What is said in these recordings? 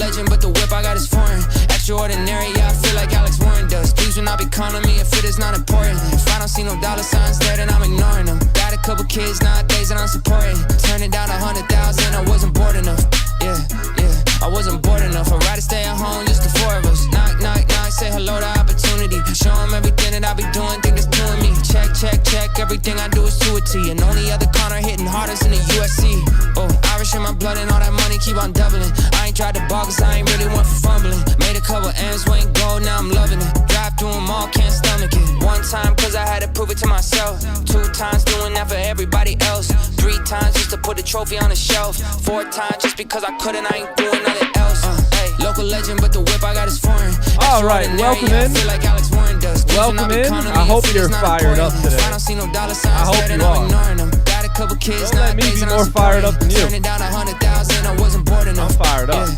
legend, but the whip I got is foreign. Extraordinary, yeah, I feel like Alex Warren does. Please will not be calling me if it is not important. If I don't see no dollar signs there, then I'm ignoring them. Got a couple kids nowadays that I'm supporting. Turn it down 100,000, I wasn't bored enough. Yeah, I wasn't bored enough. I'd rather stay at home, just the four of us. Knock, knock, knock, say hello to opportunity. Show them everything that I be doing, think it's doing me. Check, check, check, everything I do is to a T. And only other corner hitting hardest in the USC. Oh, Irish in my blood and all that money keep on doubling. I ain't tried to ball cause I ain't really one for fumbling. Made a couple M's, went gold, now I'm loving it. Drive through them all, can't stomach it. One time cause I had to prove it to myself. 2 times doing that for everybody else. 3 times just to put the trophy on the shelf. 4 times just because I couldn't, I ain't doing nothing else. Local legend, but the whip I got is foreign. All right, welcome in. Like Alex Warren does. Welcome in. I hope you're fired up today. I don't see no dollar signs. I hope you are. Got a couple kids. Don't let me be more fired up than you. Turn it down 100,000. I wasn't bored enough. I'm fired up.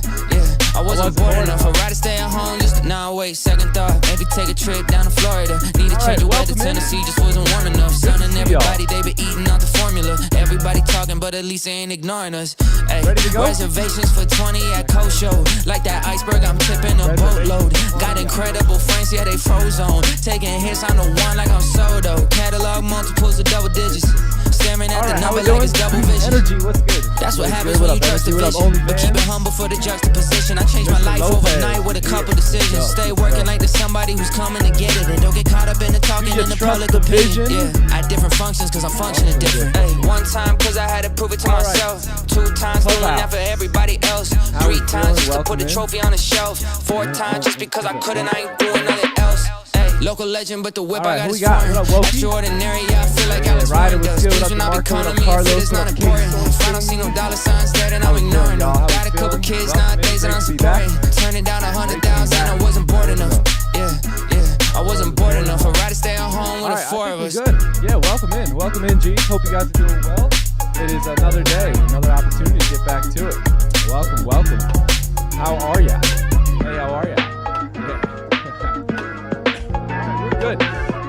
I wasn't bored enough. I'd rather stay at home. Just now, wait, second thought. Maybe take a trip down to Florida. Need to change the weather. Tennessee just wasn't warm enough. Son and everybody, they been eating out the formula. Everybody talking, but at least they ain't ignoring us. Ready to go? Reservations for 20 at Coast Show. Like that iceberg, I'm tipping a boatload. Got incredible friends, yeah, they froze on. Taking hits on the one like I'm Soto. Catalog multiples of double digits. Staring at the number like it's double vision. Energy, what's good? That's what happens when you trust the vision. But keep it humble for the juxtaposition. I changed my life overnight with a couple decisions. Stay working like there's somebody who's coming to get it. And don't get caught up in the talking in the public opinion. Yeah, at different functions cause I'm functioning different. Hey, 1 time cause I had to prove it to myself. 2 times doing that for everybody else. 3 times just to put the trophy on the shelf. 4 times just because I couldn't, I ain't doing nothing else. Local legend, but the whip I got is foreign. Extraordinary, yeah, I feel like Alex Warren does. Please will not be calling me if it is not important. If I don't see no dollar signs there, then I'm ignoring them. Got a couple kids nowadays that I'm supporting. Turn it down 100,000, I wasn't bored enough. I wasn't bored enough. I'd rather stay at home with the 4 of us. Good. Yeah, welcome in, G. Hope you guys are doing well. It is another day, another opportunity to get back to it. Welcome. How are ya? Hey, how are ya?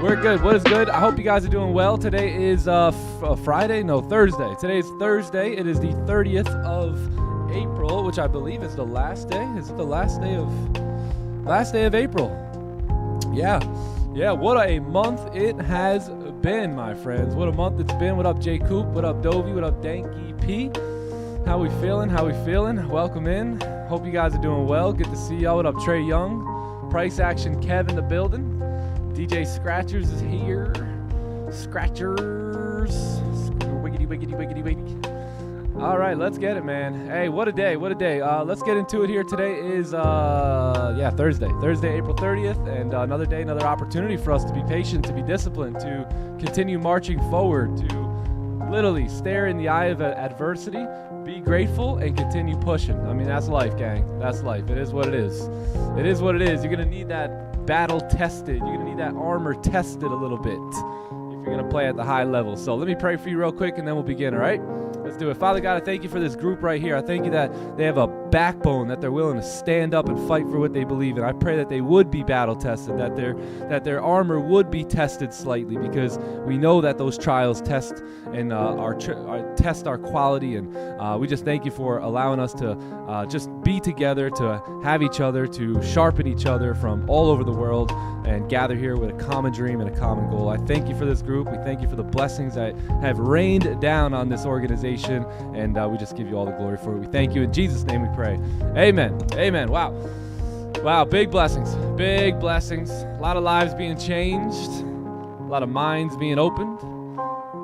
We're good. What is good? I hope you guys are doing well. Today is Friday? No, Thursday. Today is Thursday. It is the 30th of April, which I believe is the last day. Is it the last day of April? Yeah. What a month it has been, my friends. What a month it's been. What up, J Coop? What up, Dovey? What up, Danky P? How we feeling? Welcome in. Hope you guys are doing well. Good to see y'all. What up, Trey Young? Price Action Kev in the building. DJ Scratchers is here. Scratchers. Wiggity. All right, let's get it, man. Hey, what a day. Let's get into it here. Today is, Thursday. Thursday, April 30th, and another day, another opportunity for us to be patient, to be disciplined, to continue marching forward, to literally stare in the eye of adversity, be grateful, and continue pushing. I mean, that's life, gang. That's life. It is what it is. You're going to need that battle tested. You're going to need that armor tested a little bit if you're going to play at the high level. So let me pray for you real quick and then we'll begin, all right? Let's do it. Father God, I thank you for this group right here. I thank you that they have a backbone, that they're willing to stand up and fight for what they believe in. I pray that they would be battle tested, that their armor would be tested slightly, because we know that those trials test and test our quality. And we just thank you for allowing us to just be together, to have each other, to sharpen each other from all over the world and gather here with a common dream and a common goal. I thank you for this group. We thank you for the blessings that have rained down on this organization, and we just give you all the glory for it. We thank you. In Jesus' name we pray. Amen. Wow, big blessings. A lot of lives being changed, a lot of minds being opened.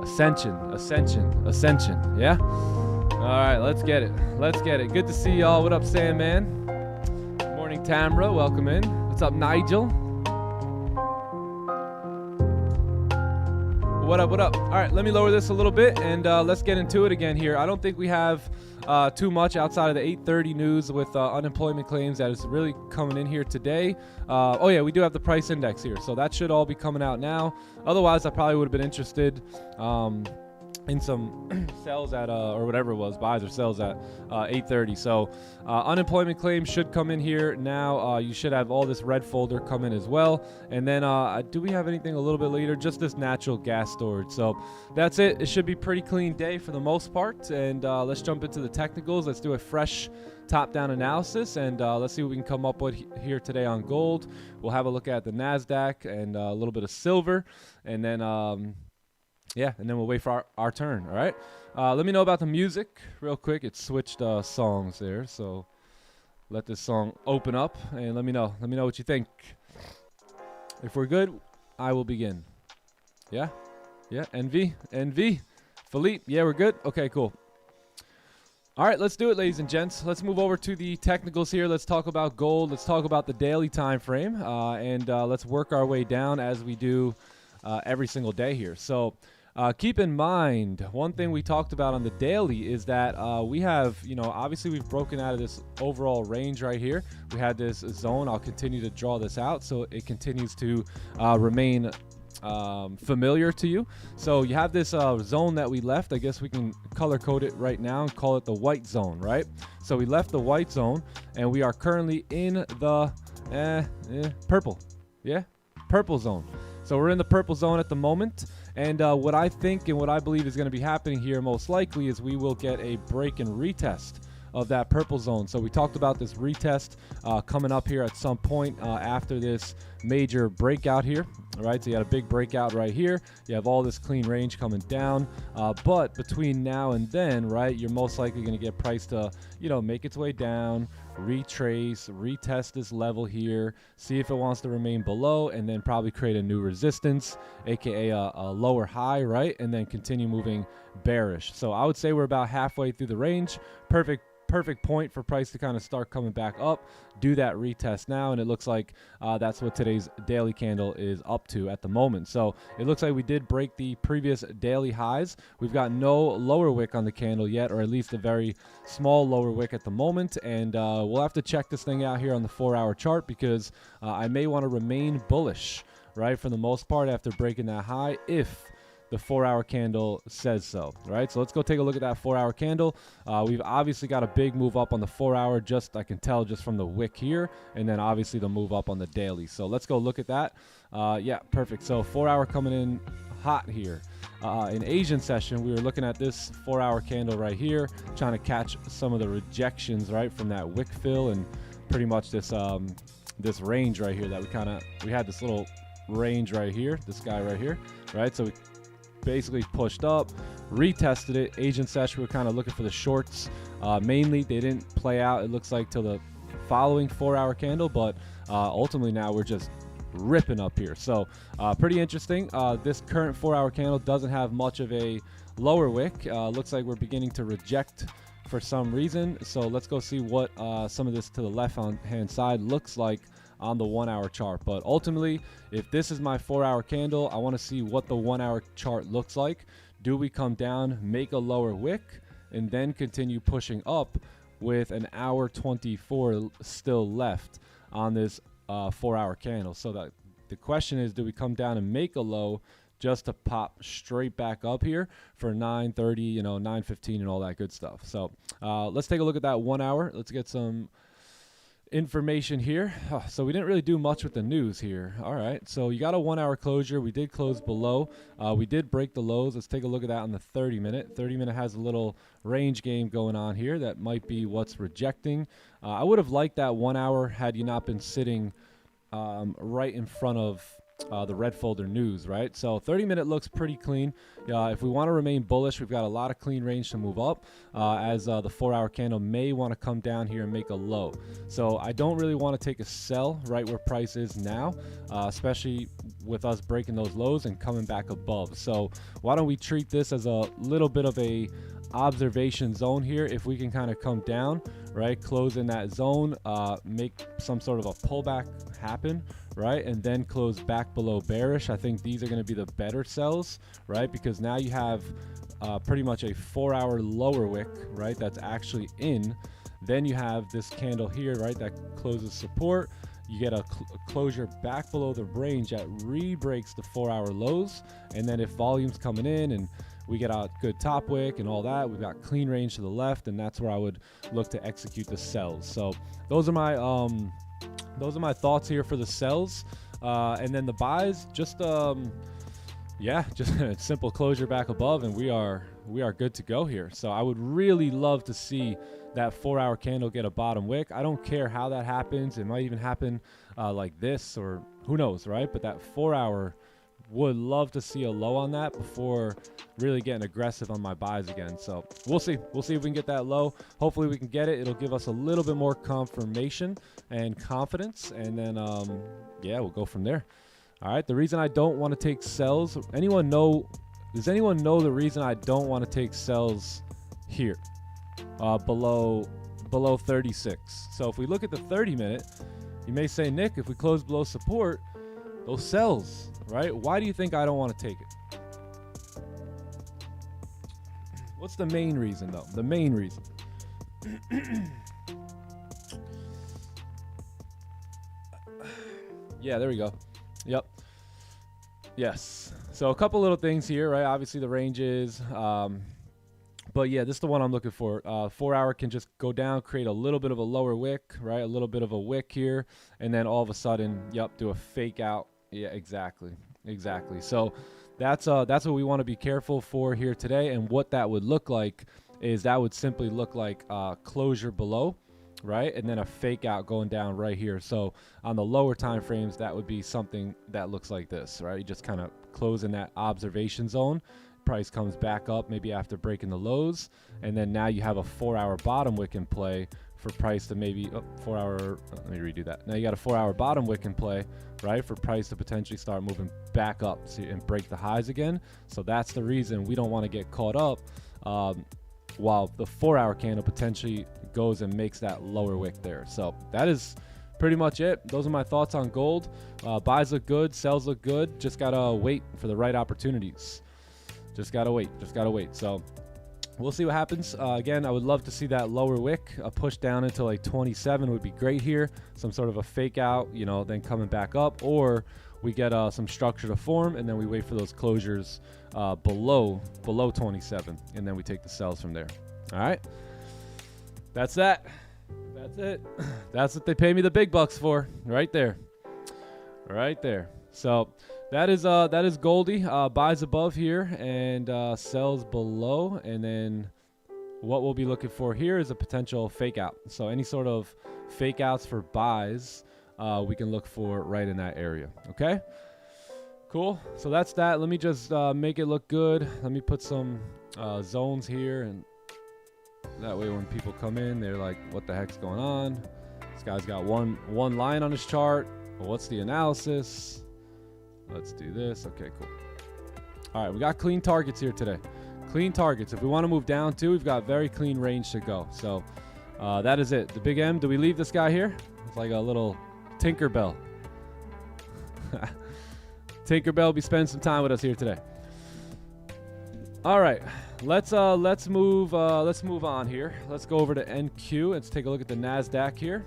Ascension. Yeah? All right, let's get it. Good to see y'all. What up, Sandman? Good morning, Tamra. Welcome in. What's up, Nigel? What up? All right, let me lower this a little bit, and let's get into it again here. I don't think we have too much outside of the 8:30 news with unemployment claims that is really coming in here today. We do have the price index here, so that should all be coming out now. Otherwise, I probably would have been interested in some sells at or whatever it was, buys or sells at 8:30. So unemployment claims should come in here now. You should have all this red folder come in as well. And then do we have anything a little bit later? Just this natural gas storage. So that's it. It should be pretty clean day for the most part. And let's jump into the technicals. Let's do a fresh top-down analysis, and let's see what we can come up with here today on gold. We'll have a look at the NASDAQ and a little bit of silver, and then yeah, and then we'll wait for our turn. All right. Let me know about the music real quick. It switched songs there, so let this song open up and let me know. Let me know what you think. If we're good, I will begin. Yeah, yeah. NV, Philippe. Yeah, we're good. Okay, cool. All right, let's do it, ladies and gents. Let's move over to the technicals here. Let's talk about gold. Let's talk about the daily time frame, and let's work our way down as we do every single day here. So keep in mind, one thing we talked about on the daily is that we have, obviously we've broken out of this overall range right here. We had this zone. I'll continue to draw this out so it continues to remain familiar to you. So you have this zone that we left. I guess we can color code it right now and call it the white zone, right? So we left the white zone and we are currently in the purple. Yeah, purple zone. So we're in the purple zone at the moment. And what I think and what I believe is going to be happening here most likely is we will get a break and retest of that purple zone. So we talked about this retest coming up here at some point after this major breakout here. All right, so you had a big breakout right here. You have all this clean range coming down, but between now and then, right, you're most likely going to get price to, make its way down, retrace, retest this level here, see if it wants to remain below, and then probably create a new resistance, aka a lower high, right, and then continue moving bearish. So I would say we're about halfway through the range. Perfect point for price to kind of start coming back up, do that retest now, and it looks like that's what today's daily candle is up to at the moment. So it looks like we did break the previous daily highs. We've got no lower wick on the candle yet, or at least a very small lower wick at the moment, and we'll have to check this thing out here on the 4-hour chart because I may want to remain bullish, right, for the most part after breaking that high if the 4-hour candle says so. Right, so let's go take a look at that 4-hour candle. We've obviously got a big move up on the 4-hour, I can tell just from the wick here, and then obviously the move up on the daily. So let's go look at that. Yeah, perfect. So 4-hour coming in hot here. In Asian session, we were looking at this 4-hour candle right here, trying to catch some of the rejections, right, from that wick fill and pretty much this this range right here that we had this little range right here, this guy right here, right? So we basically pushed up, retested it. Asian session, we're kind of looking for the shorts. Mainly, they didn't play out, it looks like, till the following 4-hour candle, but ultimately now we're just ripping up here. So pretty interesting. This current 4-hour candle doesn't have much of a lower wick. Looks like we're beginning to reject for some reason. So let's go see what some of this to the left hand side looks like on the 1-hour chart. But ultimately, if this is my 4-hour candle, I want to see what the 1-hour chart looks like. Do we come down, make a lower wick, and then continue pushing up with an hour 24 still left on this 4-hour candle? So that the question is, do we come down and make a low just to pop straight back up here for 9:30, 9:15 and all that good stuff? So let's take a look at that 1-hour. Let's get some information here. So we didn't really do much with the news here. All right, so you got a 1-hour closure. We did close below. We did break the lows. Let's take a look at that on the 30-minute. 30-minute has a little range game going on here. That might be what's rejecting. I would have liked that 1-hour had you not been sitting right in front of the red folder news, right? So 30-minute looks pretty clean. If we want to remain bullish, we've got a lot of clean range to move up as the 4-hour candle may want to come down here and make a low. So I don't really want to take a sell right where price is now, especially with us breaking those lows and coming back above. So why don't we treat this as a little bit of a observation zone here. If we can kind of come down, right, close in that zone, make some sort of a pullback happen, right, and then close back below bearish, I think these are going to be the better sells, right, because now you have pretty much a 4-hour lower wick, right, that's actually in. Then you have this candle here, right, that closes support. You get a closure back below the range that re-breaks the 4-hour lows, and then if volume's coming in and we get a good top wick and all that. We've got clean range to the left, and that's where I would look to execute the sells. So those are my thoughts here for the sells. And then the buys, just just a simple closure back above, and we are good to go here. So I would really love to see that 4-hour candle get a bottom wick. I don't care how that happens. It might even happen like this, or who knows, right? But that 4-hour, would love to see a low on that before really getting aggressive on my buys again. So we'll see if we can get that low. Hopefully we can get it. It'll give us a little bit more confirmation and confidence, and then we'll go from there. All right, the reason I don't want to take sells, does anyone know the reason I don't want to take sells here below 36? So if we look at the 30-minute, you may say, Nick, if we close below support, those sells, right? Why do you think I don't want to take it? What's the main reason, though? The main reason. Yeah, there we go. Yep. Yes. So a couple little things here, right? Obviously the ranges, but yeah, this is the one I'm looking for. 4-hour can just go down, create a little bit of a lower wick, right? A little bit of a wick here, and then all of a sudden, do a fake out. Yeah, exactly. So that's what we want to be careful for here today. And what that would look like is that would simply look like closure below, right? And then a fake out going down right here. So on the lower time frames, that would be something that looks like this, right? You just kind of close in that observation zone. Price comes back up maybe after breaking the lows, and then now you have a 4-hour bottom wick in play for price to maybe let me redo that. Now you got a 4-hour bottom wick in play, right, for price to potentially start moving back up and break the highs again. So that's the reason we don't want to get caught up while the 4-hour candle potentially goes and makes that lower wick there. So that is pretty much it. Those are my thoughts on gold. Buys look good, sells look good. Just gotta wait for the right opportunities. Just gotta wait. So we'll see what happens. Again, I would love to see that lower wick, a push down into like 27 would be great here. Some sort of a fake out, then coming back up, or we get some structure to form, and then we wait for those closures below 27, and then we take the sells from there. All right, that's it. That's what they pay me the big bucks for, right there. So that is Goldie. Buys above here and sells below, and then what we'll be looking for here is a potential fake out. So any sort of fake outs for buys we can look for right in that area. Okay, cool. So that's that. Let me just make it look good. Let me put some zones here, and that way when people come in, they're like, what the heck's going on? This guy's got one line on his chart. Well, what's the analysis? Let's do this. Okay, cool. All right, we got clean targets here today. Clean targets. If we want to move down too, we've got very clean range to go. So that is it. The big M, do we leave this guy here? It's like a little Tinkerbell. Tinkerbell will be spending some time with us here today. All right, let's move on here. Let's go over to NQ. Let's take a look at the NASDAQ here.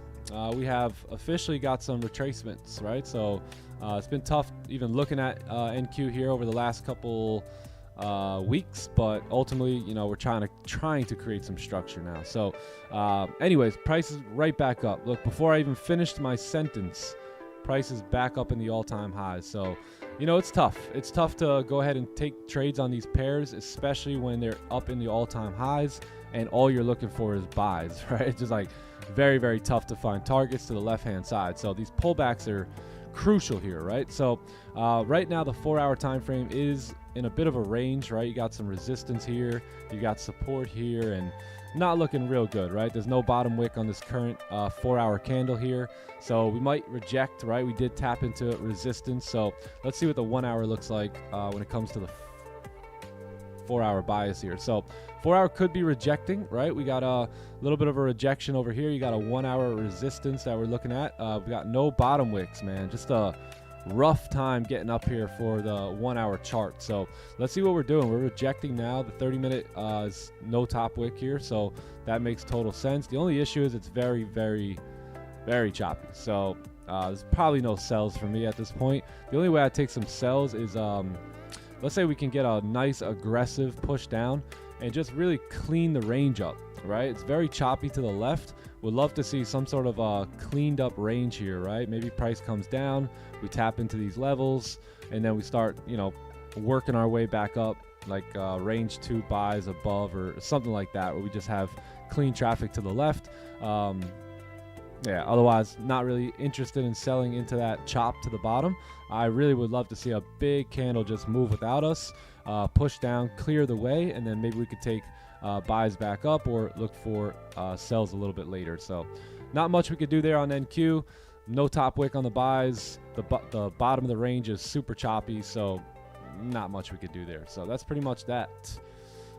We have officially got some retracements, right? So it's been tough even looking at NQ here over the last couple weeks, but ultimately, we're trying to create some structure now. So anyways, price is right back up. Look, before I even finished my sentence, price is back up in the all-time highs. So it's tough. It's tough to go ahead and take trades on these pairs, especially when they're up in the all-time highs and all you're looking for is buys, right? It's just like very, very tough to find targets to the left-hand side. So these pullbacks are crucial here, right? So right now the 4-hour time frame is in a bit of a range, right? You got some resistance here, you got support here, and not looking real good, right? There's no bottom wick on this current 4-hour candle here, so we might reject, right? We did tap into resistance, so let's see what the 1-hour looks like when it comes to the 4-hour bias here. So 4-hour could be rejecting, right? We got a little bit of a rejection over here. You got a 1-hour resistance that we're looking at. We got no bottom wicks, man. Just a rough time getting up here for the 1-hour chart. So let's see what we're doing. We're rejecting now. The 30-minute is no top wick here, so that makes total sense. The only issue is it's very, very, very choppy. So there's probably no sells for me at this point. The only way I take some sells is let's say we can get a nice aggressive push down and just really clean the range up, right? It's very choppy to the left. Would love to see some sort of a cleaned up range here, right? Maybe price comes down, we tap into these levels, and then we start, you know, working our way back up, like range 2 buys above or something like that, where we just have clean traffic to the left. Yeah, otherwise not really interested in selling into that chop to the bottom. I really would love to see a big candle just move without us, push down, clear the way, and then maybe we could take buys back up or look for sells a little bit later. So not much we could do there on NQ. No top wick on the buys. The bottom of the range is super choppy, so not much we could do there. So that's pretty much that.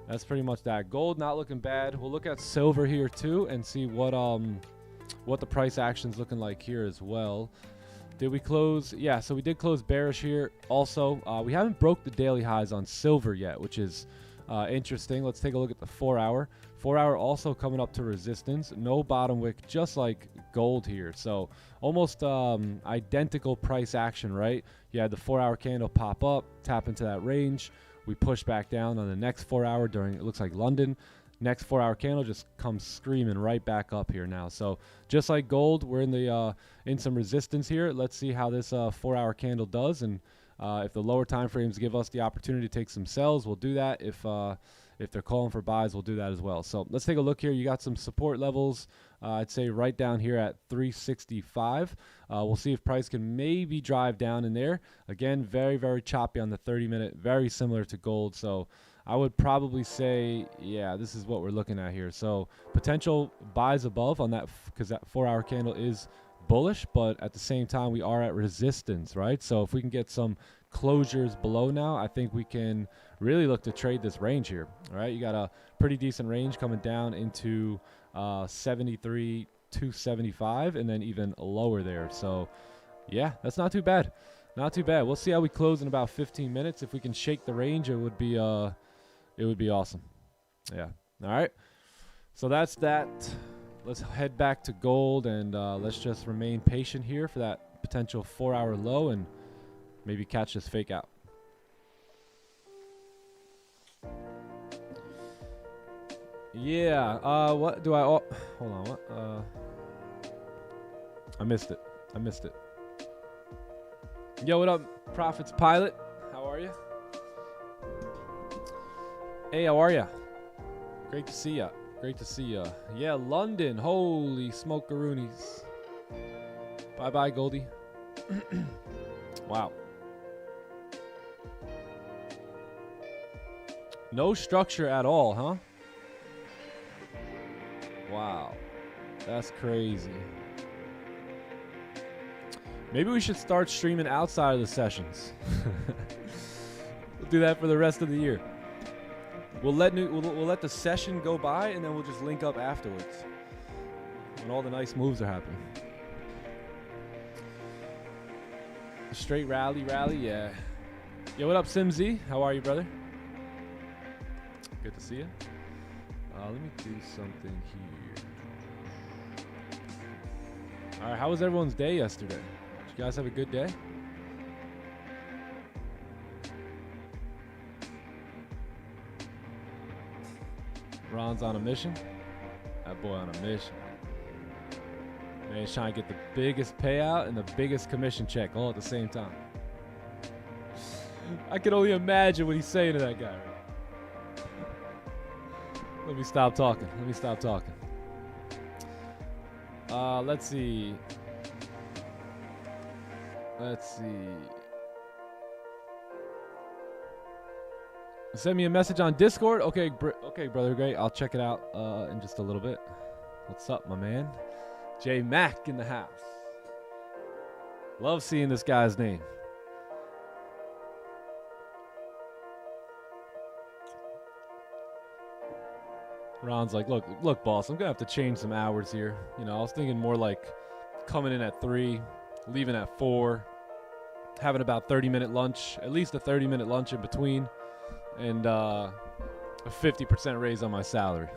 That's pretty much that. Gold not looking bad. We'll look at silver here too and see what the price action's looking like here as well. Did we close? Yeah, so we did close bearish here. Also, we haven't broke the daily highs on silver yet, which is interesting. Let's take a look at the 4-hour. 4-hour also coming up to resistance. No bottom wick, just like gold here. So almost identical price action, right? You had the 4-hour candle pop up, tap into that range. We push back down on the next 4-hour during, it looks like London. Next 4-hour candle just comes screaming right back up here now. So just like gold, we're in the in some resistance here. Let's see how this 4-hour candle does, and if the lower time frames give us the opportunity to take some sells, we'll do that. If they're calling for buys, we'll do that as well. So let's take a look here. You got some support levels, I'd say right down here at 365. We'll see if price can maybe drive down in there. Again, very, very choppy on the 30-minute, very similar to gold. So I would probably say, yeah, this is what we're looking at here. So potential buys above on that, because that 4-hour candle is bullish, but at the same time we are at resistance, right? So if we can get some closures below now, I think we can really look to trade this range here. All right, you got a pretty decent range coming down into 73 275 and then even lower there. So yeah, that's not too bad, not too bad. We'll see how we close in about 15 minutes. If we can shake the range, it would be awesome. Yeah. All right, so that's that. Let's head back to gold, and let's just remain patient here for that potential 4-hour low and maybe catch this fake out. Yeah, what do I... Oh, hold on, what? I missed it. I missed it. Yo, what up, Profits Pilot? How are you? Hey, how are you? Great to see ya. Great to see ya. Yeah, London. Holy smoke-a-roonies. Bye-bye, Goldie. Wow. No structure at all, huh? Wow. That's crazy. Maybe we should start streaming outside of the sessions. We'll do that for the rest of the year. We'll let the session go by, and then we'll just link up afterwards when all the nice moves are happening. A straight rally, yeah. Yo, what up, SimZ? How are you, brother? Good to see you. Let me do something here. All right, how was everyone's day yesterday? Did you guys have a good day? Ron's on a mission. That boy on a mission. Man, he's trying to get the biggest payout and the biggest commission check all at the same time. I can only imagine what he's saying to that guy. Right? Let me stop talking. Let me stop talking. Let's see. Let's see. Send me a message on Discord. Okay, okay, brother, great. I'll check it out in just a little bit. What's up, my man? J Mac in the house. Love seeing this guy's name. Ron's like, look, boss, I'm gonna have to change some hours here. You know, I was thinking more like coming in at 3, leaving at 4, having about 30-minute lunch, at least a 30-minute lunch in between, and a 50% raise on my salary.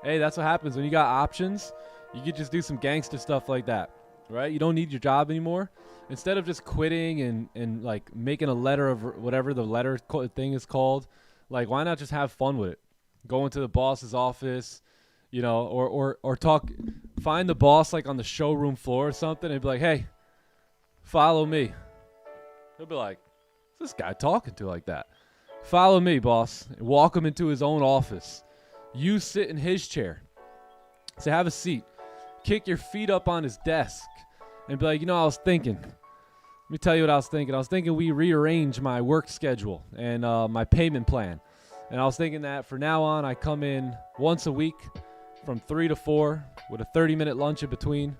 Hey, that's what happens when you got options. You could just do some gangster stuff like that. right? You don't need your job anymore. Instead of just quitting and like making a letter of whatever the letter thing is called, like why not just have fun with it? Go into the boss's office, you know, or find the boss like on the showroom floor or something and be like, hey, follow me. He'll be like, what's this guy talking to like that? Follow me, boss. Walk him into his own office. You sit in his chair. So have a seat. Kick your feet up on his desk and be like, you know, I was thinking. Let me tell you what I was thinking. I was thinking we rearrange my work schedule and my payment plan. And I was thinking that for now on, I come in once a week from 3 to 4 with a 30-minute lunch in between.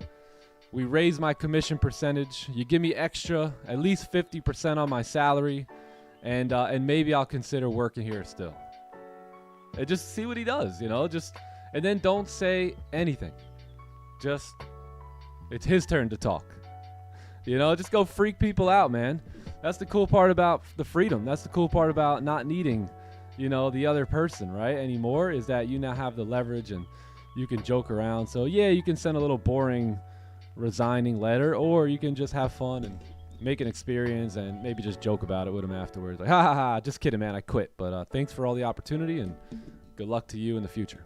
We raise my commission percentage. You give me extra, at least 50% on my salary, and maybe I'll consider working here still. And just see what he does, you know. And then don't say anything. Just, it's his turn to talk. You know, just go freak people out, man. That's the cool part about the freedom. That's the cool part about not needing, you know, the other person, right, anymore, is that you now have the leverage and you can joke around. So, yeah, you can send a little boring, resigning letter, or you can just have fun and make an experience and maybe just joke about it with him afterwards. Like, ha, ha, ha, just kidding, man, I quit. But thanks for all the opportunity and good luck to you in the future.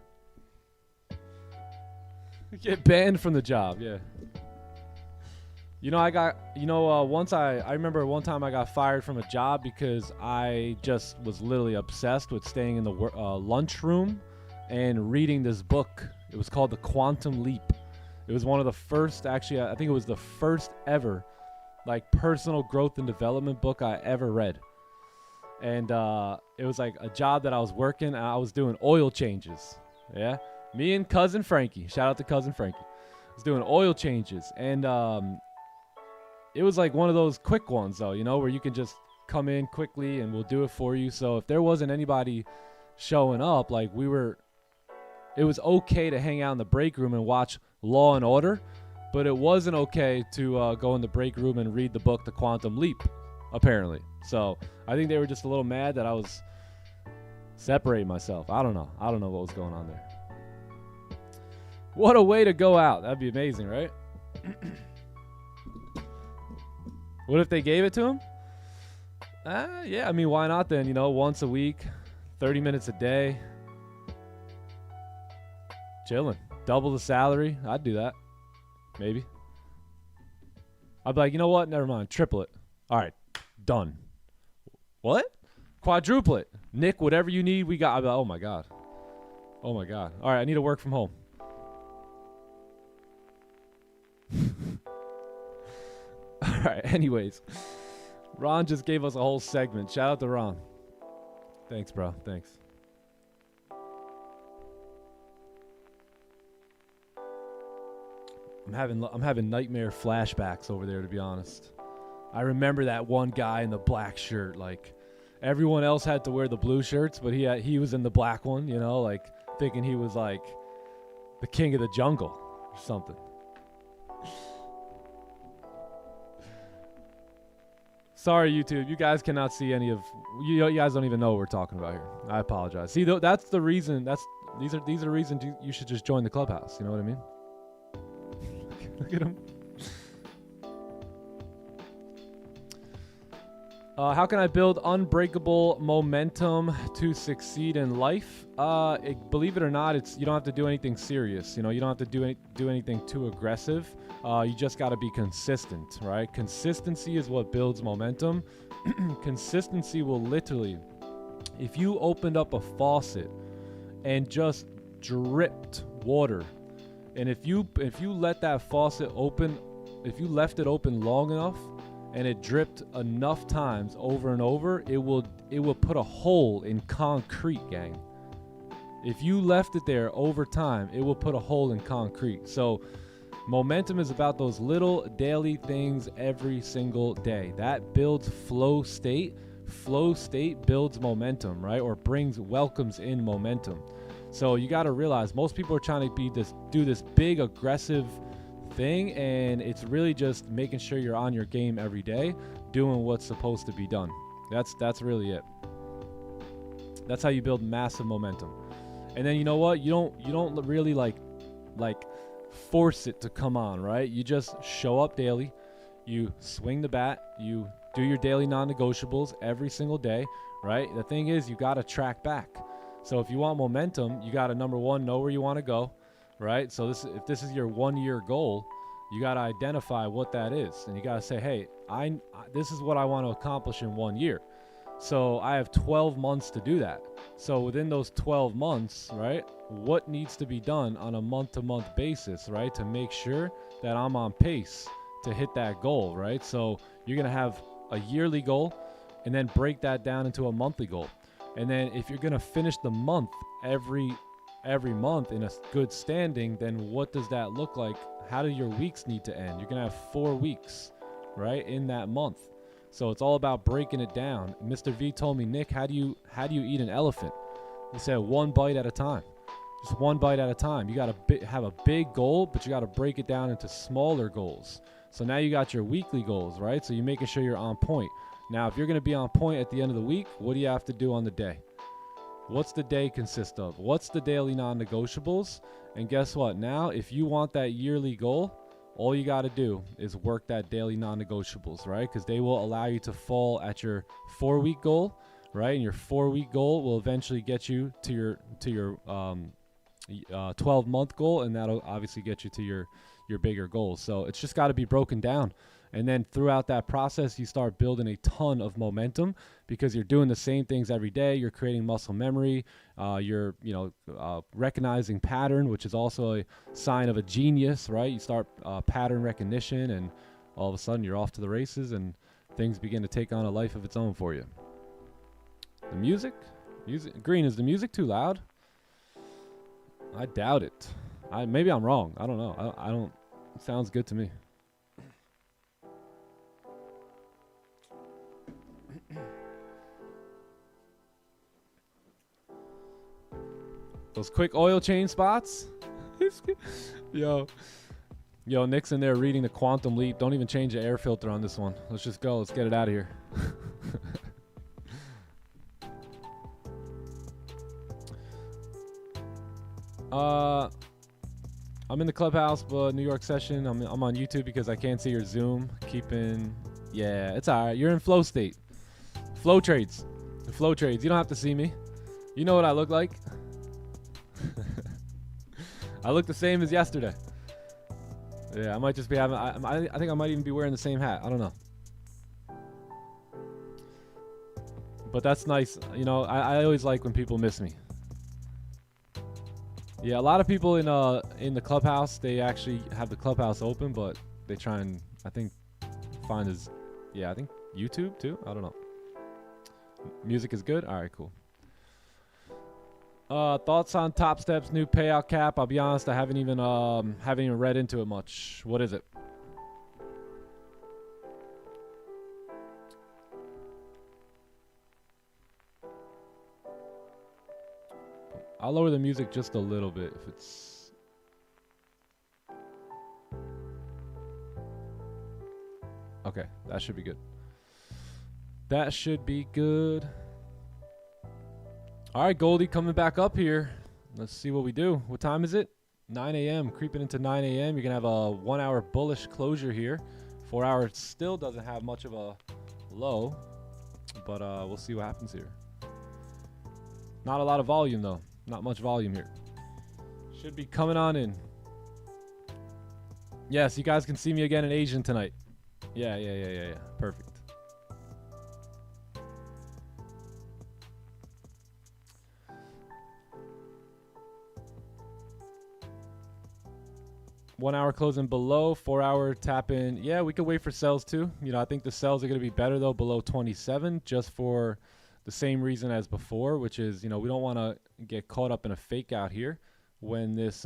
Get banned from the job, yeah. You know, I remember one time I got fired from a job because I just was literally obsessed with staying in the lunchroom and reading this book. It was called The Quantum Leap. It was one of the first, actually, I think it was the first ever, like, personal growth and development book I ever read. And it was like a job that I was working, and I was doing oil changes. Yeah, me and cousin Frankie. Shout out to cousin Frankie. I was doing oil changes, and it was like one of those quick ones, though, you know, where you can just come in quickly and we'll do it for you. So if there wasn't anybody showing up, like it was okay to hang out in the break room and watch Law and Order, but it wasn't okay to go in the break room and read the book The Quantum Leap, apparently. So I think they were just a little mad that I was separating myself. I don't know what was going on there. What a way to go out. That'd be amazing, right? What if they gave it to him? Yeah, I mean, why not then? You know, once a week, 30 minutes a day. Chilling. Double the salary. I'd do that. Maybe. I'd be like, you know what? Never mind. Triple it. All right. Done. What? Quadruple it. Nick, whatever you need, we got. I'd be like, oh, my God. Oh, my God. All right, I need to work from home. All right, anyways. Ron just gave us a whole segment. Shout out to Ron. Thanks, bro. Thanks. I'm having nightmare flashbacks over there, to be honest. I remember that one guy in the black shirt. Like, everyone else had to wear the blue shirts, but he was in the black one, you know, like thinking he was like the king of the jungle or something. Sorry, YouTube. You guys cannot see any of you guys don't even know what we're talking about here. I apologize. See, that's the reason. These are reasons you should just join the clubhouse. You know what I mean? Look at him. How can I build unbreakable momentum to succeed in life? Believe it or not, you don't have to do anything serious. You know, you don't have to do anything too aggressive. You just got to be consistent, right? Consistency is what builds momentum. Consistency will literally, if you opened up a faucet and just dripped water, and if you let that faucet open, if you left it open long enough and it dripped enough times over and over, it will put a hole in concrete, gang. If you left it there over time, it will put a hole in concrete. So momentum is about those little daily things every single day. That builds flow state. Flow state builds momentum, right? Or welcomes in momentum. So you got to realize most people are trying to do this big aggressive thing, and it's really just making sure you're on your game every day, doing what's supposed to be done. That's really it. That's how you build massive momentum. And then you know what? You don't really like force it to come on, right? You just show up daily, you swing the bat, you do your daily non-negotiables every single day, right? The thing is, you got to track back. So if you want momentum, you got to, number one, know where you want to go, right? So if this is your 1 year goal, you got to identify what that is. And you got to say, hey, this is what I want to accomplish in 1 year. So I have 12 months to do that. So within those 12 months, right, what needs to be done on a month-to-month basis, right, to make sure that I'm on pace to hit that goal, right? So you're going to have a yearly goal and then break that down into a monthly goal. And then if you're going to finish the month every month in a good standing, then what does that look like? How do your weeks need to end? You're going to have 4 weeks, right, in that month. So it's all about breaking it down. Mr. V told me, Nick, how do you eat an elephant? He said 1 bite at a time. Just 1 bite at a time. You got to have a big goal, but you got to break it down into smaller goals. So now you got your weekly goals, right? So you're making sure you're on point. Now, if you're going to be on point at the end of the week, what do you have to do on the day? What's the day consist of? What's the daily non-negotiables? And guess what? Now, if you want that yearly goal, all you got to do is work that daily non-negotiables, right? Because they will allow you to fall at your 4-week goal, right? And your 4-week goal will eventually get you to your 12-month goal, and that'll obviously get you to your bigger goals. So it's just got to be broken down. And then throughout that process, you start building a ton of momentum because you're doing the same things every day. You're creating muscle memory. You're recognizing pattern, which is also a sign of a genius, right? You start pattern recognition, and all of a sudden you're off to the races, and things begin to take on a life of its own for you. The music, Green, is the music too loud? I doubt it. Maybe I'm wrong. I don't know. I don't. It sounds good to me. Those quick oil change spots. Yo, Nick's in there reading the Quantum Leap. Don't even change the air filter on this one. Let's just go. Let's get it out of here. I'm in the Clubhouse, but New York session. I'm on YouTube because I can't see your Zoom. Yeah, it's all right. You're in flow state. Flow trades. You don't have to see me. You know what I look like. I look the same as yesterday. Yeah, I might just be having. I think I might even be wearing the same hat. I don't know. But that's nice. You know, I always like when people miss me. Yeah, a lot of people in the Clubhouse, they actually have the Clubhouse open, but they try and I think YouTube too. I don't know. Music is good. All right, cool. Thoughts on Top Step's new payout cap? I'll be honest, I haven't even read into it much. What is it? I'll lower the music just a little bit if it's... Okay, that should be good. That should be good. All right, Goldie, coming back up here. Let's see what we do. What time is it? 9 a.m. Creeping into 9 a.m. You're going to have a 1 hour bullish closure here. 4 hours still doesn't have much of a low, but we'll see what happens here. Not a lot of volume, though. Not much volume here. Should be coming on in. Yes, you guys can see me again in Asian tonight. Yeah. Perfect. One hour closing below, 4 hour tap in. Yeah, we could wait for sells too. You know, I think the sells are going to be better though below 27, just for the same reason as before, which is, you know, we don't want to get caught up in a fake out here when this,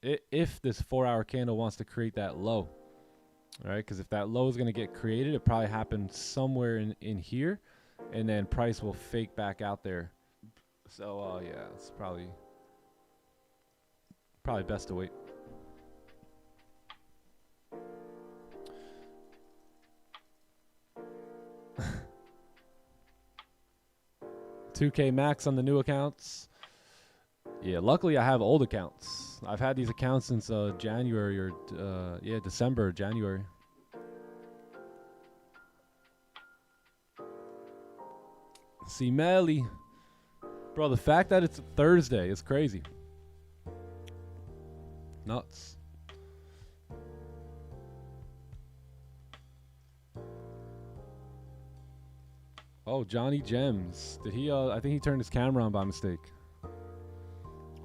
if this 4 hour candle wants to create that low. All right, because if that low is going to get created, it probably happened somewhere in here, and then price will fake back out there. So yeah, it's probably best to wait. $2K max on the new accounts. Yeah, luckily I have old accounts. I've had these accounts since January or December, January. See, Melly. Bro, the fact that it's a Thursday is crazy. Nuts. Oh, Johnny Gems. Did he I think he turned his camera on by mistake.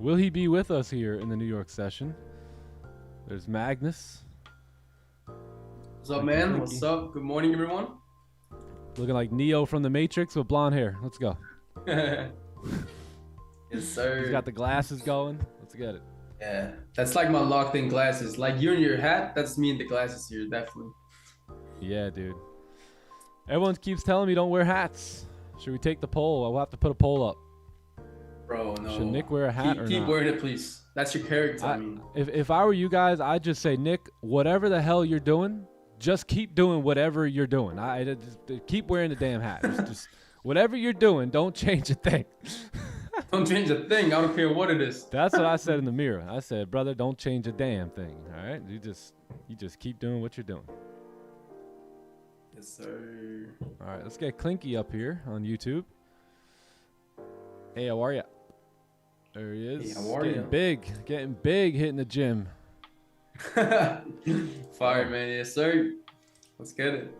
Will he be with us here in the New York session? There's Magnus. What's up, man? What's up? Good morning, everyone. Looking like Neo from the Matrix with blonde hair. Let's go. Yes, sir. He's got the glasses going. Let's get it. Yeah, that's like my locked in glasses. Like you and your hat, that's me and the glasses here, definitely. Yeah, dude. Everyone keeps telling me don't wear hats. Should we take the poll? I'll have to put a poll up. Bro, no. Should Nick wear a hat or keep not? wearing it, please. That's your character, I mean. If I were you guys, I'd just say, Nick, whatever the hell you're doing, just keep doing whatever you're doing. I just keep wearing the damn hat. Just whatever you're doing, don't change a thing. Don't change a thing. I don't care what it is. That's what I said in the mirror. I said, brother, don't change a damn thing. All right, you just keep doing what you're doing. Yes, sir. All right, let's get Clinky up here on YouTube. Hey, how are ya? There he is. Hey, how are getting ya? getting big, hitting the gym. Fire, man. Yes, sir. Let's get it.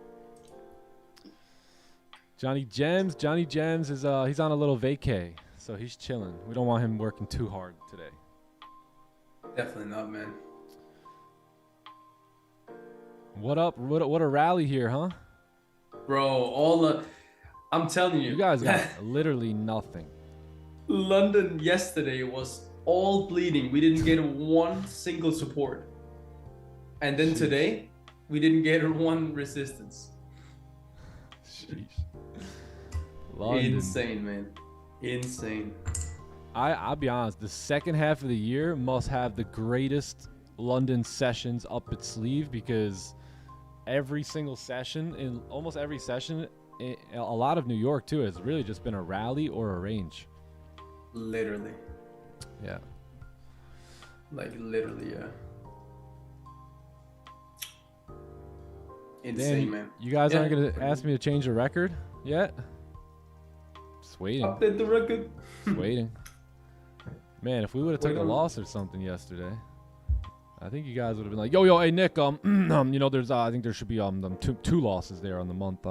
Johnny Gems is he's on a little vacay, so he's chilling. We don't want him working too hard today. Definitely not, man. What up? What a rally here, huh? Bro, I'm telling you. You guys got literally nothing. London yesterday was all bleeding. We didn't get one single support. And then today, we didn't get one resistance. Sheesh. London. Insane, man. Insane. I'll be honest, the second half of the year must have the greatest London sessions up its sleeve, because every single session, in almost every session, a lot of New York too, has really just been a rally or a range. Literally. Yeah. Like literally, yeah. Insane, Damn, man. You guys aren't gonna ask me to change the record yet? Just waiting. Update the record. Just waiting. Man, if we would have took a Wait on- loss or something yesterday, I think you guys would have been like, yo, hey Nick, you know, there's I think there should be two losses there on the month.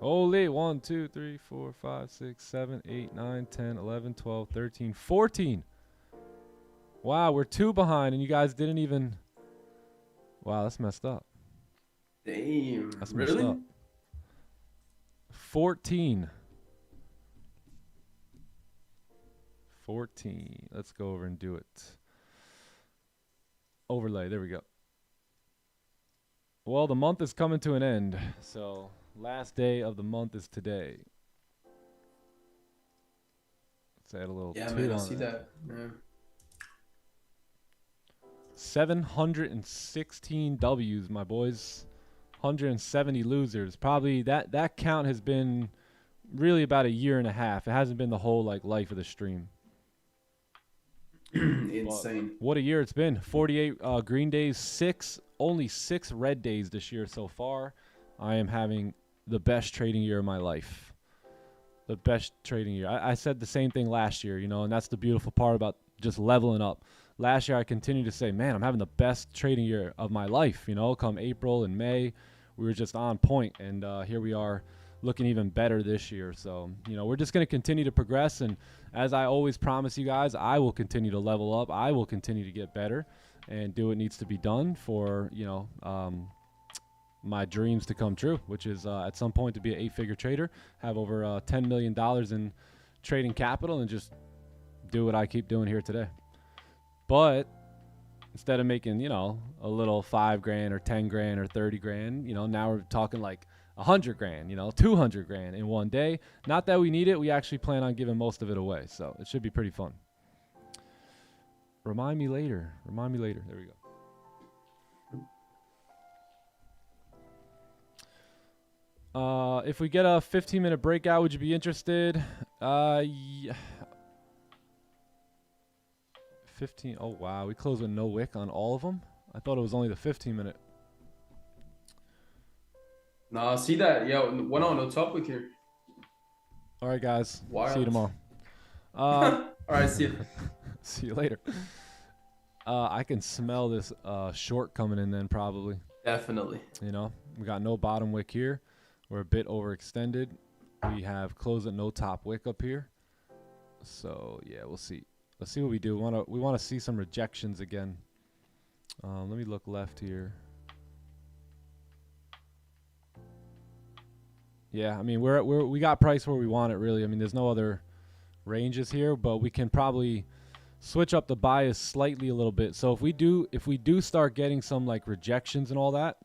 Holy 1, 2, 3, 4, 5, 6, 7, 8, 9, 10, 11, 12, 13, 14. Wow, we're 2 behind and you guys didn't even. Wow, that's messed up. Damn. That's messed Really? up. 14. 14. Let's go over and do it. Overlay. There we go. Well, the month is coming to an end, so last day of the month is today. Let's add a little Yeah, two man. I on see it. that. Yeah. 716 W's, my boys. 170 losers. Probably that count has been really about a year and a half. It hasn't been the whole life of the stream. Insane. But what a year it's been. 48 green days, only 6 red days this year so far. I am having the best trading year of my life. The best trading year. I said the same thing last year, you know, and that's the beautiful part about just leveling up. Last year I continued to say, man, I'm having the best trading year of my life, you know, come April and May. We were just on point, and here we are looking even better this year. So, you know, we're just going to continue to progress, and as I always promise you guys, I will continue to level up. I will continue to get better and do what needs to be done for, you know, my dreams to come true, which is at some point to be an 8-figure trader, have over $10 million in trading capital, and just do what I keep doing here today. But instead of making, you know, a little 5 grand or 10 grand or 30 grand, you know, now we're talking like 100 grand, you know, 200 grand in one day. Not that we need it. We actually plan on giving most of it away. So it should be pretty fun. Remind me later. Remind me later. There we go. If we get a 15-minute breakout, would you be interested? Yeah. 15. Oh wow, we closed with no wick on all of them. I thought it was only the 15-minute. Nah, see that? Yeah, went on the topic here. All right, guys. Wild. See you tomorrow. All right, see you. See you later. I can smell this short coming in then probably. Definitely. You know, we got no bottom wick here. We're a bit overextended. We have closed at no top wick up here. So yeah, we'll see. Let's see what we do. We want to see some rejections again. Let me look left here. Yeah, I mean we got price where we want it really. I mean there's no other ranges here, but we can probably switch up the bias slightly a little bit. So if we do start getting some like rejections and all that,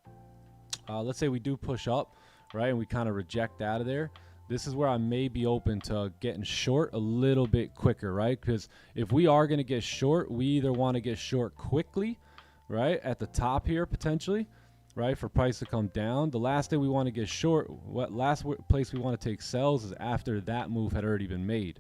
let's say we do push up, right, and we kind of reject out of there. This is where I may be open to getting short a little bit quicker, right? Because if we are going to get short, we either want to get short quickly, right, at the top here potentially, right, for price to come down. The last thing we want to get short, last place we want to take sells is after that move had already been made,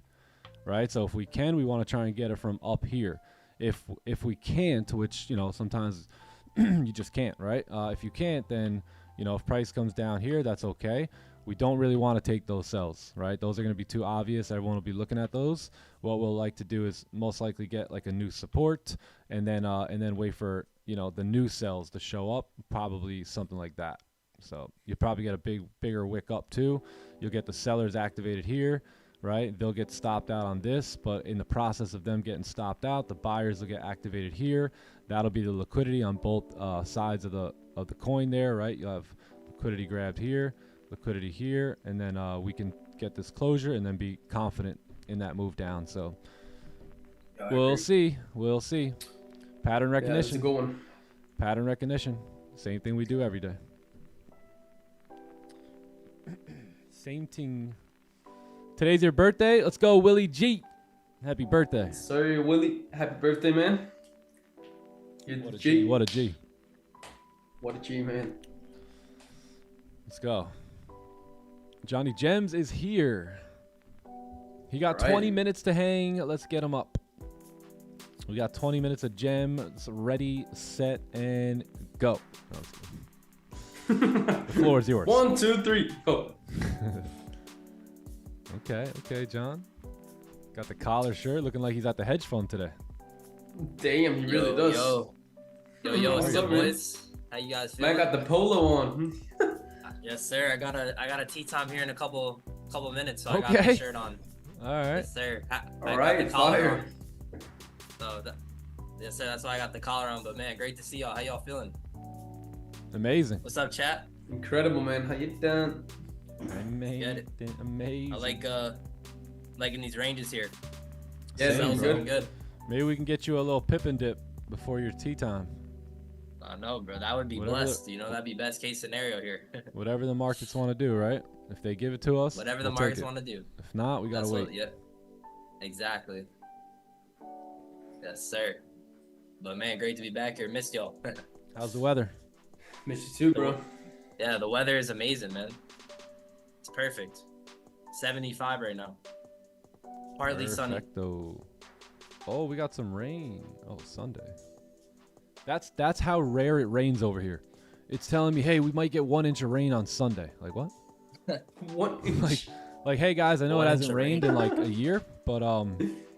right? So if we can, we want to try and get it from up here. If we can't, which, you know, sometimes you just can't, right? If you can't, then, you know, if price comes down here, that's okay. We don't really want to take those sells, right? Those are going to be too obvious. Everyone will be looking at those. What we'll like to do is most likely get like a new support and then wait for, you know, the new sells to show up, probably something like that. So you probably get a bigger wick up too. You'll get the sellers activated here, right? They'll get stopped out on this, but in the process of them getting stopped out, the buyers will get activated here. That'll be the liquidity on both sides of the coin there, right? You'll have liquidity grabbed here, liquidity here, and then we can get this closure and then be confident in that move down. So we'll see. Pattern recognition. Yeah, that's a good one. Pattern recognition. Same thing we do every day. Same thing. Today's your birthday. Let's go, Willie G. Happy birthday. Sorry, Willie. Happy birthday, man. What a G. What a G. What a G, man. Let's go. Johnny Gems is here. He got 20 minutes to hang. Let's get him up. We got 20 minutes of gems ready, set, and go. The floor is yours. 1, 2, 3, go. Okay, John. Got the collar shirt, looking like he's at the hedge fund today. Damn, he really does. Yo, what's up, boys? How you guys feeling? Man, I got the polo on. Yes, sir. I got a tea time here in a couple minutes, so I got my shirt on. All right. Yes, sir. All right, fire. So, yes, sir. That's why I got the collar on. But man, great to see y'all. How y'all feeling? Amazing. What's up, chat? Incredible, man. How you doing? Amazing. I like liking these ranges here. Yeah, sounds looking good. Maybe we can get you a little Pippin dip before your tea time. I know, bro. That would be blessed. You know, that'd be best case scenario here. Whatever the markets want to do, right? If they give it to us, whatever the markets want to do. If not, we gotta wait. Yeah, exactly. Yes, sir. But man, great to be back here. Missed y'all. How's the weather? Missed you too, bro. Yeah, the weather is amazing, man. It's perfect. 75 right now. Partly sunny. Perfecto. Oh, we got some rain. Oh, Sunday. That's how rare it rains over here. It's telling me, hey, we might get 1 inch of rain on Sunday. Like what? 1 inch. like, hey guys, I know it hasn't rained in like a year, but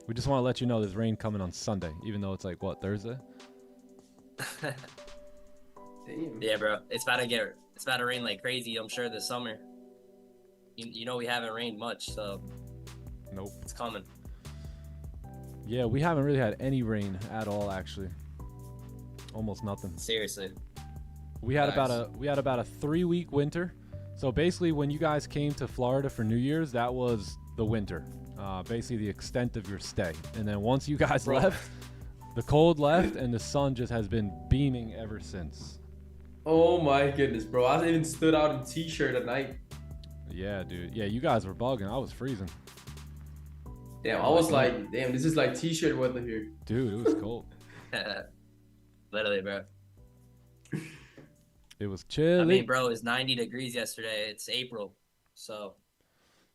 we just want to let you know there's rain coming on Sunday, even though it's like what, Thursday? Damn. Yeah, bro. It's about to rain like crazy, I'm sure, this summer. You know we haven't rained much, so nope. It's coming. Yeah, we haven't really had any rain at all, actually. Almost nothing. Seriously. We had about a 3-week winter. So basically, when you guys came to Florida for New Year's, that was the winter. Basically, the extent of your stay. And then once you guys left, the cold left, and the sun just has been beaming ever since. Oh my goodness, bro! I even stood out in t-shirt at night. Yeah, dude. Yeah, you guys were bugging. I was freezing. Damn, I was like, damn, this is like t-shirt weather here. Dude, it was cold. Literally, bro. It was chilly. I mean, bro, it was 90 degrees yesterday. It's April, so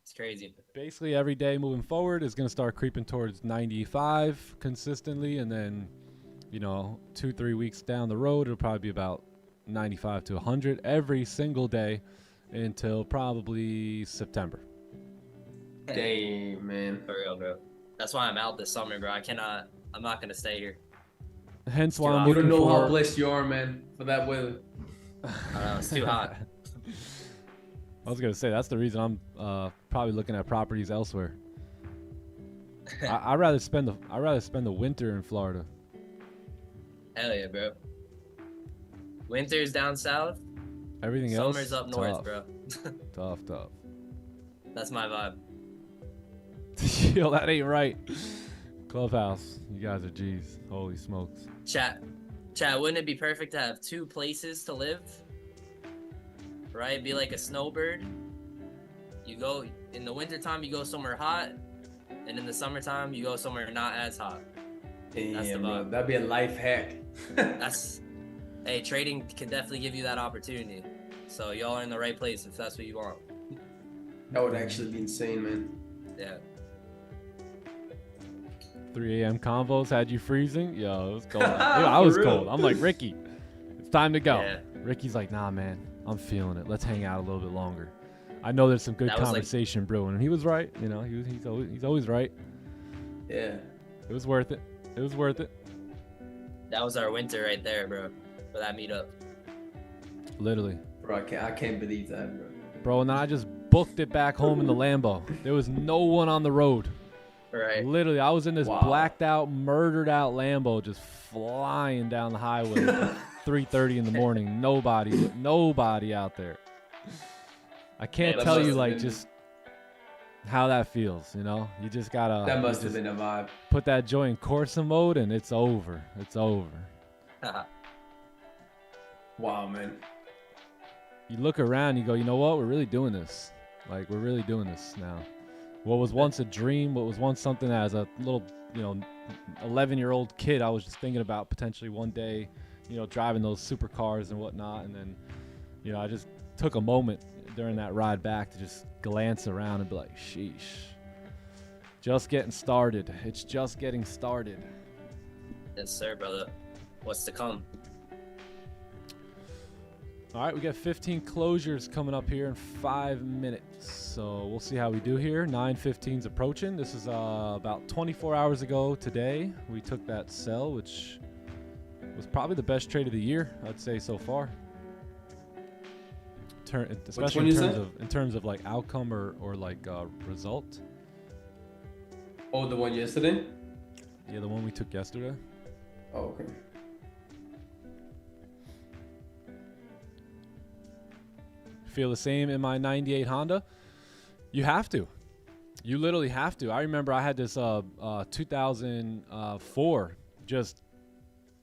It's crazy. Basically every day moving forward is going to start creeping towards 95 consistently, and then, you know, 2-3 weeks down the road it'll probably be about 95 to 100 every single day until probably September. Damn, man. For real, bro. That's why I'm out this summer, bro. I'm not gonna stay here. Hence why too I'm hot. You looking don't know for how blessed you are, man, for that weather. I don't know, it's too hot. I was going to say that's the reason I'm probably looking at properties elsewhere. I'd rather spend the winter in Florida. Hell yeah, bro. Winter's down south. Everything else Summer's up tough. north, bro. Tough. That's my vibe. Yo, that ain't right. Clubhouse, you guys are G's. Holy smokes. Chat, wouldn't it be perfect to have 2 places to live? Right? Be like a snowbird. You go in the wintertime, you go somewhere hot, and in the summertime, you go somewhere not as hot. That's the Damn, bro. vibe. That'd be a life hack. Hey, trading can definitely give you that opportunity. So y'all are in the right place if that's what you want. That would actually be insane, man. Yeah. 3 a.m. convos had you freezing? Yo, it was cold. I was For real. cold. I'm like, Ricky, it's time to go. Yeah. Ricky's like, nah, man, I'm feeling it. Let's hang out a little bit longer. I know there's some good That was like- conversation brewing, and he was right. You know, he's always right. Yeah. It was worth it. It was worth it. That was our winter right there, bro. For that meetup. Literally, Bro, I can't believe that, bro. bro. And then I just booked it back home in the Lambo. There was no one on the road. Right. Literally, I was in this Wow. blacked out, murdered out Lambo, just flying down the highway at 3:30 in the morning. Nobody out there. I can't that tell must you have like been- just how that feels. You know, you just gotta. That you must have just been a vibe. put that joint in Corsa mode, and it's over. It's over. Wow, man. You look around, you go, you know what? We're really doing this. Like, we're really doing this now. What was once a dream, what was once something as a little, 11-year-old kid, I was just thinking about potentially one day, driving those supercars and whatnot. And then, I just took a moment during that ride back to just glance around and be like, sheesh. Just getting started. It's just getting started. Yes, sir, brother. What's to come? All right, we got 15 closures coming up here in 5 minutes. So we'll see how we do here. 9:15's approaching. This is about 24 hours ago today. We took that sell, which was probably the best trade of the year, I'd say so far. Especially in terms of like outcome or like result. Oh, the one yesterday? Yeah, the one we took yesterday. Oh, okay. Feel the same in my 98 Honda? You have to. You literally have to. I remember I had this 2004 just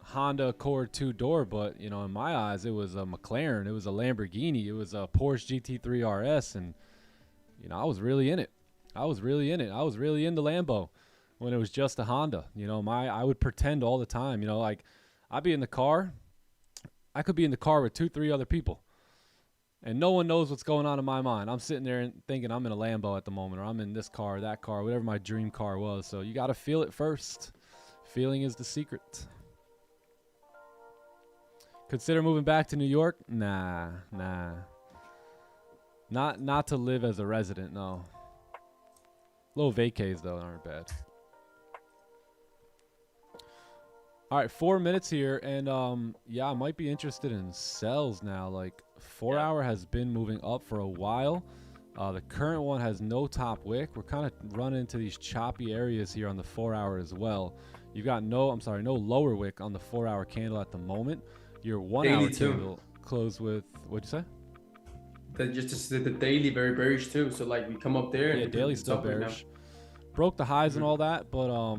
Honda Accord 2-door, but in my eyes it was a McLaren, it was a Lamborghini, it was a Porsche GT3 RS, and I was really in it. I was really into Lambo when it was just a Honda. I would pretend all the time, like I'd be in the car. I could be in the car with 2-3 other people. And no one knows what's going on in my mind. I'm sitting there and thinking I'm in a Lambo at the moment, or I'm in this car, that car, whatever my dream car was. So you got to feel it first. Feeling is the secret. Consider moving back to New York? Nah. Not to live as a resident, no. Little vacays, though, aren't bad. All right, 4 minutes here, and yeah, I might be interested in sells now. Like 4 hour has been moving up for a while. The current one has no top wick. We're kind of running into these choppy areas here on the 4 hour as well. You've got no lower wick on the 4 hour candle at the moment. Your 1 hour candle closed with, what'd you say? Just the daily very bearish too. So like we come up there. Yeah, and daily's still bearish. Broke the highs and all that, but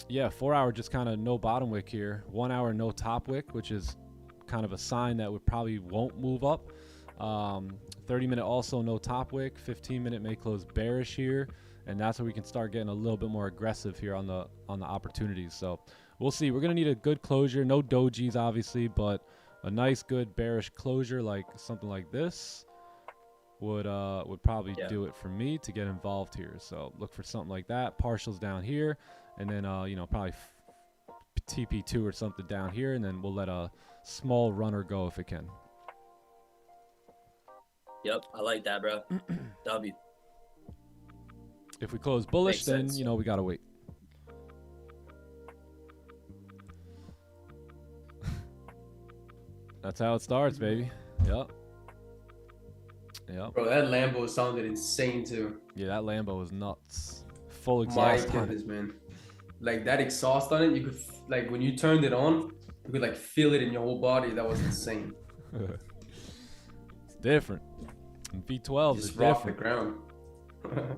yeah, 4 hour just kind of no bottom wick here. 1 hour no top wick, which is kind of a sign that we probably won't move up. 30-minute also no top wick. 15-minute may close bearish here, and that's where we can start getting a little bit more aggressive here on the opportunities. So we'll see. We're gonna need a good closure. No dojis obviously, but a nice good bearish closure like something like this. would probably do it for me to get involved here. So look for something like that. Partials down here, and then you know, probably TP2 or something down here, and then we'll let a small runner go if it can. Yep, I like that, bro. W. If we close bullish, Makes then sense. you know we gotta wait. That's how it starts, baby. Yep. Yep. Bro, that Lambo sounded insane too. Yeah, that Lambo was nuts. Full My exhaust on it. goodness, man. Like that exhaust on it, you could like when you turned it on, you could like feel it in your whole body. That was insane. It's different. And V12 is Just rock the different. ground.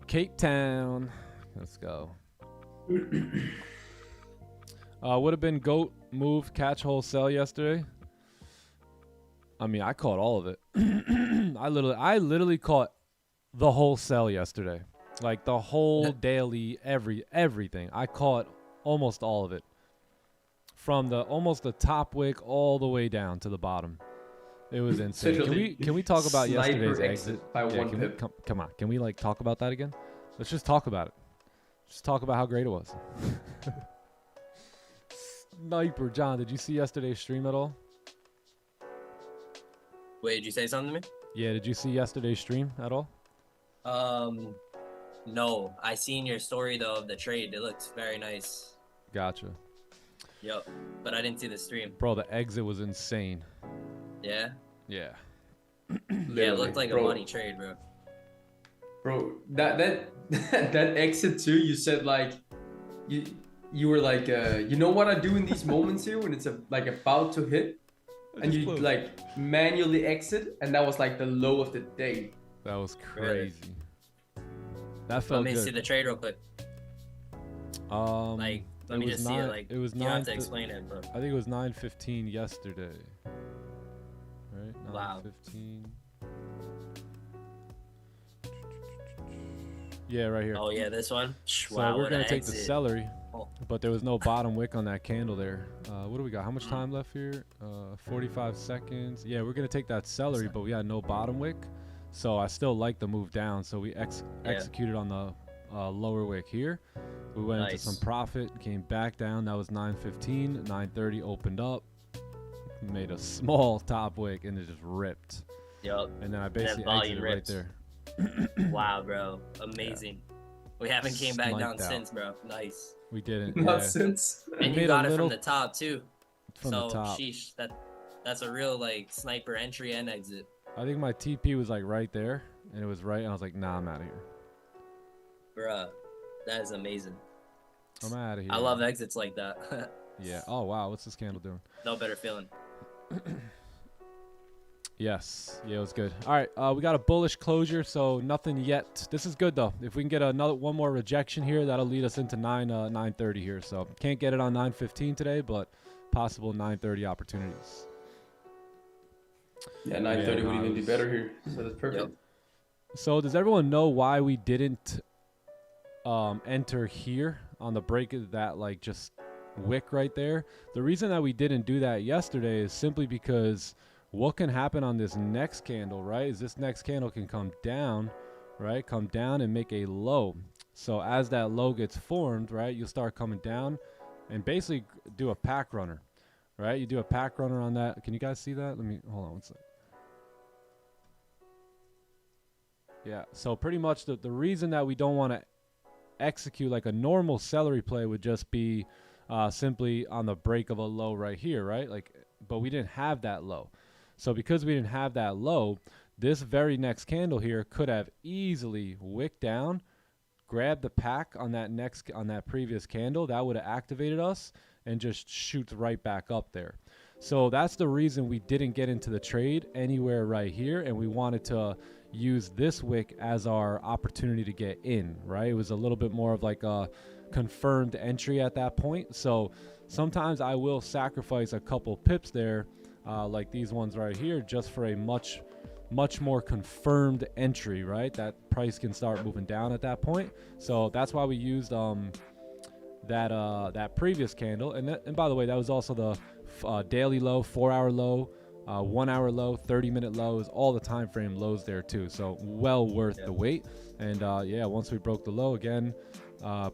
Cape Town. Let's go. Would have been goat move, catch, whole, sell yesterday. I mean, I caught all of it. I literally caught the whole sell yesterday. Like the whole daily, everything. I caught almost all of it. From almost the top wick all the way down to the bottom. It was insane. Can we talk about yesterday's exit? By one pip. Come on. Can we like talk about that again? Let's just talk about it. Just talk about how great it was. Sniper John, did you see yesterday's stream at all? Wait, did you say something to me? Yeah, did you see yesterday's stream at all? No. I seen your story though of the trade. It looked very nice. Gotcha. Yep. But I didn't see the stream. Bro, the exit was insane. Yeah? Yeah. Yeah, it looked like a money trade, bro. Bro, that exit too, you said like you were like you know what I do in these moments here when it's like about to hit? And you like manually exit, and that was like the low of the day. That was crazy. That felt Let me good. see the trade real quick. Like, let me just see it. Like, it was you don't have to explain it, but I think it was 9:15 yesterday. Right? Wow. 9:15. Yeah, right here. oh yeah, this one. So Wow, we're what gonna an take the exit. celery, Oh. but there was no bottom wick on that candle there. What do we got? How much time left here? 45 seconds. Yeah, we're gonna take that celery, but we had no bottom wick, so I still like the move down. So we executed on the lower wick here. We went into some profit, came back down. That was 9:15. 9:30 opened up, made a small top wick, and it just ripped. Yup. And then I basically volume exited right rips. there. Wow, bro. Amazing. We haven't came back down Sniped out. since, bro. Nice. We didn't. Not Yeah, since. And made you a got it little- from the top too. from So the top. sheesh, that's a real like sniper entry and exit. I think my TP was like right there, and it was right, and I was like, nah, I'm out of here. Bruh. That is amazing. I'm out of here. I love exits like that. Yeah. Oh wow, what's this candle doing? No better feeling. Yes. Yeah, it was good. All right, we got a bullish closure, so nothing yet. This is good though. If we can get one more rejection here, that'll lead us into 9:30 here. So can't get it on 9:15 today, but possible 9:30 opportunities. Yeah, 9:30 would even be nice. better here. So that's perfect. Yep. So does everyone know why we didn't enter here on the break of that like just wick right there? The reason that we didn't do that yesterday is simply because what can happen on this next candle, right, is this next candle can come down, right, come down and make a low. So as that low gets formed, right, you'll start coming down and basically do a pack runner, right? You do a pack runner on that. Can you guys see that? Let me hold on one second. Yeah, so pretty much the reason that we don't want to execute like a normal celery play would just be simply on the break of a low right here, right? Like, but we didn't have that low. So because we didn't have that low, this very next candle here could have easily wicked down, grabbed the pack on that previous candle. That would have activated us and just shoots right back up there. So that's the reason we didn't get into the trade anywhere right here, and we wanted to use this wick as our opportunity to get in, right? It was a little bit more of like a confirmed entry at that point. So sometimes I will sacrifice a couple pips there, like these ones right here, just for a much more confirmed entry, right? That price can start moving down at that point. So that's why we used that previous candle. And by the way, that was also the daily low, 4-hour low, 1 hour low, 30-minute lows, all the time frame lows there too. So well worth the wait. And yeah, once we broke the low again,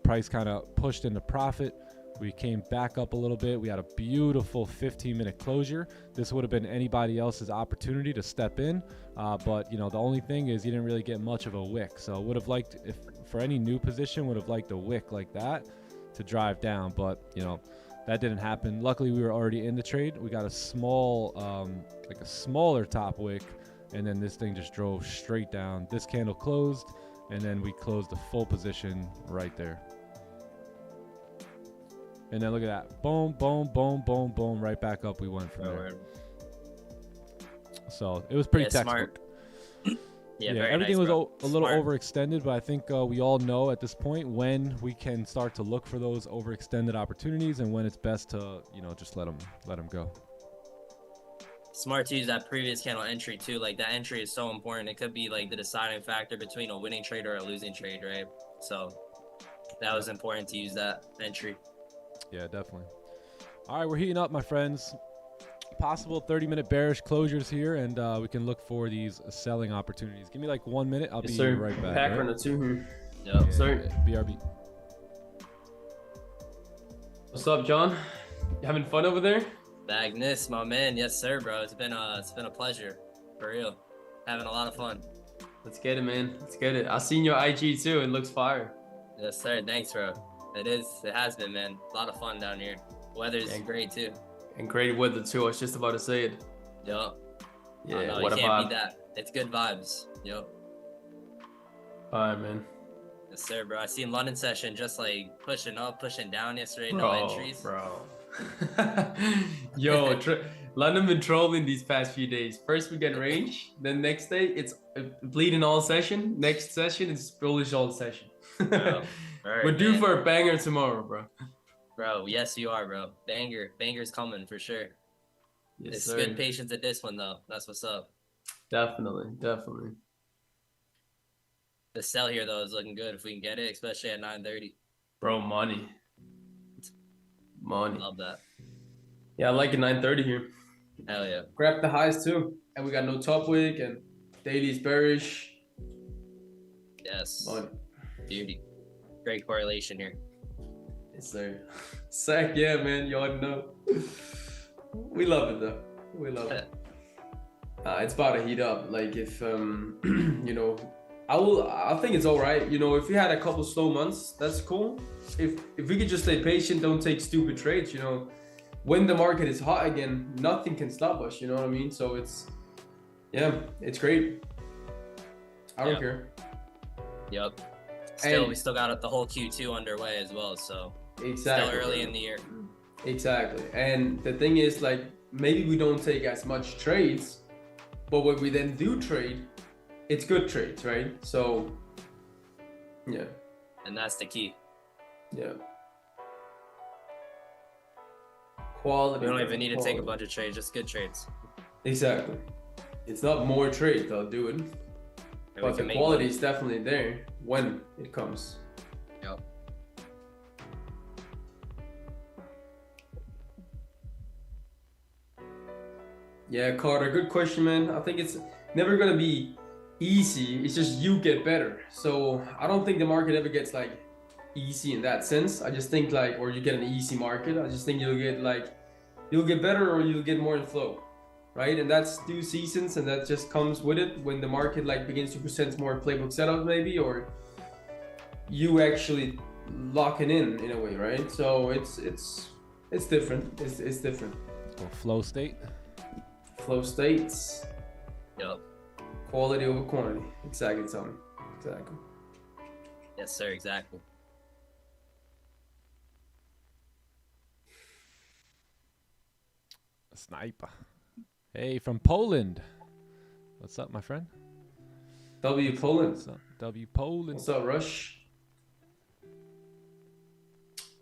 price kind of pushed into profit. We came back up a little bit. We had a beautiful 15-minute closure. This would have been anybody else's opportunity to step in, but you know, the only thing is you didn't really get much of a wick. So would have liked, if for any new position, would have liked a wick like that to drive down, but you know, that didn't happen. Luckily, we were already in the trade. We got a small, like a smaller top wick, and then this thing just drove straight down. This candle closed, and then we closed the full position right there. And then look at that. Boom, boom, boom, boom, boom. Right back up we went from there. So it was pretty textbook. Yeah, everything nice, was a little Smart. overextended, but I think we all know at this point when we can start to look for those overextended opportunities and when it's best to, you know, just let them go. Smart to use that previous candle entry too. Like that entry is so important. It could be like the deciding factor between a winning trade or a losing trade, right? So that was important to use that entry. Yeah, definitely. All right, we're heating up, my friends. Possible 30-minute bearish closures here, and we can look for these selling opportunities. Give me like 1 minute. I'll be right back. Pack right? runner too here. Yep. Sir. BRB. What's up, John? You having fun over there? Magnus, my man. Yes, sir, bro. It's been a pleasure. For real. Having a lot of fun. Let's get it, man. Let's get it. I seen your IG too. It looks fire. Yes, sir. Thanks, bro. It has been, man. A lot of fun down here. Weather's great too. And great weather too. I was just about to say it. Yup. Yeah, no, what you a can't vibe. beat that. It's good vibes. Yup. Alright, man. Yes, sir, bro. I seen London session just like pushing up, pushing down yesterday. Bro, No entries. bro. Yo, London been trolling these past few days. First we get range, then next day it's bleeding all session. Next session it's bullish all session. Bro, We're due man. for a banger tomorrow, bro. Bro, yes, you are, bro. Banger's coming for sure. Yes, It's sir. good patience at this one, though. That's what's up. Definitely, definitely. The sell here, though, is looking good if we can get it, especially at 9:30. Bro, money. Money. Love that. Yeah, I like it 9:30 here. Hell yeah. Grab the highs too. And we got no top wick and daily's bearish. Yes. Money. Beauty. Great correlation here. Yes, sir. Sack, yeah, man. You already know. We love it though. We love it. It's about to heat up. Like if you know, I think it's all right. You know, if we had a couple slow months, that's cool. If we could just stay patient, don't take stupid trades, you know, when the market is hot again, nothing can stop us, you know what I mean? So it's great. I don't care. Yep. Still, And- we still got the whole Q2 underway as well, so Exactly. still early in the year. Exactly. And the thing is, like, maybe we don't take as much trades, but when we then do trade, it's good trades, right? So, yeah. And that's the key. Yeah. Quality. We don't even need to take a quality. bunch of trades, just good trades. Exactly. It's not more trades I'll do it, And we but the can make quality money. is definitely there when it comes. Yep. Yeah, Carter, good question, man. I think it's never gonna be easy. It's just you get better. So I don't think the market ever gets like easy in that sense. I just think like, or you get an easy market. I just think you'll get better or you'll get more in flow, right? And that's 2 seasons, and that just comes with it when the market like begins to present more playbook setup maybe, or you actually locking in a way, right? So it's different. It's different. Or flow state. Flow states. Yep. Quality over quantity. Exactly, Tony. Exactly. Yes, sir, exactly. Sniper. Hey, from Poland. What's up, my friend? W Poland. What's up, W Poland? What's up, Rush?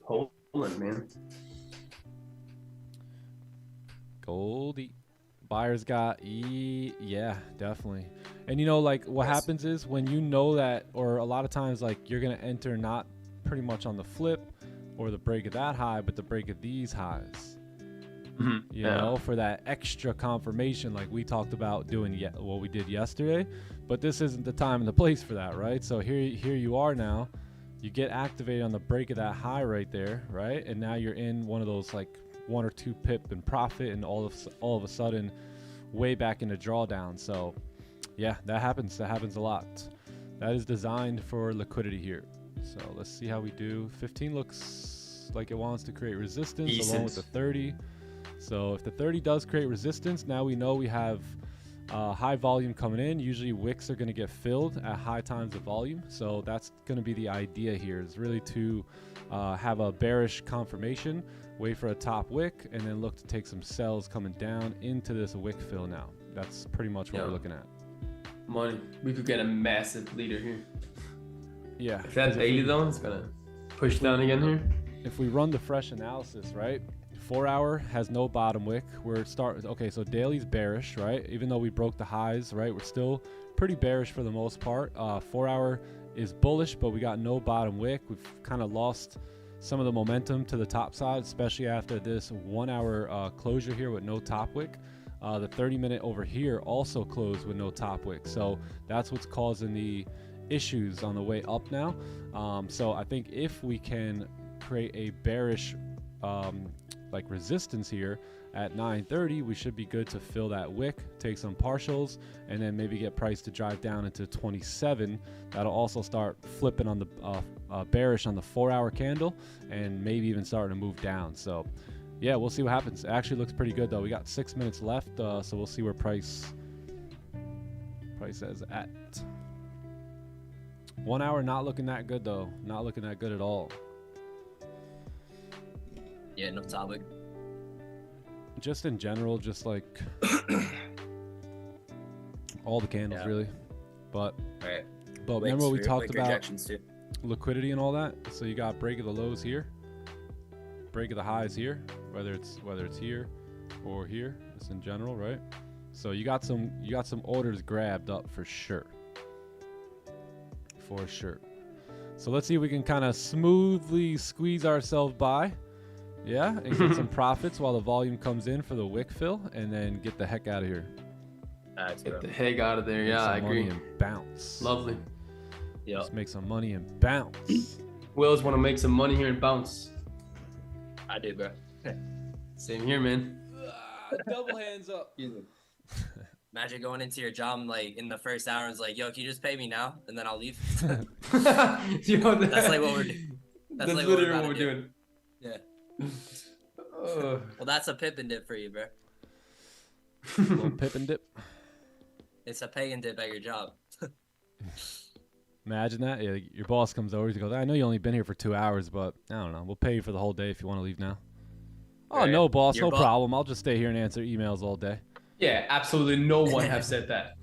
Poland, man. Goldie. Buyers got yeah, definitely. And you know, like what happens is when you know that, or a lot of times like you're gonna enter not pretty much on the flip or the break of that high, but the break of these highs. You know, for that extra confirmation, like we talked about doing what we did yesterday. But this isn't the time and the place for that, right? So here you are now. You get activated on the break of that high right there, right? And now you're in one of those like 1 or 2 pip in profit, and all of a sudden, way back into drawdown. So yeah, that happens. That happens a lot. That is designed for liquidity here. So let's see how we do. 15 looks like it wants to create resistance along with the 30. So if the 30 does create resistance, now we know we have high volume coming in. Usually wicks are going to get filled at high times of volume. So that's going to be the idea here, is really to have a bearish confirmation, wait for a top wick, and then look to take some sells coming down into this wick fill now. That's pretty much what we're looking at. Money. We could get a massive leader here. Yeah. If that daily though, it's gonna push down again here. If we run the fresh analysis, right? 4 hour has no bottom wick. Okay, so daily's bearish, right? Even though we broke the highs, right? We're still pretty bearish for the most part. 4 hour is bullish, but we got no bottom wick. We've kind of lost some of the momentum to the top side, especially after this 1 hour closure here with no top wick. The 30-minute over here also closed with no top wick. So that's what's causing the issues on the way up now. So I think if we can create a bearish like resistance here at 9:30, we should be good to fill that wick, take some partials, and then maybe get price to drive down into 27. That'll also start flipping on the bearish on the 4 hour candle, and maybe even starting to move down. So yeah, we'll see what happens. It actually looks pretty good though. We got 6 minutes left, so we'll see where price is at. 1 hour not looking that good though. Not looking that good at all. Yeah, no topic. Just in general, just like all the candles really. But remember what we talked about, liquidity and all that. So you got break of the lows here, break of the highs here, whether it's here or here, just in general, right? So you got some orders grabbed up for sure. For sure. So let's see if we can kind of smoothly squeeze ourselves by. Yeah, and get some profits while the volume comes in for the wick fill, and then get the heck out of here. Get the heck out of there. Yeah, I agree. Money and bounce. Lovely. Yeah. Let's make some money and bounce. Wills want to make some money here and bounce. I do, bro. Same here, man. Double hands up. Imagine going into your job like in the first hour and it's like, yo, can you just pay me now? And then I'll leave. Yo, that's like what we're doing. That's like literally what we're doing. Yeah. Well, that's a pip and dip for you, bro. Little pip and dip. It's a pay and dip at your job. Imagine that. Yeah, your boss comes over. He goes, I know you only been here for 2 hours, but I don't know. We'll pay you for the whole day if you want to leave now. Oh, no, boss. No problem. I'll just stay here and answer emails all day. Yeah, absolutely no one have said that.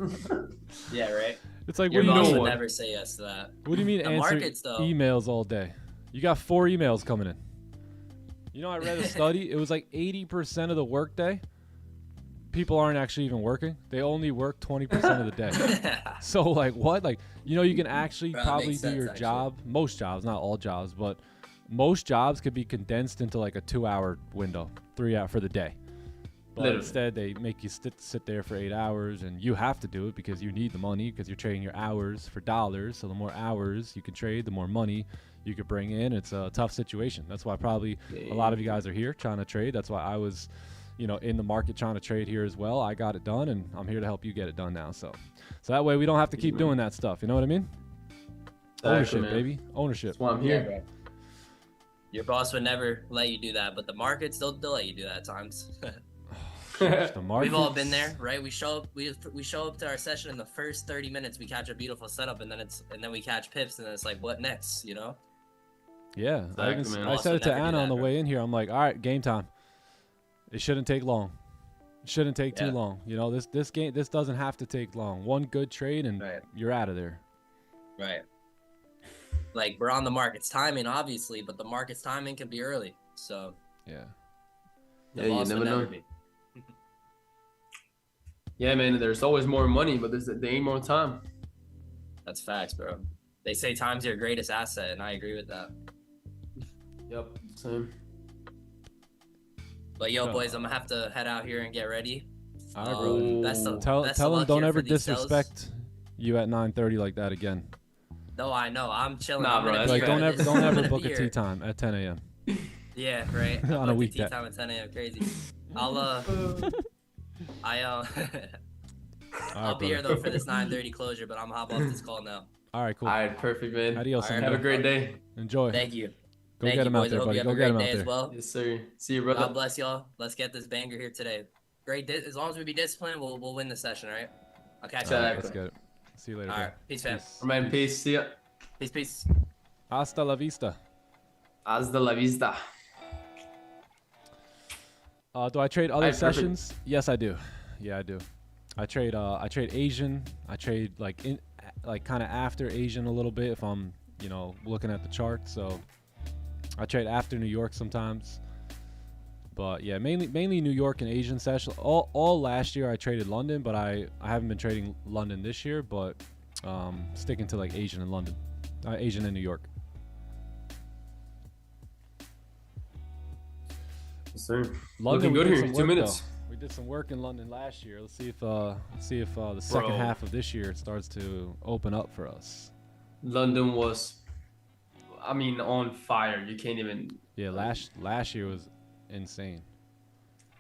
Yeah, right. It's like, your boss would never say yes to that. What do you mean answer emails all day? You got 4 emails coming in. You know, I read a study. It was like 80% of the workday, people aren't actually even working. They only work 20% of the day. So, like, what? Like, you know, you can actually probably do your job. Most jobs, not all jobs, but most jobs could be condensed into like a 2 hour window, 3 hour for the day. But instead, they make you sit there for 8 hours, and you have to do it because you need the money, because you're trading your hours for dollars. So the more hours you can trade, the more money you could bring in. It's a tough situation. That's why probably a lot of you guys are here trying to trade. That's why I was, you know, in the market trying to trade here as well. I got it done, and I'm here to help you get it done now. So that way we don't have to keep doing that stuff. You know what I mean? Ownership, baby. Ownership. That's why I'm here. Yeah, your boss would never let you do that, but the markets, they'll let you do that at times. We've all been there, right? We show up to our session in the first 30 minutes. We catch a beautiful setup, and then we catch pips, and then it's like, what next? You know? Yeah, exactly, I said it to Anna on the way in here. I'm like, all right, game time. It shouldn't take long. It shouldn't take too long. You know, this doesn't have to take long. One good trade, and you're out of there. Right. Like, we're on the market's timing, obviously, but the market's timing can be early. So yeah, you never know. Yeah, man, there's always more money, but there ain't more time. That's facts, bro. They say time's your greatest asset, and I agree with that. Yep, same. But yo, boys, I'm gonna have to head out here and get ready. All right, brother. Best of Tell luck them don't here ever for these sales. disrespect you at 9:30 like that again. No, I know. I'm chilling. Nah, I'm bro, gonna that's be Like fair. here. don't ever I'm gonna book be a here. tea time at 10 a.m. Yeah, right. On a I booked the weekday. tea time at 10 a.m. Crazy. I'll I'll be here though for this 9:30 closure, but I'm gonna hop off this call now. All right, cool. All right, perfect, man. Adios, All right, amigo. Have a great day. Enjoy. Thank you. Go Thank get you, him out boys. I there, hope buddy. you have Go a get him great out day as there. well. Yes, sir. See you, brother. God bless y'all. Let's get this banger here today. As long as we be disciplined, we'll win the session, all right? I'll catch you All right, later. let's get it. See you later. All bro. right, peace, fam. Man, peace. See ya. Peace. Hasta la vista. Hasta la vista. Do I trade other Alright, perfect. sessions? Yes, I do. Yeah, I do. I trade Asian. I trade like kind of after Asian a little bit if I'm, looking at the chart. So I trade after New York sometimes. But yeah, mainly New York and Asian session. All last year I traded London, but I haven't been trading London this year, but sticking to like Asian and London. Asian and New York. Yes, sir. London, Looking we good did here. some 2 work, minutes. though. We did some work in London last year. Let's see if the second half of this year starts to open up for us. London was, on fire. You can't even. Yeah, last year was insane.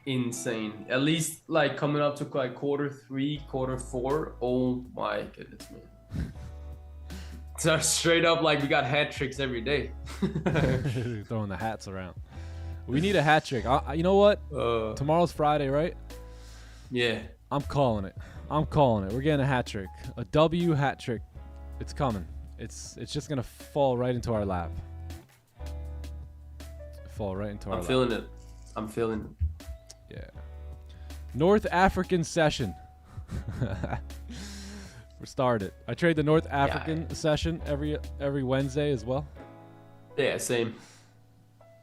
Insane. At least like coming up to like Q3, Q4. Oh my goodness, man. So straight up, like we got hat tricks every day. Throwing the hats around. We need a hat trick. You know what? Tomorrow's Friday, right? Yeah. I'm calling it. We're getting a hat trick. A W hat trick. It's coming. It's just gonna fall right into our lap. I'm feeling it. Yeah. North African session. We're started. I trade the North African session every Wednesday as well. Yeah, same.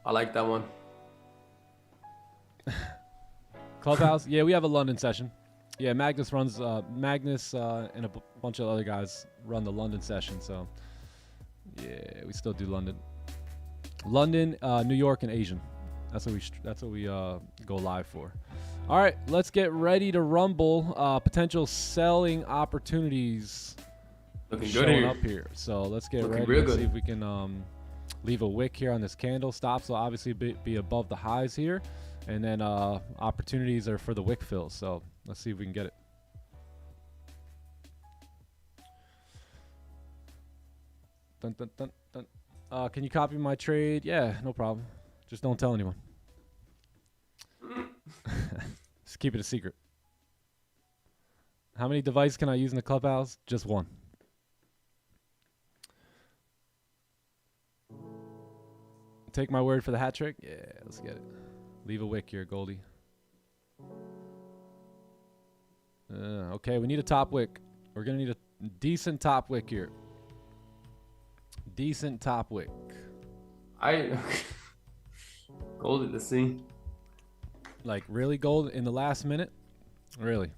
I like that one. Clubhouse. Yeah, we have a London session. Yeah, Magnus runs. Magnus and a bunch of other guys run the London session. So yeah, we still do London. London, New York, and Asian. That's what we go live for. All right, let's get ready to rumble. Potential selling opportunities Looking good showing here. up here. So let's get Looking ready real and see good. if we can leave a wick here on this candle. Stops will obviously be above the highs here, and then opportunities are for the wick fill. So let's see if we can get it. Dun, dun, dun, dun. Can you copy my trade? Yeah, no problem. Just don't tell anyone. Just keep it a secret. How many devices can I use in the clubhouse? Just one. Take my word for the hat trick? Yeah, let's get it. Leave a wick here, Goldie. Okay, we need a top wick. We're going to need a decent top wick here. Decent top wick. Gold, let's see. Like, really gold in the last minute? Really?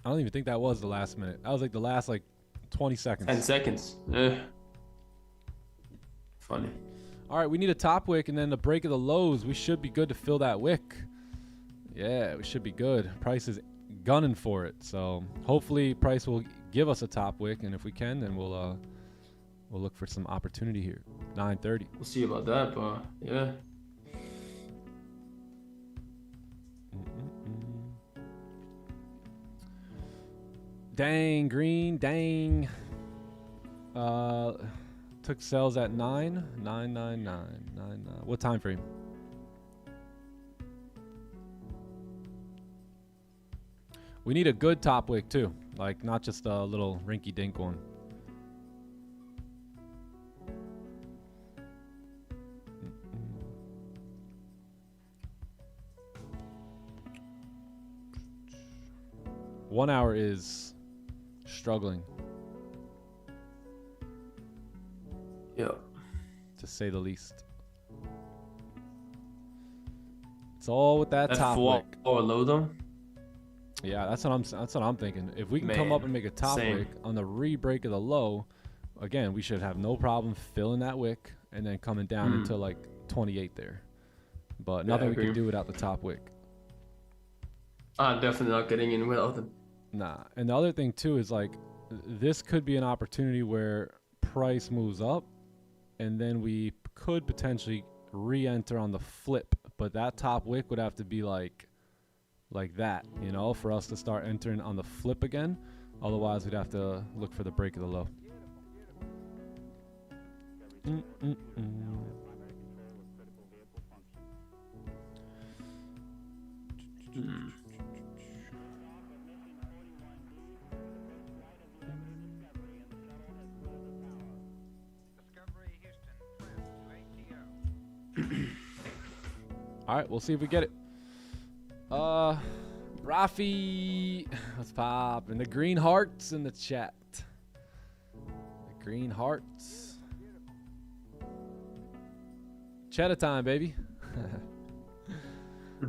I don't even think that was the last minute. That was like the last, 20 seconds. 10 seconds. Funny. All right, we need a top wick, and then the break of the lows. We should be good to fill that wick. Yeah, we should be good. Price is gunning for it. So hopefully Price will give us a top wick, and if we can, then we'll look for some opportunity here. 9:30. We'll see about that, but yeah. Dang, green, dang. Took sales at 9. What time frame? We need a good top wick too, like not just a little rinky-dink one. One hour is struggling, Yeah. to say the least. It's all with that top wick. Or low though. Yeah, that's what I'm thinking. If we can come Man, up and make a top same. wick on the re-break of the low, again, we should have no problem filling that wick and then coming down into like 28 there. But nothing we can do without the top wick. Definitely not getting in without them. Nah. And the other thing too is like, this could be an opportunity where price moves up and then we could potentially re-enter on the flip, but that top wick would have to be like that, you know, for us to start entering on the flip again. Otherwise we'd have to look for the break of the low. All right, we'll see if we get it. Rafi, what's poppin'? The green hearts in the chat. The green hearts. Cheddar time, baby.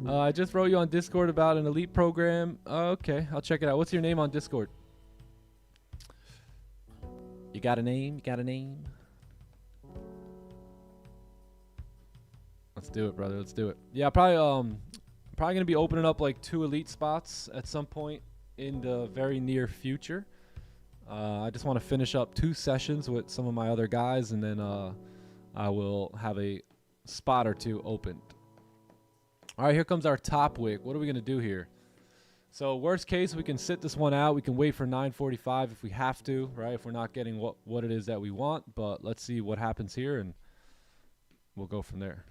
I just wrote you on Discord about an elite program. Okay, I'll check it out. What's your name on Discord? You got a name? You got a name? Let's do it, brother. Let's do it. Yeah, probably gonna be opening up like 2 elite spots at some point in the very near future. I just want to finish up 2 sessions with some of my other guys, and then I will have a spot or 2 opened. All right, here comes our top wick. What are we gonna do here? So worst case, we can sit this one out. We can wait for 9:45 if we have to, right? If we're not getting what it is that we want. But let's see what happens here, and we'll go from there.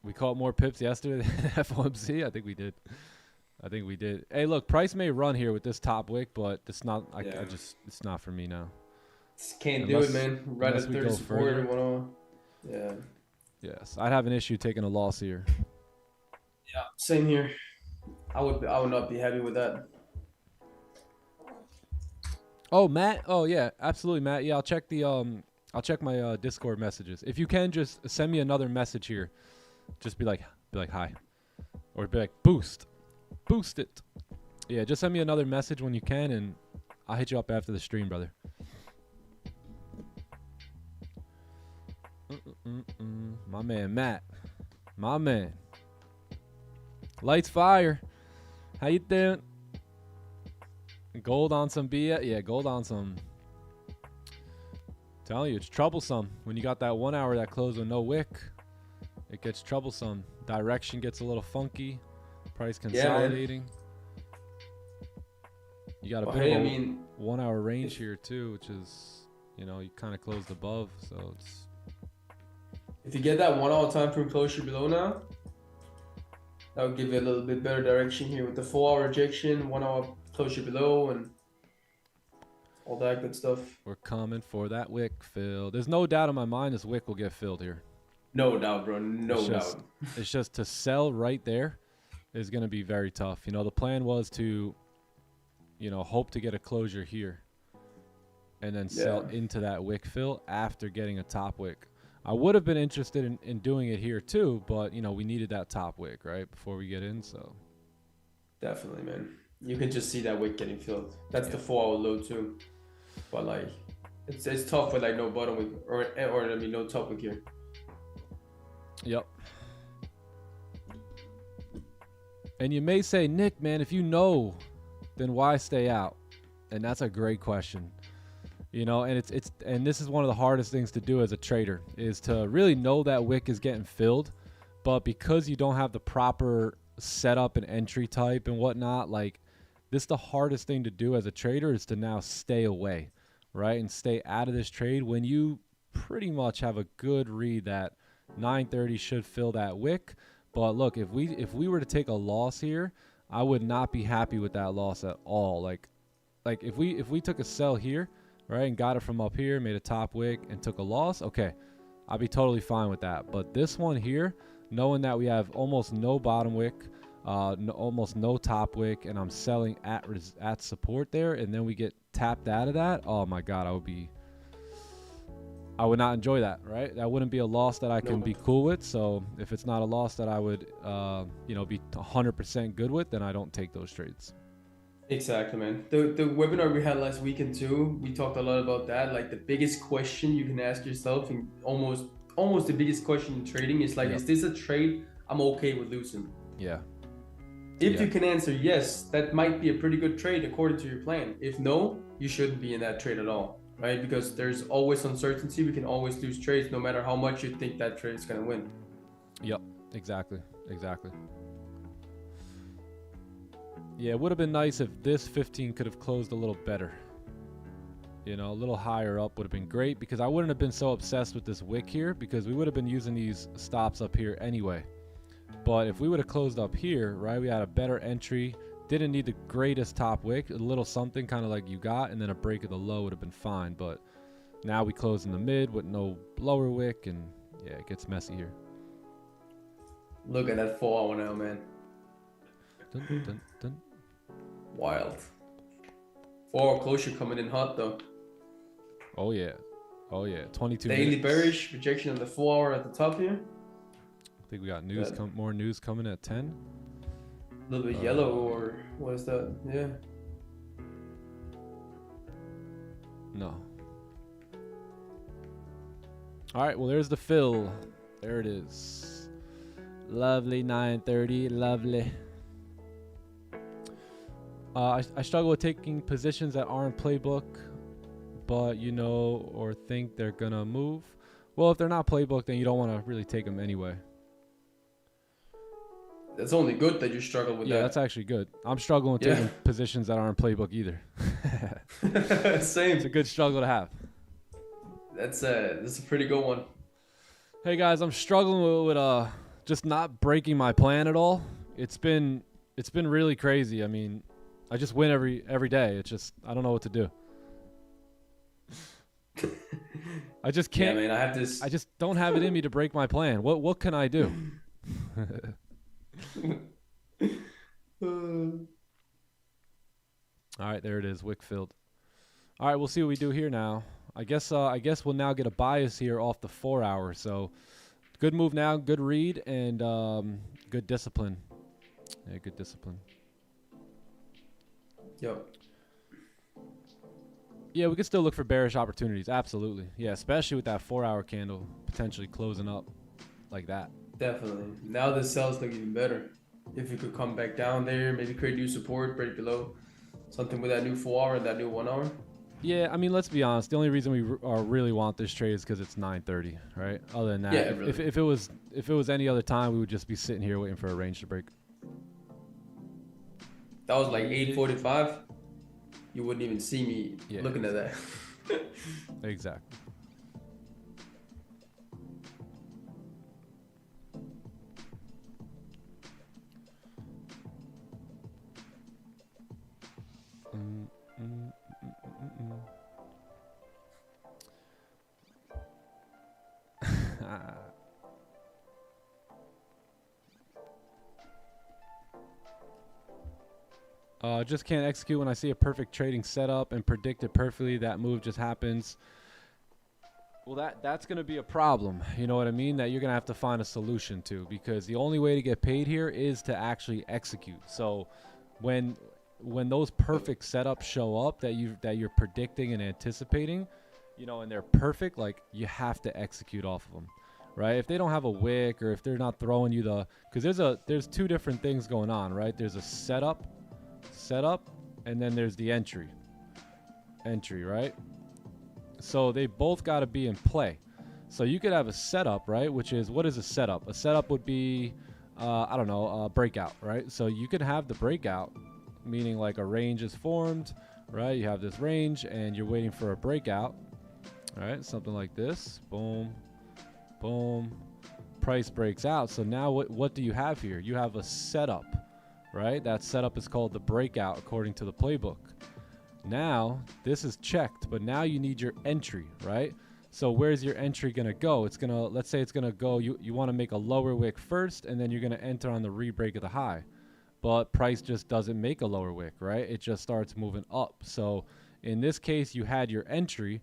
We caught more pips yesterday than FOMC. I think we did. Hey, look, price may run here with this top wick, but it's not. It's not for me now. Just can't do it, man. Right at 34 to 1. Yeah. Yes, I'd have an issue taking a loss here. Yeah, same here. I would not be happy with that. Oh, Matt. Oh, yeah, absolutely, Matt. Yeah, I'll check my Discord messages. If you can, just send me another message here. Just be like hi, or be like boost it. Yeah, just send me another message when you can, and I'll hit you up after the stream, brother. My man Matt, my man. Lights fire. How you doing? Gold on some BS. Yeah, gold on some. Telling you, it's troublesome when you got that 1 hour that closed with no wick. It gets troublesome. Direction gets a little funky. Price consolidating. You got a bit of a 1 hour range here too, which is, you know, you kind of closed above, so it's. If you get that 1 hour time frame closure below now, that would give you a little bit better direction here with the 4 hour rejection, 1 hour closure below, and all that good stuff. We're coming for that wick fill. There's no doubt in my mind this wick will get filled here. No doubt, bro. No doubt. It's just to sell right there is going to be very tough. You know, the plan was to, you know, hope to get a closure here and then sell into that wick fill after getting a top wick. I would have been interested in doing it here too, but, you know, we needed that top wick, right, before we get in, so. Definitely, man. You can just see that wick getting filled. That's the 4 hour low too. But, like, it's tough with, like, no bottom wick, or I mean, no top wick here. Yep. And you may say, Nick, man, if you know, then why stay out? And that's a great question. You know, and and this is one of the hardest things to do as a trader, is to really know that wick is getting filled, but because you don't have the proper setup and entry type and whatnot, like, this is the hardest thing to do as a trader, is to now stay away, right? And stay out of this trade when you pretty much have a good read that 930 should fill that wick. But look, if we were to take a loss here, I would not be happy with that loss at all. Like if we took a sell here, right, and got it from up here, made a top wick and took a loss, okay, I'd be totally fine with that. But this one here, knowing that we have almost no bottom wick, almost no top wick, and I'm selling at support there, and then we get tapped out of that, oh my God, I would not enjoy that, right? That wouldn't be a loss that I can be cool with. So if it's not a loss that I would, you know, be 100% good with, then I don't take those trades. Exactly, man. The webinar we had last weekend too, we talked a lot about that. Like the biggest question you can ask yourself, and almost the biggest question in trading is like, Yep. is this a trade I'm okay with losing? Yeah. If Yeah. you can answer yes, that might be a pretty good trade according to your plan. If no, you shouldn't be in that trade at all, right? Because there's always uncertainty. We can always lose trades no matter how much you think that trade is gonna win. Yep. Exactly. Exactly. Yeah, it would have been nice if this 15 could have closed a little better. You know, a little higher up would have been great, because I wouldn't have been so obsessed with this wick here, because we would have been using these stops up here anyway. But if we would have closed up here, right, we had a better entry, didn't need the greatest top wick, a little something kind of like you got, and then a break of the low would have been fine. But now we close in the mid with no lower wick, and yeah, it gets messy here. Look at that 4 hour now, man. Dun, dun, dun. Wild. 4 hour closure coming in hot though. Oh yeah. Oh yeah. 22 Daily minutes. bearish rejection on the 4 hour at the top here. I think we got news. More news coming at 10. A little bit yellow, or what is that? Yeah. No. All right. Well, there's the fill. There it is. Lovely 9:30. Lovely. I struggle with taking positions that aren't playbook, but you know, or think they're gonna move. Well, if they're not playbook, then you don't want to really take them anyway. It's only good that you struggle with Yeah, that. that's actually good. I'm struggling with taking positions that aren't playbook either. Same. It's a good struggle to have. That's a pretty good one. Hey guys, I'm struggling with just not breaking my plan at all. It's been really crazy. I mean, I just win every day. It's just I don't know what to do. I just can't. Yeah, man, I have this. I just don't have it in me to break my plan. What can I do? All right, there it is, Wickfield. All right, we'll see what we do here now. I guess we'll now get a bias here off the 4 hour. So good move now, good read, and good discipline. Yeah, good discipline. Yep. Yeah, we could still look for bearish opportunities. Absolutely. Yeah, especially with that 4 hour candle potentially closing up like that. Definitely. Now the cells look even better. If you could come back down there, maybe create new support, break below. Something with that new 4 hour and that new 1 hour. Yeah, I mean, let's be honest. The only reason we really want this trade is because it's 9:30, right? Other than that, Yeah, really. if it was any other time, we would just be sitting here waiting for a range to break. That was like 8:45. You wouldn't even see me looking at that. Exactly. Just can't execute when I see a perfect trading setup and predict it perfectly. That move just happens. Well, that's going to be a problem. You know what I mean? That you're going to have to find a solution to, because the only way to get paid here is to actually execute. So when those perfect setups show up that you're predicting and anticipating, you know, and they're perfect, like, you have to execute off of them, right? If they don't have a wick, or if they're not throwing you because there's two different things going on, right? There's a setup, and then there's the entry, right? So they both got to be in play. So you could have a setup, right? Which is, what is a setup? A setup would be, I don't know, a breakout, right? So you could have the breakout, meaning like a range is formed, right? You have this range and you're waiting for a breakout, right? Something like this, boom, boom, price breaks out. So now what do you have here? You have a setup, right? That setup is called the breakout according to the playbook. Now this is checked, but now you need your entry, right? So where's your entry gonna go? It's gonna, let's say it's gonna go, you want to make a lower wick first, and then you're gonna enter on the re-break of the high. But price just doesn't make a lower wick, right? It just starts moving up. So in this case, you had your entry,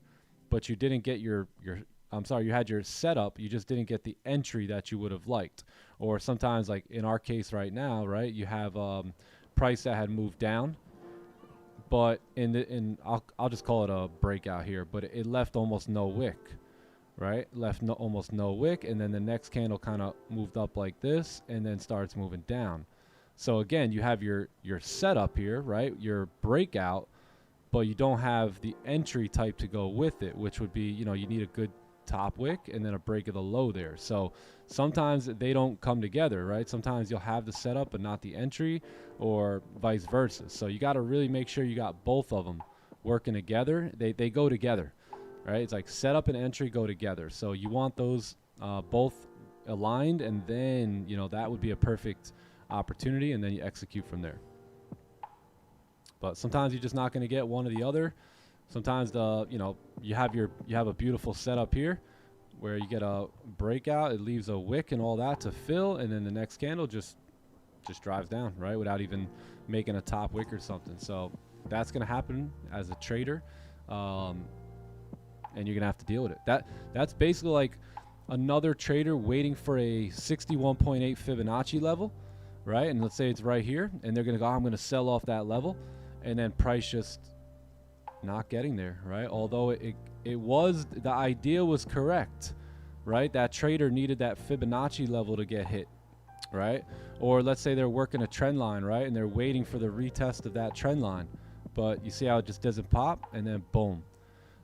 but you didn't get you had your setup, you just didn't get the entry that you would have liked. Or sometimes, like in our case right now, right, you have price that had moved down, but I'll just call it a breakout here, but it left almost no wick, right? Almost no wick, and then the next candle kind of moved up like this and then starts moving down. So again, you have your setup here, right? Your breakout, but you don't have the entry type to go with it, which would be, you need a good top wick and then a break of the low there. So sometimes they don't come together, right? Sometimes you'll have the setup but not the entry, or vice versa. So you got to really make sure you got both of them working together. They go together, right? It's like setup and entry go together. So you want those both aligned, and then that would be a perfect opportunity, and then you execute from there. But sometimes you're just not going to get one or the other. Sometimes you have a beautiful setup here where you get a breakout, it leaves a wick and all that to fill, and then the next candle just drives down, right, without even making a top wick or something. So that's going to happen as a trader, and you're going to have to deal with it. That's basically like another trader waiting for a 61.8 Fibonacci level, right? And let's say it's right here, and they're going to go, I'm going to sell off that level, and then price just not getting there, right? Although it was, the idea was correct, right? That trader needed that Fibonacci level to get hit, right? Or let's say they're working a trend line, right? And they're waiting for the retest of that trend line, but you see how it just doesn't pop, and then boom.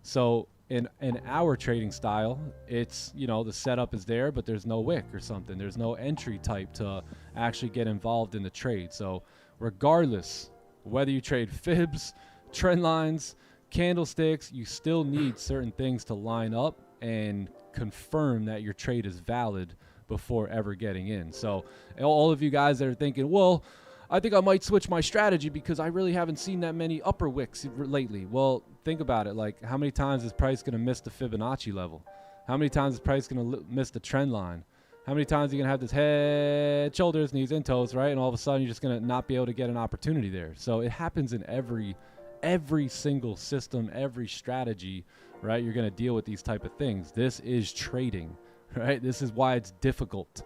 So in our trading style, it's, the setup is there, but there's no wick or something. There's no entry type to actually get involved in the trade. So regardless, whether you trade fibs, trend lines, candlesticks, you still need certain things to line up and confirm that your trade is valid before ever getting in. So all of you guys that are thinking, well, I think I might switch my strategy because I really haven't seen that many upper wicks lately. Well, think about it. Like, how many times is price going to miss the Fibonacci level? How many times is price going to miss the trend line? How many times are you going to have this head, shoulders, knees, and toes, right? And all of a sudden you're just going to not be able to get an opportunity there. So it happens in every single system, every strategy, right? You're going to deal with these type of things. This is trading, right? This is why it's difficult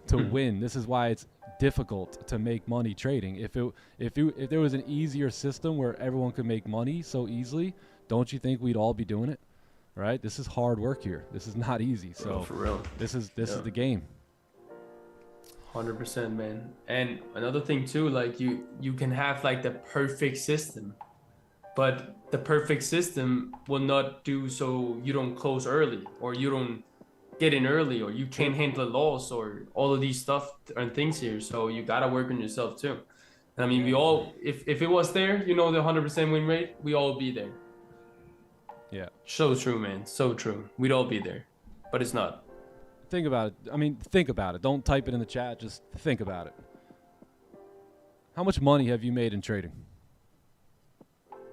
to win. This is why it's difficult to make money trading. If there was an easier system where everyone could make money so easily, don't you think we'd all be doing it? Right? This is hard work here. This is not easy. So Bro, for real. This is the game. 100%, man. And another thing too, like you can have like the perfect system, but the perfect system will not do so you don't close early, or you don't get in early, or you can't handle a loss, or all of these stuff and things here. So you gotta work on yourself too. And I mean, we all, if it was there, the 100% win rate, we all be there. Yeah. So true, man. So true. We'd all be there, but it's not. Think about it. I mean, think about it. Don't type it in the chat. Just think about it. How much money have you made in trading?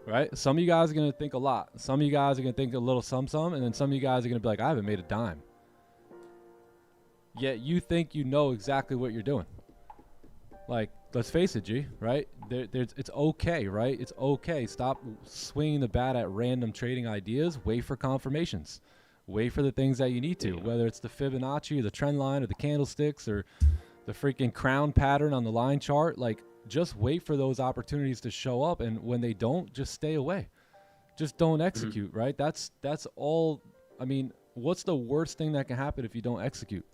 Right? Some of you guys are going to think a lot. Some of you guys are going to think a little some, and then some of you guys are going to be like, I haven't made a dime. Yet you think you know exactly what you're doing. Like, let's face it, G, right? It's okay, right? It's okay. Stop swinging the bat at random trading ideas. Wait for confirmations. Wait for the things that you need to, whether it's the Fibonacci or the trend line or the candlesticks or the freaking crown pattern on the line chart. Like, just wait for those opportunities to show up. And when they don't, just stay away. Just don't execute, right? That's all. I mean, what's the worst thing that can happen if you don't execute?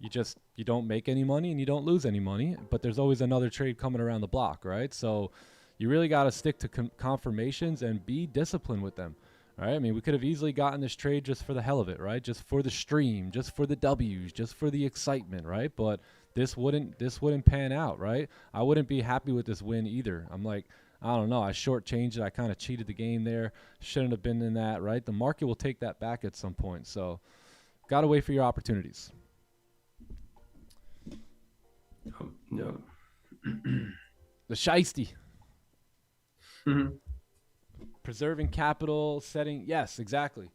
You don't make any money and you don't lose any money, but there's always another trade coming around the block, right? So you really got to stick to confirmations and be disciplined with them, right? I mean, we could have easily gotten this trade just for the hell of it, right? Just for the stream, just for the W's, just for the excitement, right? But this wouldn't pan out, right? I wouldn't be happy with this win either. I'm like, I don't know. I shortchanged it. I kind of cheated the game there. Shouldn't have been in that, right? The market will take that back at some point. So got to wait for your opportunities. No. The shiesty. Preserving capital, setting. Yes, exactly.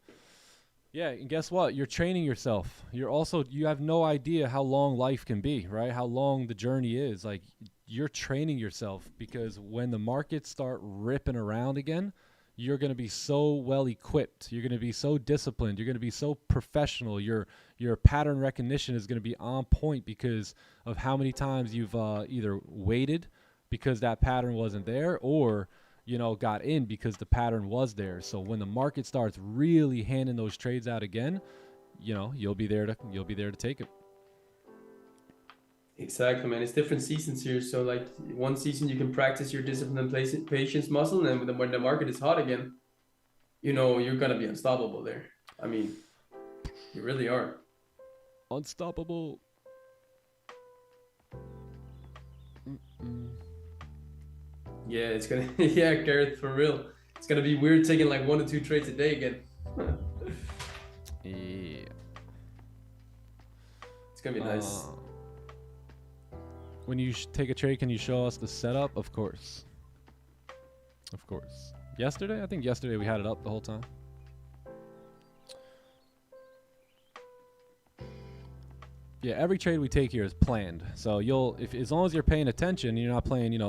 Yeah, and guess what? You're training yourself. You have no idea how long life can be, right? How long the journey is. Like, you're training yourself, because when the markets start ripping around again, you're going to be so well equipped. You're going to be so disciplined. You're going to be so professional. Your pattern recognition is going to be on point because of how many times you've either waited because that pattern wasn't there, or got in because the pattern was there. So when the market starts really handing those trades out again, you'll be there to take it. Exactly, man. It's different seasons here. So like one season you can practice your discipline and patience muscle, and then when the market is hot again, you're gonna be unstoppable there. I mean, you really are. Unstoppable. Yeah, it's gonna yeah, Gareth, for real. It's gonna be weird taking like 1 to 2 trades a day again. Yeah. It's gonna be nice. When you take a trade, can you show us the setup? Of course. Of course. Yesterday? I think yesterday we had it up the whole time. Yeah, every trade we take here is planned. So as long as you're paying attention, you're not playing,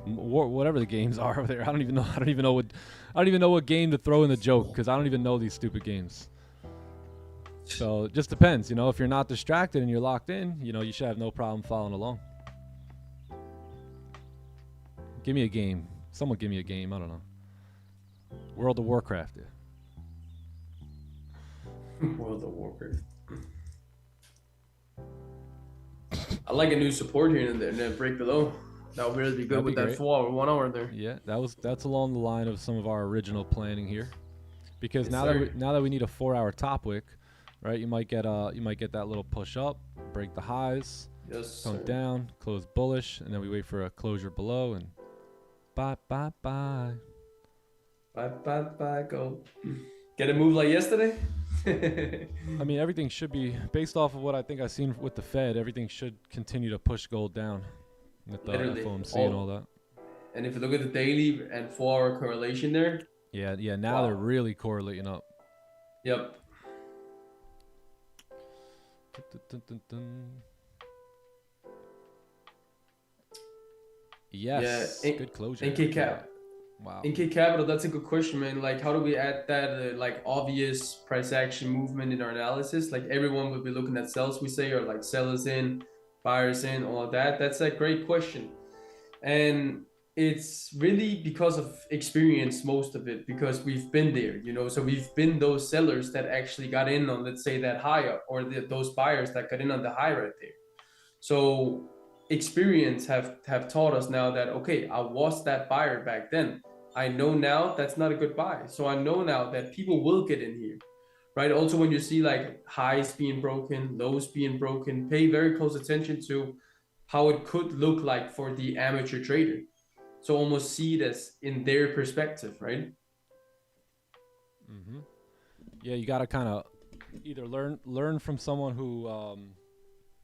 whatever the games are over there. I don't even know what game to throw in the joke, because I don't even know these stupid games. So it just depends, if you're not distracted and you're locked in, you should have no problem following along. Give me a game. Someone give me a game. I don't know. World of Warcraft. Yeah. World of Warcraft. I like a new support here and then break below. That would really be good with that 4 hour, 1 hour there. Yeah, that's along the line of some of our original planning here, because now that we need a 4 hour top wick, right? You might get that little push up, break the highs, come down, close bullish, and then we wait for a closure below and bye. Bye, go. Get a move like yesterday? I mean, everything should be, based off of what I think I've seen with the Fed, everything should continue to push gold down with the FOMC and all that. And if you look at the daily and 4 hour correlation there. Yeah, now they're really correlating up. Yep. Yes, yeah, good closure. NK Cap. Wow. NK Capital, that's a good question, man. Like, how do we add that like obvious price action movement in our analysis? Like, everyone would be looking at sells, we say, or like sellers in, buyers in, all of that. That's a great question. And it's really because of experience, most of it, because we've been there, so we've been those sellers that actually got in on, let's say, that high up, or those buyers that got in on the high right there. So experience have taught us now that, okay, I was that buyer back then. I know now that's not a good buy. So I know now that people will get in here, right? Also, when you see like highs being broken, lows being broken, pay very close attention to how it could look like for the amateur trader. So almost see it as in their perspective, right? Mm-hmm. Yeah, you got to kind of either learn from someone who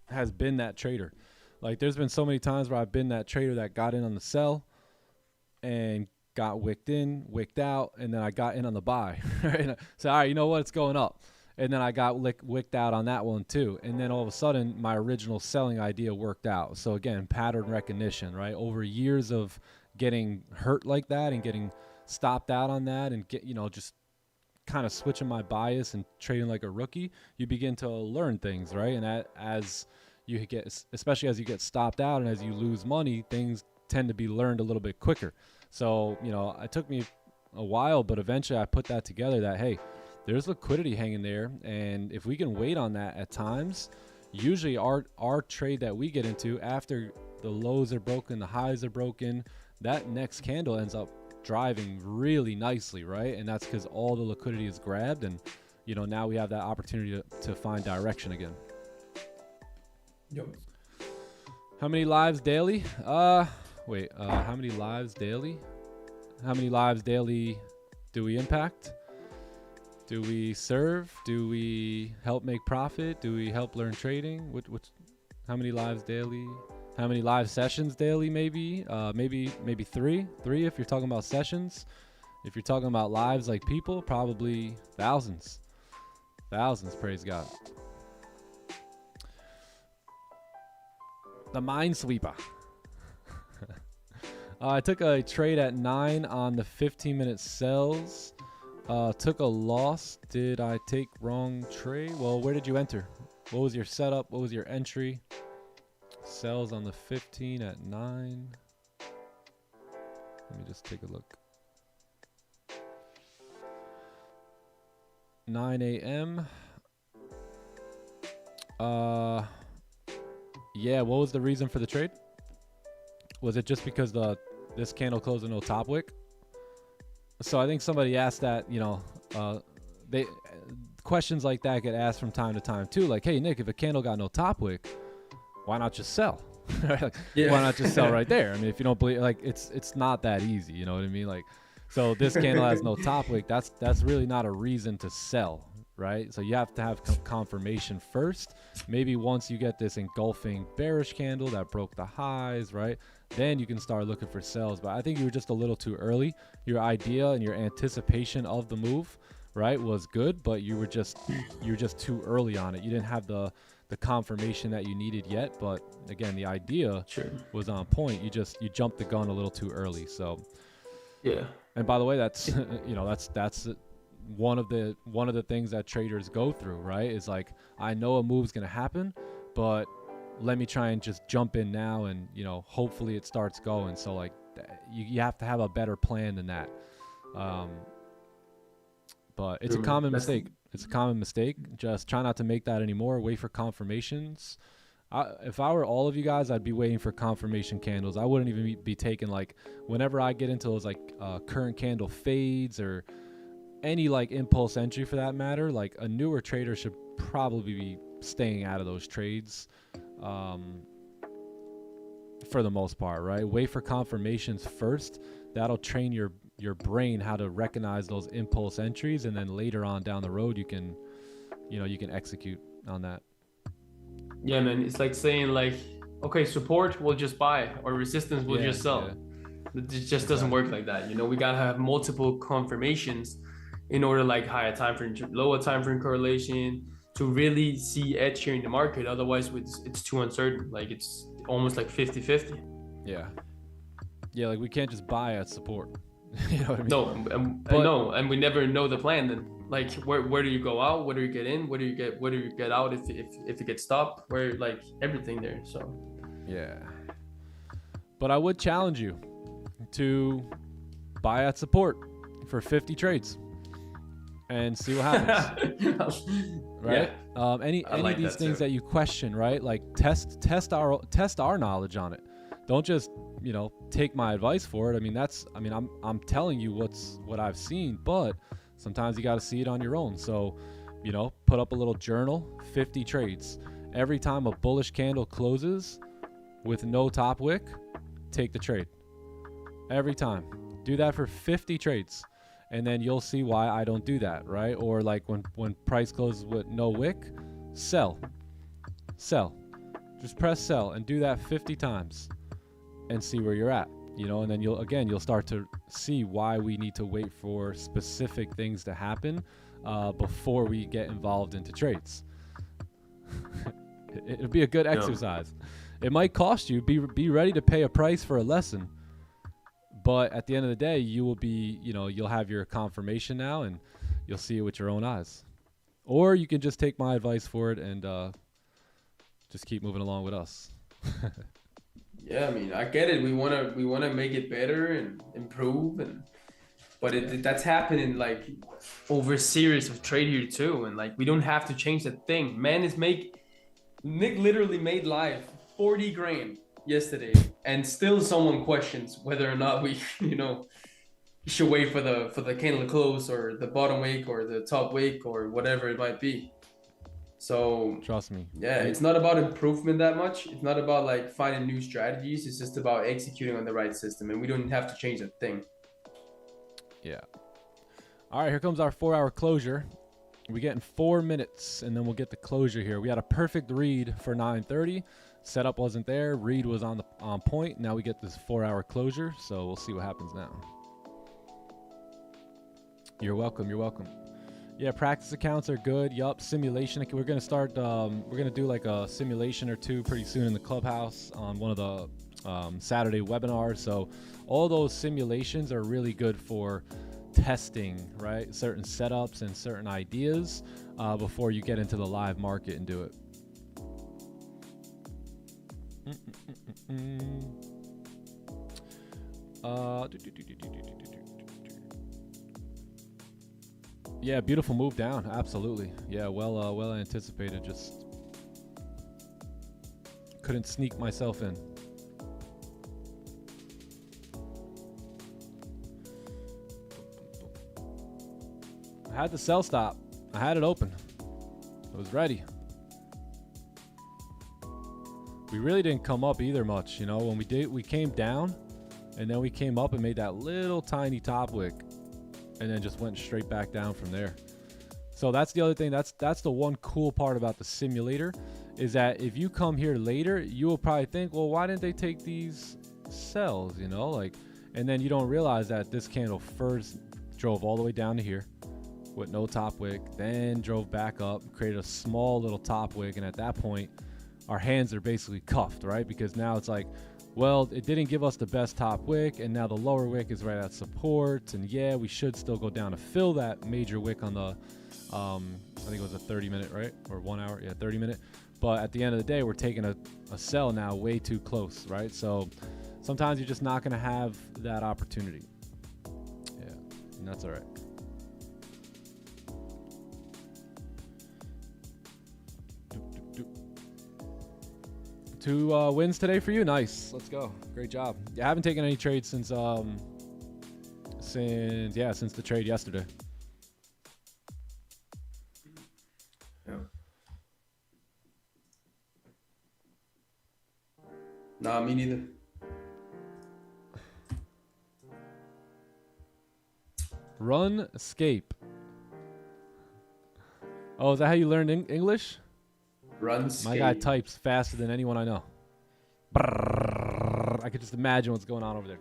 has been that trader. Like, there's been so many times where I've been that trader that got in on the sell and got wicked out, and then I got in on the buy. Right? So, all right, you know what? It's going up. And then I got wicked out on that one too. And then all of a sudden, my original selling idea worked out. So again, pattern recognition, right? Over years of getting hurt like that and getting stopped out on that and just kind of switching my bias and trading like a rookie, you begin to learn things, right? And as you get, especially as you get stopped out and as you lose money, things tend to be learned a little bit quicker. So, it took me a while, but eventually I put that together that, hey, there's liquidity hanging there, and if we can wait on that at times, usually our trade that we get into after the lows are broken, the highs are broken, that next candle ends up driving really nicely, right? And that's because all the liquidity is grabbed, and now we have that opportunity to find direction again. Yep. How many lives daily? How many lives daily? How many lives daily do we impact? Do we serve? Do we help make profit? Do we help learn trading? How many lives daily? How many live sessions daily? Maybe 3 if you're talking about sessions. If you're talking about lives like people, probably thousands. Praise God. The Minesweeper. I took a trade at 9 on the 15-minute sells. Took a loss. Did I take wrong trade? Well, where did you enter? What was your setup? What was your entry? Sells on the 15 at 9. Let me just take a look. 9 a.m. Yeah, what was the reason for the trade? Was it just because this candle closed with no top wick? So I think somebody asked that, you know, questions like that get asked from time to time too. Like, hey, Nick, if a candle got no top wick, why not just sell? Like, Yeah. Why not just sell right there? I mean, if you don't believe, like, it's not that easy. You know what I mean? Like, so this candle has no top wick. That's really not a reason to sell, right? So you have to have confirmation first. Maybe once you get this engulfing bearish candle that broke the highs, right? Then you can start looking for sells. But I think you were just a little too early. Your idea and your anticipation of the move, right, was good, but you were just too early on it. You didn't have the confirmation that you needed yet. But again, the idea was on point. You jumped the gun a little too early. So yeah. And by the way, that's you know, that's one of the things that traders go through, right? Is like, I know a move's gonna happen, but let me try and just jump in now, and you know, hopefully it starts going. So like, you have to have a better plan than that. But it's a common mistake. It's a common mistake. Just try not to make that anymore. Wait for confirmations. If I were all of you guys, I'd be waiting for confirmation candles. I wouldn't even be taking, like, whenever I get into those like current candle fades or any like impulse entry for that matter, like a newer trader should probably be staying out of those trades for the most part, right? Wait for confirmations first. That'll train your brain how to recognize those impulse entries, and then later on down the road you can execute on that. Yeah, man, it's like saying like, okay, support we'll just buy, or resistance we'll just sell. Yeah. It just doesn't work like that. You know, we gotta have multiple confirmations in order, like higher time frame, lower time frame correlation, to really see edge here in the market. Otherwise, it's too uncertain. Like, it's almost like 50-50. Yeah, like we can't just buy at support. You know what I mean? No, and we never know the plan. Then, like, where do you go out? Where do you get in? Where do you get out if it gets stopped? Where, like, everything there. So yeah, but I would challenge you to buy at support for 50 trades and see what happens. Right? Yeah. Any of these things that you question, right? Like, test our knowledge on it. Don't just, you know, take my advice for it. I mean, I'm telling you what I've seen, but sometimes you got to see it on your own. So, you know, put up a little journal, 50 trades. Every time a bullish candle closes with no top wick, take the trade. Every time. Do that for 50 trades. And then you'll see why I don't do that, right? Or like when price closes with no wick, sell. Just press sell and do that 50 times and see where you're at, you know, and then you'll start to see why we need to wait for specific things to happen before we get involved into trades. It'll be a good exercise. It might cost you. Be ready to pay a price for a lesson. But at the end of the day, you will be, you know, you'll have your confirmation now, and you'll see it with your own eyes. Or you can just take my advice for it and just keep moving along with us. yeah, I mean, I get it. We wanna make it better and improve, but that's happening like over a series of trade here too, and like we don't have to change that thing. Nick literally made live 40 grand yesterday, and still someone questions whether or not we, you know, should wait for the candle to close, or the bottom wick, or the top wick, or whatever it might be. So trust me. Yeah, it's not about improvement that much. It's not about like finding new strategies. It's just about executing on the right system, and we don't have to change a thing. Yeah. All right, here comes our 4-hour closure. We get in 4 minutes, and then we'll get the closure here. We had a perfect read for 9:30. Setup wasn't there. Read was on point. Now we get this 4-hour closure, so we'll see what happens now. You're welcome. Yeah, practice accounts are good. Yup, simulation. We're gonna start. We're gonna do like a simulation or two pretty soon in the clubhouse on one of the Saturday webinars. So all those simulations are really good for testing, right? Certain setups and certain ideas before you get into the live market and do it. Yeah, beautiful move down. Absolutely. Yeah, well anticipated. Just couldn't sneak myself in. I had the sell stop. I had it open. I was ready. We really didn't come up either much, you know. When we came down, and then we came up and made that little tiny top wick, and then just went straight back down from there. So that's the other thing. That's the one cool part about the simulator, is that if you come here later, you will probably think, well, why didn't they take these sells, you know, like, and then you don't realize that this candle first drove all the way down to here with no top wick, then drove back up, created a small little top wick, and at that point, our hands are basically cuffed, right? Because now it's like, well, it didn't give us the best top wick, and now the lower wick is right at support, and yeah, we should still go down to fill that major wick on the, I think it was a 30-minute, right? Or 1 hour, yeah, 30-minute. But at the end of the day, we're taking a sell now way too close, right? So sometimes you're just not gonna have that opportunity. Yeah, and that's all right. Two wins today for you. Nice. Let's go. Great job. Yeah, I haven't taken any trades since the trade yesterday. Yeah. Nah, me neither. Run, escape. Oh, is that how you learned English? Run, My guy types faster than anyone I know. Brrr. I could just imagine what's going on over there.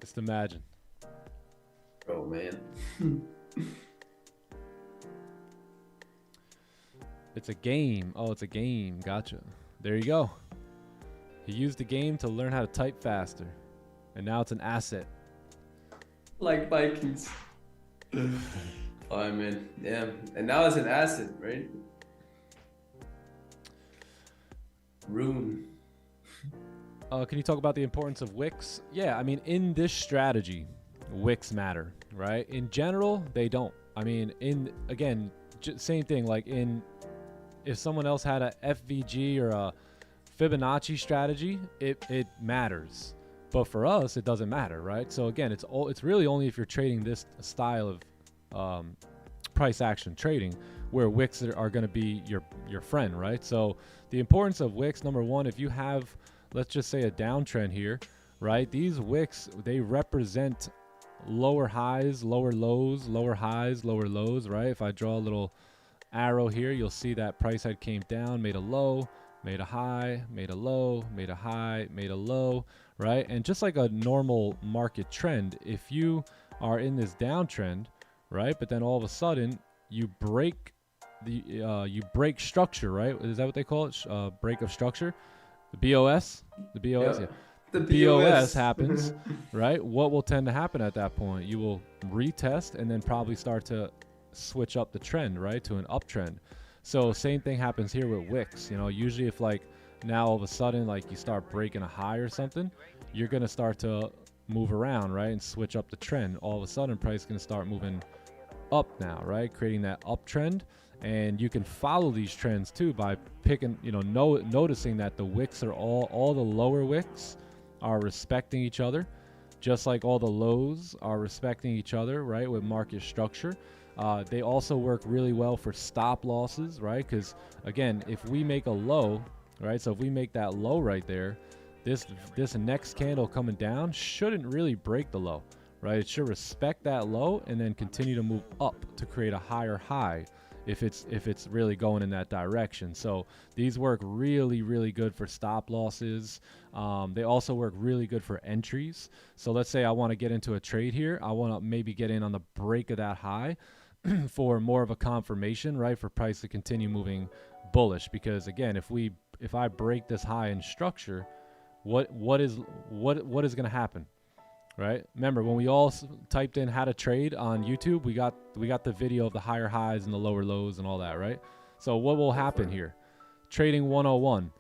Just imagine. Oh, man. It's a game. Oh, it's a game. Gotcha. There you go. He used the game to learn how to type faster. And now it's an asset. Like Vikings. Oh, man. Yeah. And now it's an asset, right? Rune. Can you talk about the importance of wicks? Yeah, I mean, in this strategy, wicks matter, right? In general, they don't. I mean, same thing. Like if someone else had a FVG or a Fibonacci strategy, it matters. But for us, it doesn't matter, right? So again, it's really only if you're trading this style of price action trading where wicks are going to be your friend, right? So the importance of wicks, number one, if you have, let's just say, a downtrend here, right? These wicks, they represent lower highs, lower lows, lower highs, lower lows, right? If I draw a little arrow here, you'll see that price head came down, made a low, made a high, made a low, made a high, made a low, right? And just like a normal market trend, if you are in this downtrend, right, but then all of a sudden you break structure, right? Is that what they call it? Break of structure, the BOS, yeah. The BOS happens, right? What will tend to happen at that point? You will retest and then probably start to switch up the trend, right, to an uptrend. So same thing happens here with wicks. You know, usually if like now all of a sudden like you start breaking a high or something, you're gonna start to move around, right, and switch up the trend. All of a sudden price is gonna start moving up now, right, creating that uptrend. And you can follow these trends too by picking, you know, noticing that the wicks are all the lower wicks are respecting each other, just like all the lows are respecting each other, right, with market structure. They also work really well for stop losses, right? Because again, if we make a low, right, so if we make that low right there, this next candle coming down shouldn't really break the low, right? It should respect that low and then continue to move up to create a higher high if it's really going in that direction. So these work really, really good for stop losses. They also work really good for entries. So let's say I want to get into a trade here. I want to maybe get in on the break of that high for more of a confirmation, right, for price to continue moving bullish. Because again, if I break this high in structure, what is going to happen, right? Remember when we all typed in how to trade on YouTube, we got the video of the higher highs and the lower lows and all that, right? So what will happen here? Trading 101.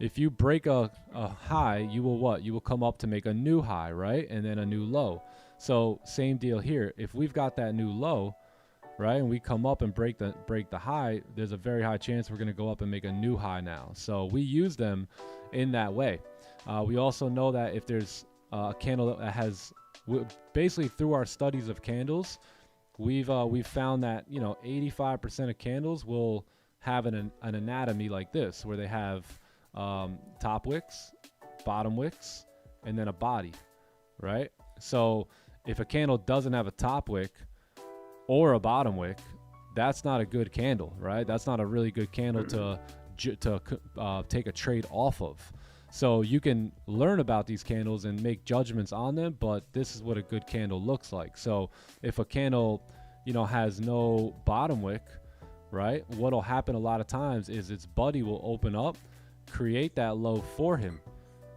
if you break a high, you will what? You will come up to make a new high, right? And then a new low. So same deal here. If we've got that new low, right, and we come up and break the high, there's a very high chance we're going to go up and make a new high now. So we use them in that way. We also know that if there's a candle that has, basically through our studies of candles, we've found that 85% of candles will have an anatomy like this, where they have top wicks, bottom wicks, and then a body, right? So if a candle doesn't have a top wick or a bottom wick, that's not a good candle, right? That's not a really good candle to take a trade off of. So you can learn about these candles and make judgments on them, but this is what a good candle looks like. So if a candle, has no bottom wick, right, what'll happen a lot of times is its buddy will open up, create that low for him,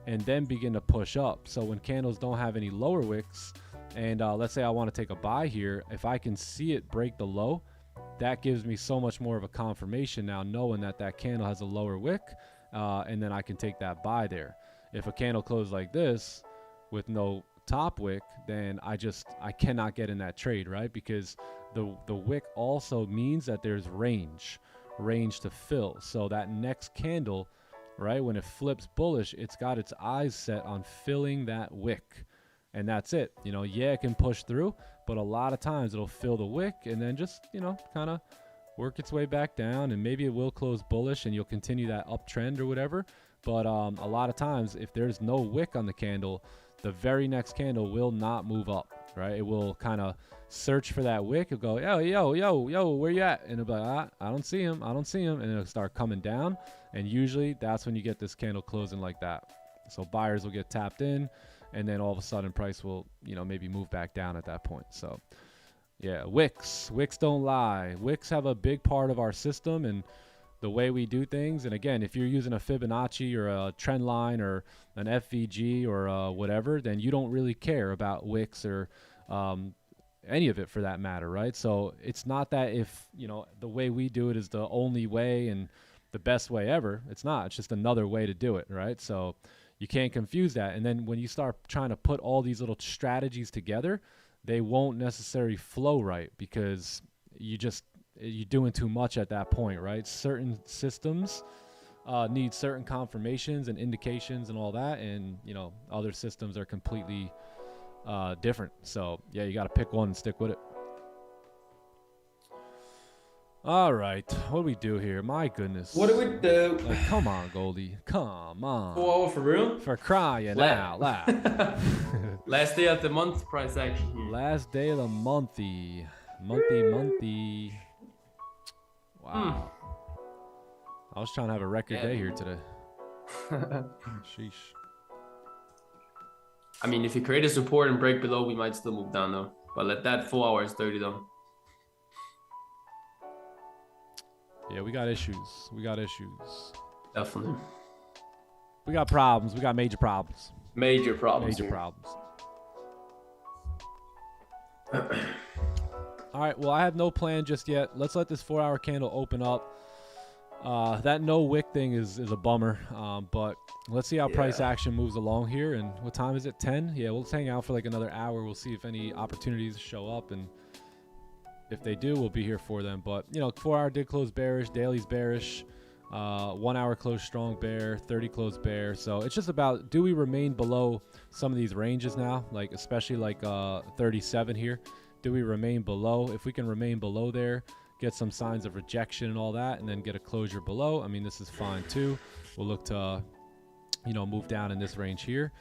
and then begin to push up. So when candles don't have any lower wicks, and let's say I want to take a buy here, if I can see it break the low, that gives me so much more of a confirmation now, knowing that that candle has a lower wick, and then I can take that buy there. If a candle closes like this with no top wick, then I cannot get in that trade, right? Because the wick also means that there's range to fill. So that next candle, right, when it flips bullish, it's got its eyes set on filling that wick, and that's it. It can push through, but a lot of times it'll fill the wick and then just kind of work its way back down, and maybe it will close bullish and you'll continue that uptrend or whatever. But a lot of times, if there's no wick on the candle, the very next candle will not move up, right? It will kind of search for that wick. It'll go, yo, where you at? And it'll be like, I don't see him. And it'll start coming down. And usually that's when you get this candle closing like that. So buyers will get tapped in, and then all of a sudden price will, maybe move back down at that point. So yeah, wicks don't lie. Wicks have a big part of our system and the way we do things. And again, if you're using a Fibonacci or a trend line or an FVG or whatever, then you don't really care about wicks or any of it for that matter, right? So it's not that if the way we do it is the only way and the best way ever. It's not. It's just another way to do it, right? So you can't confuse that. And then when you start trying to put all these little strategies together, they won't necessarily flow right, because you're doing too much at that point, right? Certain systems need certain confirmations and indications and all that, and other systems are completely different. So yeah, you got to pick one and stick with it. All right, what do we do here? My goodness. What do we do? Like, come on, Goldie. Come on. Oh, for real? For crying out loud. Last day of the month price action here. Last day of the monthy. Wow. I was trying to have a record day here today. Sheesh. I mean, if you create a support and break below, we might still move down though. But let that 4 hours 30 though. Yeah, we got issues. Definitely. We got problems. We got major problems. Major problems. All right, well, I have no plan just yet. Let's let this 4-hour candle open up. That no wick thing is a bummer, but let's see how price action moves along here. And what time is it? 10? Yeah, we'll hang out for like another hour. We'll see if any opportunities show up, and if they do, we'll be here for them. But 4-hour did close bearish, daily's bearish, 1 hour closed strong bear, 30 closed bear. So it's just about, do we remain below some of these ranges now, like especially like 37 here? Do we remain below? If we can remain below there, get some signs of rejection and all that, and then get a closure below, I mean, this is fine too. We'll look to move down in this range here.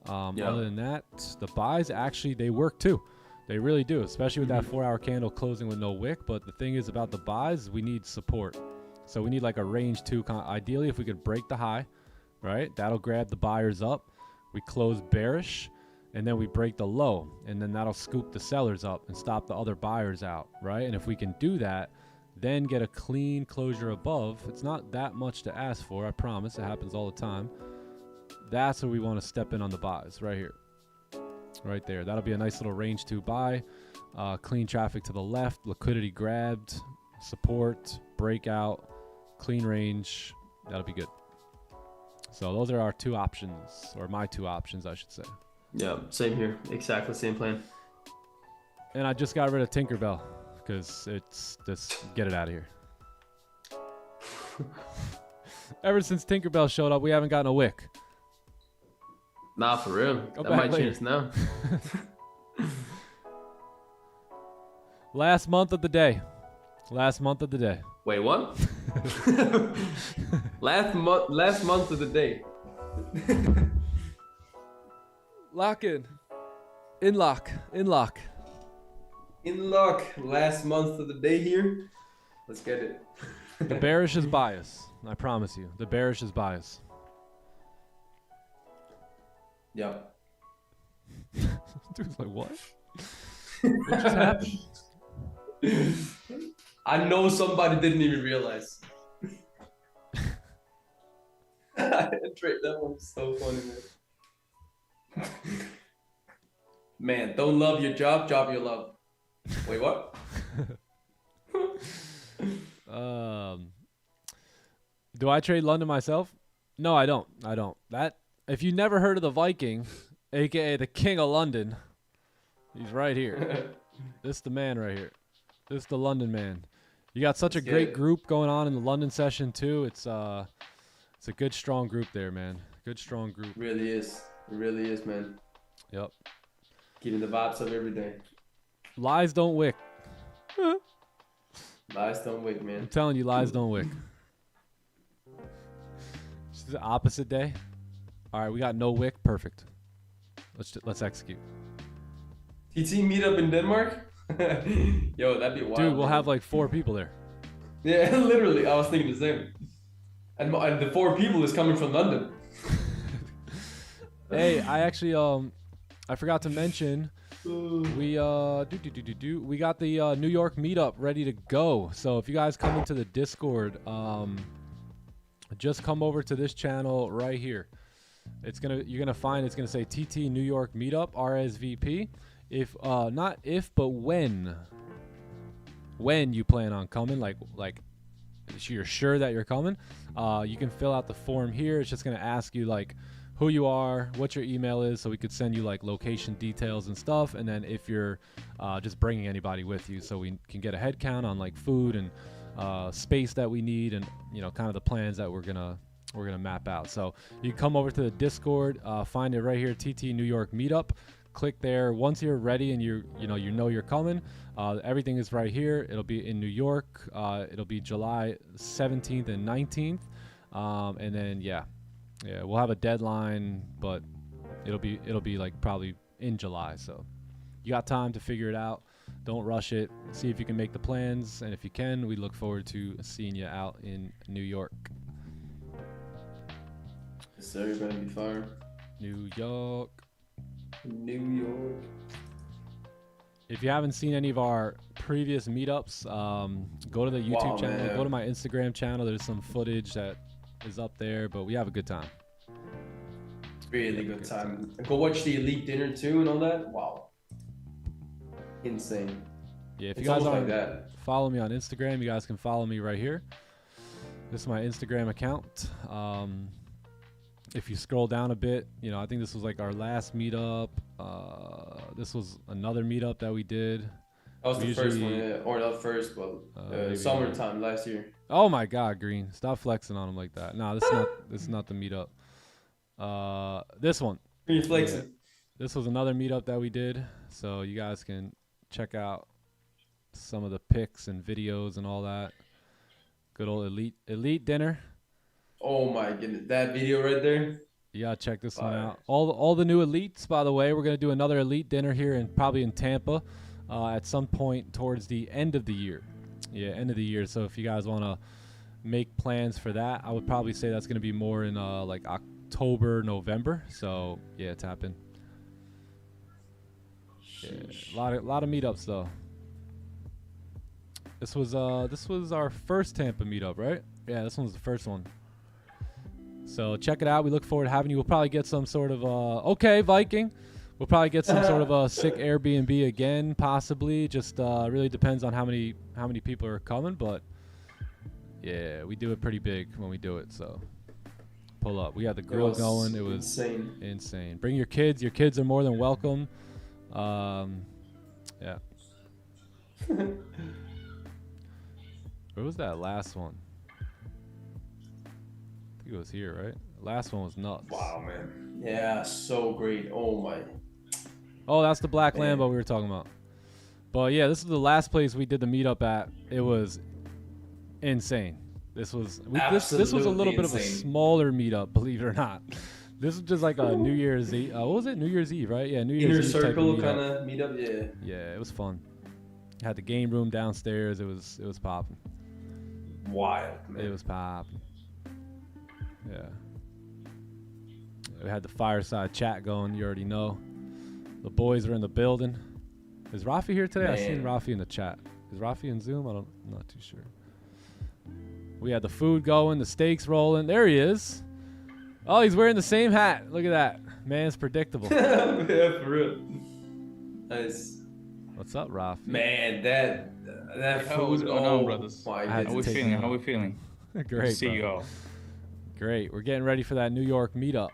Other than that, the buys actually, they work too. They really do, especially with that 4-hour candle closing with no wick. But the thing is about the buys, we need support. So we need like a range 2. Ideally, if we could break the high, right, that'll grab the buyers up. We close bearish, and then we break the low, and then that'll scoop the sellers up and stop the other buyers out, right? And if we can do that, then get a clean closure above, it's not that much to ask for, I promise. It happens all the time. That's where we want to step in on the buys, right here. Right there. That'll be a nice little range 2 buy. Clean traffic to the left, liquidity grabbed, support, breakout, clean range. That'll be good. So those are our two options, or my two options, I should say. Yeah, same here. Exactly same plan. And I just got rid of Tinkerbell because it's just get it out of here. Ever since Tinkerbell showed up, we haven't gotten a wick. Nah, for real. Go That back might later. change now. Last month of the day. Last month of the day. Wait, what? last month of the day. Lock in. In lock. In lock. In luck. Last month of the day here. Let's get it. The bearish is bias. I promise you. The bearish is bias. Yeah. Dude's like, what? What just happened? I know somebody didn't even realize. That one's so funny, man. Man, don't love your job, job your love. Wait, what? Do I trade London myself? No, I don't. I don't. That if you never heard of the Viking, aka the King of London, he's right here. This is the man right here. This is the London man. You got such a great group going on in the London session too. It's a good strong group there, man. Good strong group. It really is. It really is, man. Yep. Keeping the vibes up every day. Lies don't wick. Lies don't wake, man. I'm telling you, lies don't wick. It's the opposite day. All right, we got no wick. Perfect. Let's execute. TT meetup in Denmark? Yo, that'd be wild. Dude, we'll man. have like 4 people there. Yeah, literally. I was thinking the same. And the 4 people is coming from London. Hey, I actually I forgot to mention we we got the New York meetup ready to go. So if you guys come into the Discord, just come over to this channel right here. You're gonna find it's gonna say TT New York meetup RSVP. If not if but when you plan on coming, like you're sure that you're coming, you can fill out the form here. It's just gonna ask you like who you are, what your email is, so we could send you like location details and stuff. And then if you're just bringing anybody with you, so we can get a head count on like food and space that we need, and kind of the plans that we're gonna map out. So you come over to the Discord, find it right here, TT New York Meetup. Click there. Once you're ready and you know you're coming, everything is right here. It'll be in New York. It'll be July 17th and 19th, and then yeah, we'll have a deadline, but it'll be like probably in July. So you got time to figure it out. Don't rush it. See if you can make the plans, and if you can, we look forward to seeing you out in New York. Yes, sir. You're gonna be fire. New York. New York. If you haven't seen any of our previous meetups, go to the YouTube channel, man. go to my Instagram channel. There's some footage that is up there, but we have a good time. Really good time. Go watch the Elite Dinner too and all that. Wow. Insane. Yeah, if you It's guys almost aren't like that. follow me on Instagram, you guys can follow me right here. This is my Instagram account. If you scroll down a bit, I think this was like our last meetup. This was another meetup that we did. That was the first one, Usually- yeah. Or not first, but maybe- summertime last year. Oh my God, Green! Stop flexing on him like that. No, this is not the meetup. This one. Green flexing. Yeah. This was another meetup that we did, so you guys can check out some of the pics and videos and all that. Good old elite dinner. Oh my goodness, that video right there. You gotta check this one Fire. out. All the new elites, by the way. We're gonna do another elite dinner here, and probably in Tampa, at some point towards the end of the year. Yeah, end of the year. So if you guys wanna make plans for that, I would probably say that's gonna be more in like October, November. So yeah, tap in. Yeah, a lot of meetups though. This was our first Tampa meetup, right? Yeah, this one's the first one. So check it out. We look forward to having you. We'll probably get some sort of okay, Viking. We'll probably get some sort of a sick Airbnb again, possibly. Just really depends on how many people are coming, but yeah, we do it pretty big when we do it. So pull up. We had the grill going. It was insane. Bring your kids. Your kids are more than welcome. Yeah. Where was that last one? I think it was here, right? Last one was nuts. Wow, man. Yeah, so great. Oh my. Oh, that's the black Lambo we were talking about. But yeah, this is the last place we did the meetup at. It was insane. This was this was a little bit of a smaller meetup, believe it or not. This was just like a New Year's Eve. What was it? New Year's Eve, right? Yeah, New Year's Eve. Inner circle kind of meetup. Yeah. Yeah, it was fun. Had the game room downstairs. It was popping. Wild, man. It was popping. Yeah. We had the fireside chat going. You already know. The boys are in the building. Is Rafi here today? Man. I seen Rafi in the chat. Is Rafi in Zoom? I'm not too sure. We had the food going, the steaks rolling. There he is. Oh, he's wearing the same hat. Look at that. Man's predictable. Yeah, for real. Nice. What's up, Rafi? Man, that food. What's going on, brothers? How we feeling? Great. See you all. Great. We're getting ready for that New York meetup.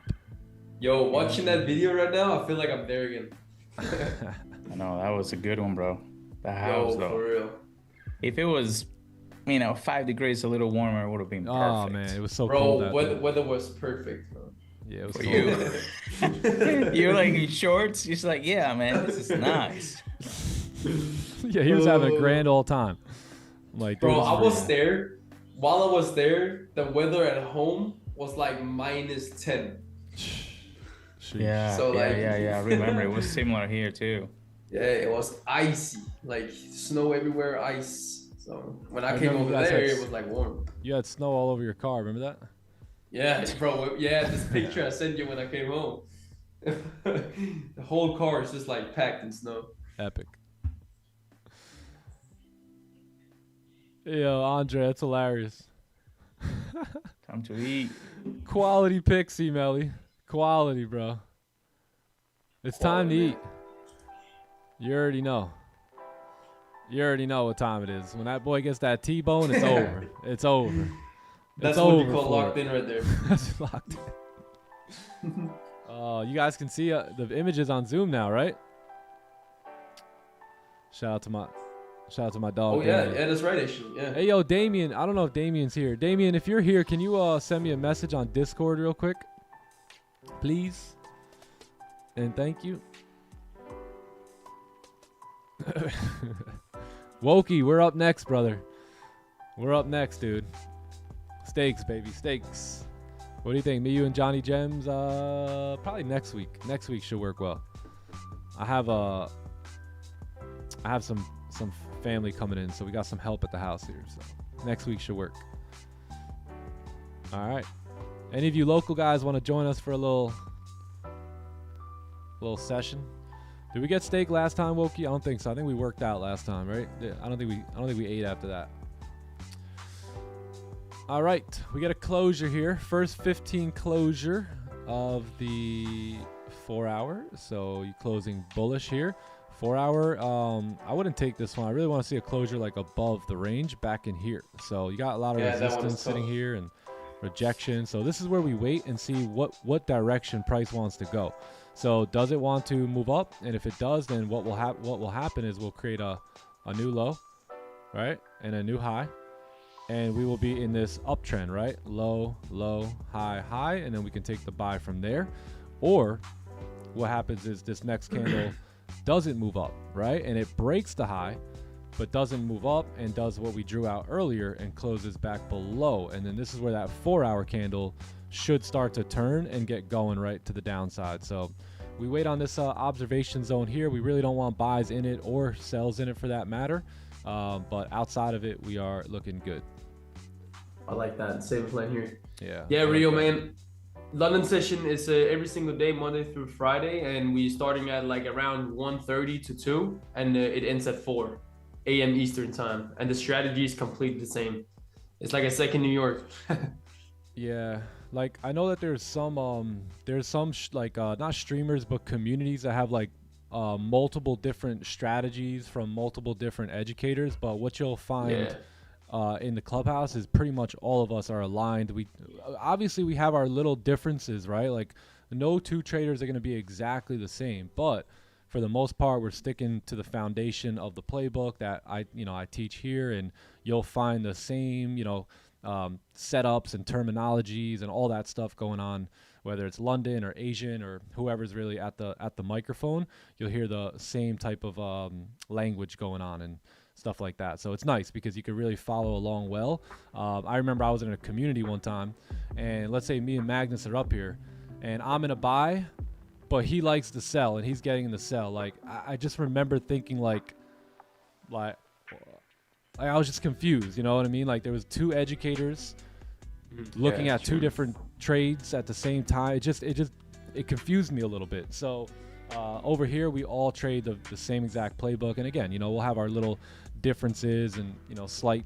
Yo, watching that video right now, I feel like I'm there again. I know, that was a good one, bro. The house, though. For real. If it was, 5 degrees a little warmer, it would have been perfect. Oh, man. It was so cold out there. Weather was perfect, bro. Yeah, it was For cold. you. You're like in shorts. You're just like, yeah, man, this is nice. Yeah, he was having a grand old time. I'm like, bro, dude, I was there. While I was there, the weather at home was like -10. Yeah, so yeah. I remember it was similar here too. Yeah, it was icy, like snow everywhere, ice. So when I came remember over you guys there, had it was like warm. You had snow all over your car. Remember that? Yeah, bro. Yeah, this picture I sent you when I came home. The whole car is just like packed in snow. Epic. Yo, Andre, that's hilarious. Time to eat. Quality pixie, Melly. Quality, bro. It's time to eat. You already know. You already know what time it is. When that boy gets that T-bone, it's over. It's over. That's it's what over you call locked in right there. That's locked in. You guys can see the images on Zoom now, right? Shout out to my dog. Oh yeah, Damien. yeah, that's right, actually. Yeah. Hey yo, Damien. I don't know if Damien's here. Damien, if you're here, can you send me a message on Discord real quick, please? And thank you. Wokey, we're up next, brother. We're up next, dude. Steaks, baby, steaks. What do you think? Me, you, and Johnny Gems? Probably next week. Next week should work well. I have some family coming in, so we got some help at the house here. So next week should work. All right. Any of you local guys want to join us for a little session? Did we get steak last time, Wokey? I don't think so. I think we worked out last time, right? I don't think we ate after that. All right, we get a closure here. First 15 closure of the 4 hour. So you closing bullish here. 4 hour. I wouldn't take this one. I really want to see a closure like above the range back in here. So you got a lot of resistance sitting here and rejection. So this is where we wait and see what direction price wants to go. So does it want to move up? And if it does, then what will happen is we'll create a new low, right? And a new high. And we will be in this uptrend, right? Low, low, high, high. And then we can take the buy from there. Or what happens is this next candle doesn't move up, right? And it breaks the high, but doesn't move up and does what we drew out earlier and closes back below. And then this is where that 4 hour candle should start to turn and get going right to the downside. So we wait on this observation zone here. We really don't want buys in it or sells in it for that matter. But outside of it, we are looking good. I like that. Same plan here. Yeah. Yeah, Rio, man. London session is every single day, Monday through Friday, and we starting at like around 1:30 to 2, and it ends at 4 a.m. Eastern time. And the strategy is completely the same. It's like a second New York. Yeah, like I know that there's some not streamers but communities that have like multiple different strategies from multiple different educators. But what you'll find in the clubhouse is pretty much all of us are aligned. We obviously we have our little differences, right? Like no two traders are going to be exactly the same, but for the most part, we're sticking to the foundation of the playbook that I teach here, and you'll find the same, setups and terminologies and all that stuff going on, whether it's London or Asian or whoever's really at the microphone. You'll hear the same type of language going on and stuff like that. So it's nice because you can really follow along well. I remember I was in a community one time, and let's say me and Magnus are up here, and I'm in a buy, but he likes to sell and he's getting in the sell. Like I just remember thinking like I was just confused, you know what I mean? Like there was two educators looking at two different trades at the same time. It confused me a little bit. So over here we all trade the same exact playbook, and again, we'll have our little differences and slight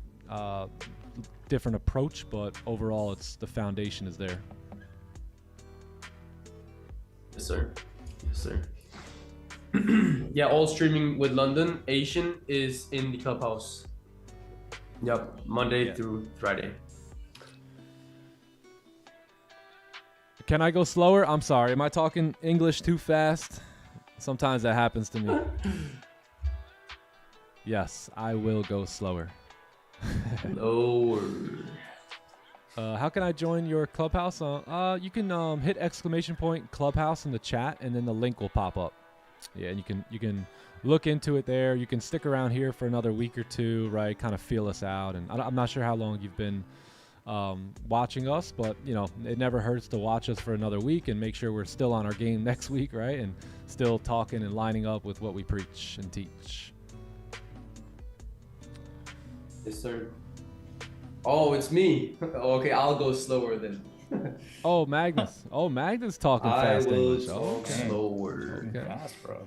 different approach, but overall it's the foundation is there. Yes, sir. Yes, sir. Yeah, all streaming with London. Asian is in the clubhouse. Yep, Monday through Friday. Can I go slower? I'm sorry. Am I talking English too fast? Sometimes that happens to me. Yes, I will go slower. Lower. How can I join your clubhouse? You can hit ! clubhouse in the chat, and then the link will pop up. Yeah, and you can look into it there. You can stick around here for another week or two, right? Kind of feel us out. And I'm not sure how long you've been watching us, but it never hurts to watch us for another week and make sure we're still on our game next week, right? And still talking and lining up with what we preach and teach. Yes, sir. Oh, it's me. Okay, I'll go slower then. Oh, Magnus. Oh, Magnus talking fast English. Talk Okay. slower. Okay. Fast, bro.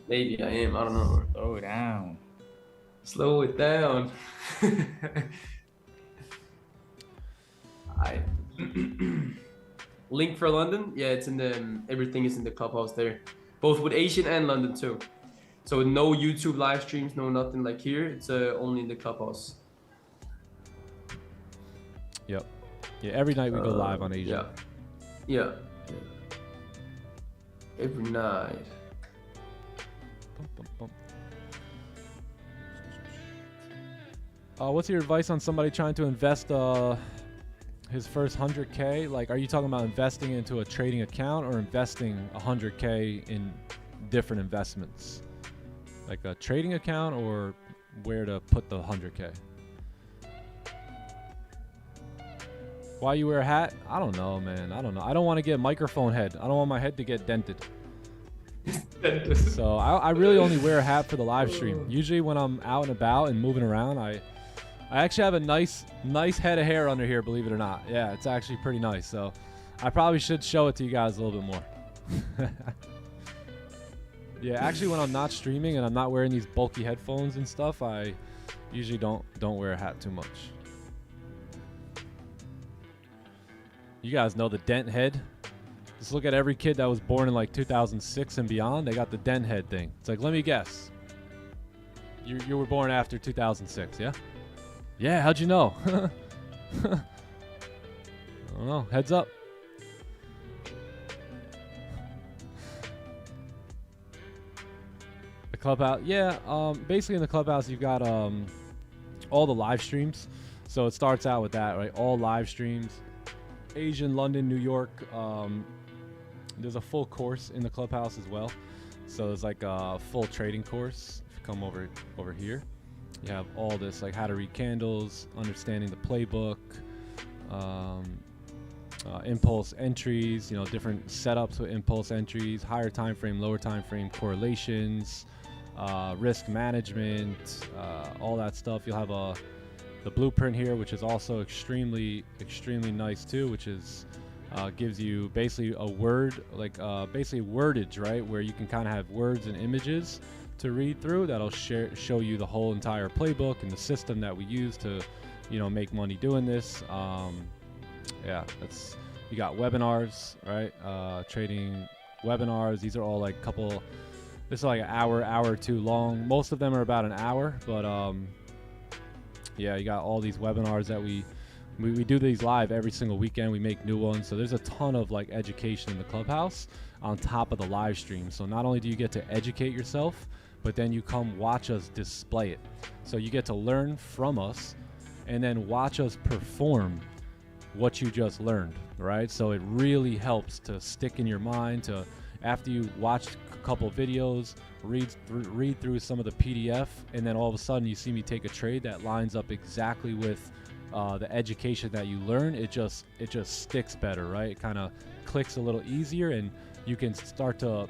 Maybe I am. I don't know. Slow down. Slow it down. I link for London. Yeah, it's in the everything is in the clubhouse there, both with Asian and London too. So no YouTube live streams, no nothing like here. It's only in the clubhouse. Yep. Yeah, every night we go live on Asia. Yeah. Every night. What's your advice on somebody trying to invest his first 100K? Like, are you talking about investing into a trading account or investing 100K in different investments? Like a trading account, or where to put the 100K? Why you wear a hat? I don't know, man. I don't know. I don't want to get microphone head. I don't want my head to get dented. So I really only wear a hat for the live stream. Usually when I'm out and about and moving around, I actually have a nice head of hair under here, believe it or not. Yeah, it's actually pretty nice. So I probably should show it to you guys a little bit more. Yeah, actually when I'm not streaming and I'm not wearing these bulky headphones and stuff, I usually don't wear a hat too much. You guys know the dent head. Just look at every kid that was born in like 2006 and beyond. They got the dent head thing. It's like, let me guess. You were born after 2006, yeah? Yeah, how'd you know? I don't know. Heads up. The clubhouse. Yeah, basically in the clubhouse you've got all the live streams. So it starts out with that, right? All live streams. Asian, London, New York. There's a full course in the clubhouse as well. So there's like a full trading course. If you come over here, you have all this, like how to read candles, understanding the playbook, impulse entries, different setups with impulse entries, higher time frame, lower time frame, correlations, risk management, all that stuff. You'll have the blueprint here, which is also extremely nice too, which is gives you basically a word, like basically wordage, right, where you can kind of have words and images to read through that'll show you the whole entire playbook and the system that we use to make money doing this. Yeah, you got webinars, right? Trading webinars. These are all like this is like an hour or two long. Most of them are about an hour, but Yeah, you got all these webinars that we do these live every single weekend. We make new ones. So there's a ton of like education in the clubhouse on top of the live stream. So not only do you get to educate yourself, but then you come watch us display it. So you get to learn from us and then watch us perform what you just learned, right? So it really helps to stick in your mind to, after you watch a couple videos, read through some of the PDF, and then all of a sudden you see me take a trade that lines up exactly with the education that you learn. It just sticks better, right? It kind of clicks a little easier, and you can start to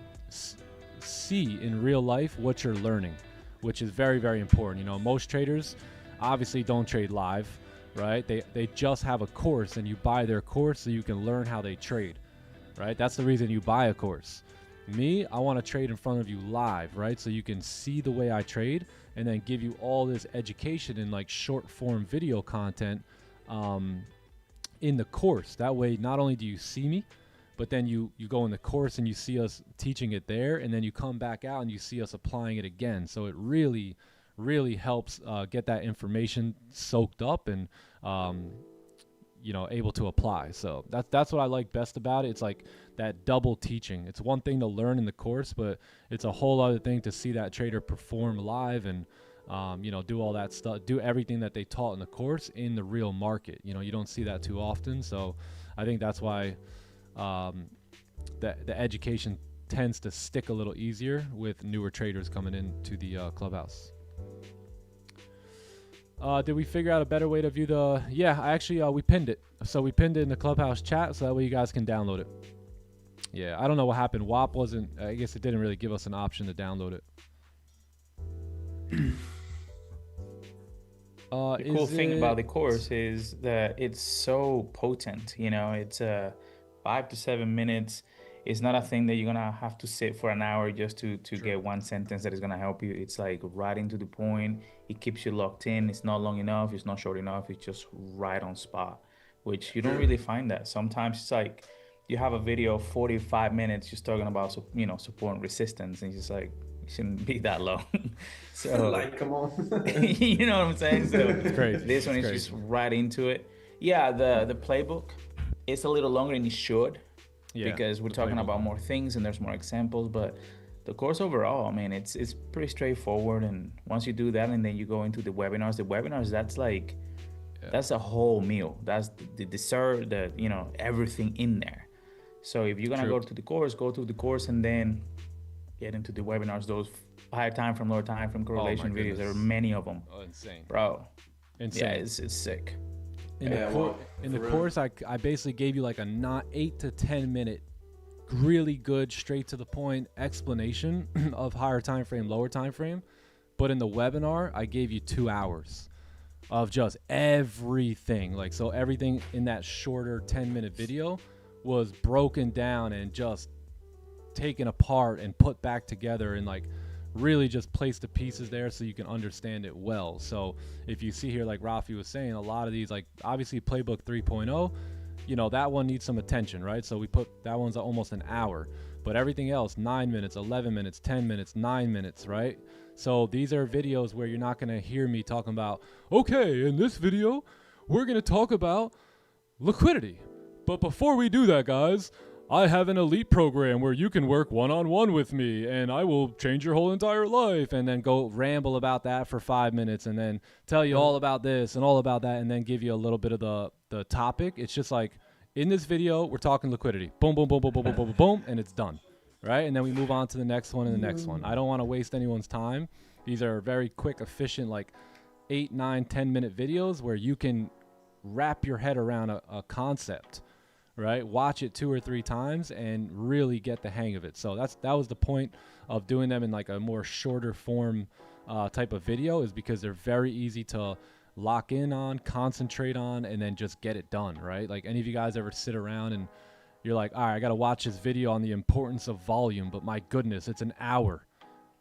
see in real life what you're learning, which is very, very important. You know, most traders obviously don't trade live, right? They just have a course, and you buy their course so you can learn how they trade, right? That's the reason you buy a course. Me, I want to trade in front of you live, right? So you can see the way I trade, and then give you all this education in like short form video content in the course. That way, not only do you see me, but then you go in the course and you see us teaching it there, and then you come back out and you see us applying it again. So it really, really helps get that information soaked up and you know, able to apply. So that's what I like best about it. It's like that double teaching. It's one thing to learn in the course, but it's a whole other thing to see that trader perform live and you know, do all that stuff, do everything that they taught in the course in the real market. You know, you don't see that too often. So I think that's why the education tends to stick a little easier with newer traders coming into the clubhouse. Did we figure out a better way to view the... Yeah, I actually, we pinned it. So we pinned it in the clubhouse chat, so that way you guys can download it. Yeah, I don't know what happened. WAP wasn't... I guess it didn't really give us an option to download it. The cool thing about the course is that it's so potent. You know, it's 5 to 7 minutes. It's not a thing that you're gonna have to sit for an hour just to get one sentence that is gonna help you. It's like right into the point. It keeps you locked in. It's not long enough. It's not short enough. It's just right on spot, which you don't really find that. Sometimes it's like you have a video of 45 minutes just talking about, you know, support and resistance, and it's just like, it shouldn't be that long. So like, come on. you know what I'm saying? So It's crazy. This one is just right into it. Yeah, the playbook is a little longer than it should. Yeah, because we're talking about more things and there's more examples, but the course overall, I mean, it's pretty straightforward. And once you do that, and then you go into the webinars, that's like, that's a whole meal. That's the dessert, you know, everything in there. So if you're gonna go to the course, and then get into the webinars, those higher time frame, lower time frame correlation videos. There are many of them. Oh, insane, bro. Insane. Yeah, it's sick. In the course, I basically gave you like a 8 to 10 minute, really good, straight to the point explanation of higher time frame, lower time frame. But in the webinar, I gave you 2 hours of just everything. Like, so everything in that shorter 10-minute video was broken down and just taken apart and put back together, and like really just place the pieces there so you can understand it well. So if you see here, like Rafi was saying, a lot of these, like obviously Playbook 3.0, you know, that one needs some attention, right? So we put, that one's almost an hour, but everything else, 9 minutes, 11 minutes, 10 minutes, 9 minutes, right? So these are videos where you're not going to hear me talking about, okay, in this video, we're going to talk about liquidity. But before we do that, guys, I have an elite program where you can work one-on-one with me and I will change your whole entire life, and then go ramble about that for 5 minutes and then tell you all about this and all about that, and then give you a little bit of the topic. It's just like, in this video, we're talking liquidity. Boom, boom, boom, boom, boom, boom, boom, boom, and it's done, right? And then we move on to the next one and the next one. I don't want to waste anyone's time. These are very quick, efficient, like 8, 9, 10-minute videos where you can wrap your head around a concept, right? Watch it 2 or 3 times and really get the hang of it. So that was the point of doing them in like a more shorter form type of video, is because they're very easy to lock in on, concentrate on, and then just get it done, right? Like, any of you guys ever sit around and you're like, all right, I got to watch this video on the importance of volume, but my goodness, it's an hour,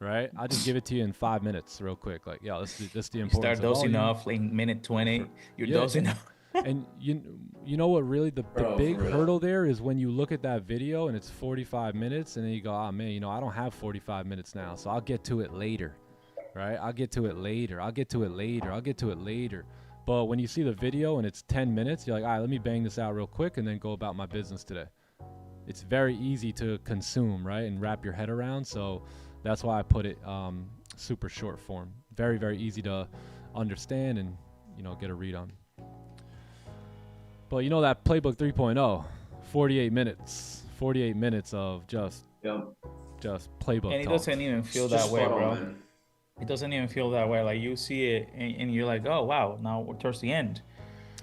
right? I'll just give it to you in 5 minutes real quick. Like, yeah, this is the importance of volume. Start dosing off like minute 20, you're dosing off. And you know what, really the big hurdle there is when you look at that video and it's 45 minutes and then you go, oh man, you know, I don't have 45 minutes now, so I'll get to it later, right? I'll get to it later. I'll get to it later. I'll get to it later. But when you see the video and it's 10 minutes, you're like, all right, let me bang this out real quick and then go about my business today. It's very easy to consume, right? And wrap your head around. So that's why I put it super short form. Very, very easy to understand and, you know, get a read on. But you know that Playbook 3.0, 48 minutes. 48 minutes of just playbook And it talk. doesn't even feel Just that way, spot on, bro. man. It doesn't even feel that way. Like you see it and you're like, oh wow, now we're towards the end.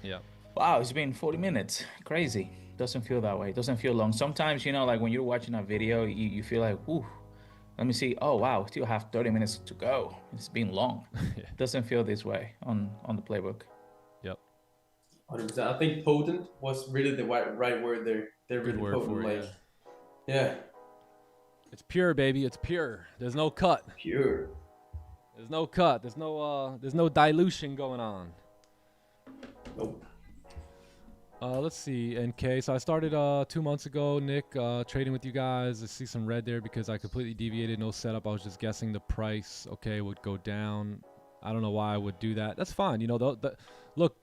Yeah. Wow, it's been 40 minutes. Crazy. Doesn't feel that way. It doesn't feel long. Sometimes, you know, like when you're watching a video, you feel like, ooh, let me see. Oh wow, still have 30 minutes to go. It's been long. Yeah. It doesn't feel this way on the playbook. Yep. 100%. I think potent was really the right word there. They're Good really word potent, for it, like, yeah, It's pure, baby. It's pure. There's no cut. pure. There's no cut. There's no dilution going on. Nope. Let's see, NK. So I started 2 months ago, Nick, trading with you guys. I see some red there because I completely deviated. No setup. I was just guessing the price, okay, would go down. I don't know why I would do that. That's fine. You know, look,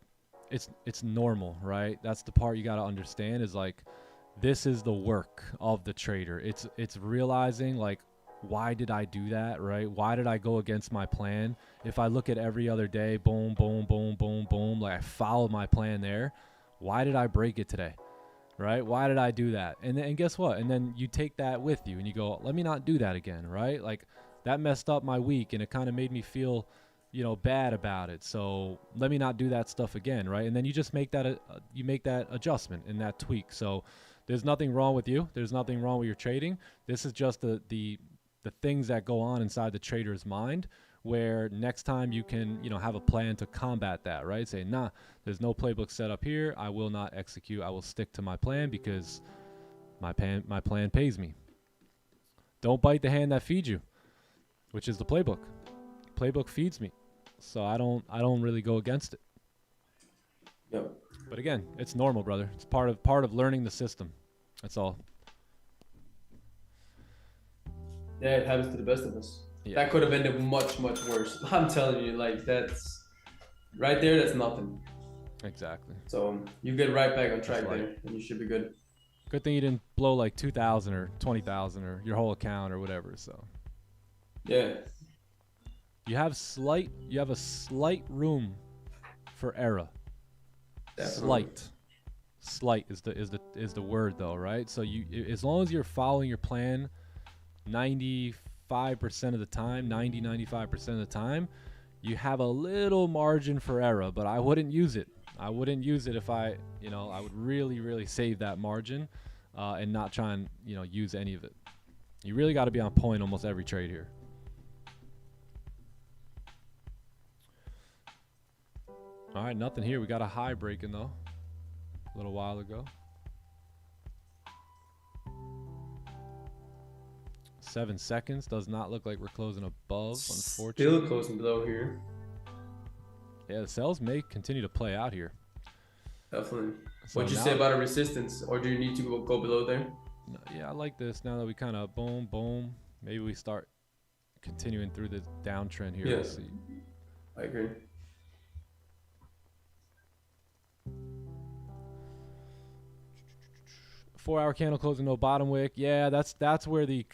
it's normal, right? That's the part you got to understand is like, this is the work of the trader. It's realizing like, why did I do that, right? Why did I go against my plan? If I look at every other day, boom, boom, boom, boom, boom, like I followed my plan there. Why did I break it today, right? Why did I do that? And guess what? And then you take that with you and you go, let me not do that again, right? Like that messed up my week and it kind of made me feel, you know, bad about it. So let me not do that stuff again, right? And then you just make that you make that adjustment and that tweak. So there's nothing wrong with you. There's nothing wrong with your trading. This is just the things that go on inside the trader's mind, where next time you can, you know, have a plan to combat that, right? Say, nah, there's no playbook set up here. I will not execute. I will stick to my plan because my plan pays me. Don't bite the hand that feeds you, which is the playbook. Playbook feeds me. So I don't really go against it. Yep. But again, it's normal, brother. It's part of learning the system. That's all. Yeah, it happens to the best of us. Yeah. That could have ended much, much worse. I'm telling you, like that's right there. That's nothing. Exactly. So you get right back on track That's right. there, and you should be good. Good thing you didn't blow like 2,000 or 20,000 or your whole account or whatever. So Yeah. you have a slight room for error. Definitely. Slight is the word though, right? So as long as you're following your plan 95% of the time, 95% of the time, you have a little margin for error, but I wouldn't use it. I wouldn't use it if I would really save that margin and not try and, use any of it. You really got to be on point almost every trade here. All right, nothing here. We got a high breaking though a little while ago. 7 seconds. Does not look like we're closing above, unfortunately. Still closing below here. Yeah, the sells may continue to play out here. Definitely. So What'd you now- say about a resistance, or do you need to go below there? No, yeah, I like this. Now that we kind of boom. Maybe we start continuing through the downtrend here. Yeah. Let's see. I agree. Four-hour candle closing, no bottom wick. Yeah, that's where the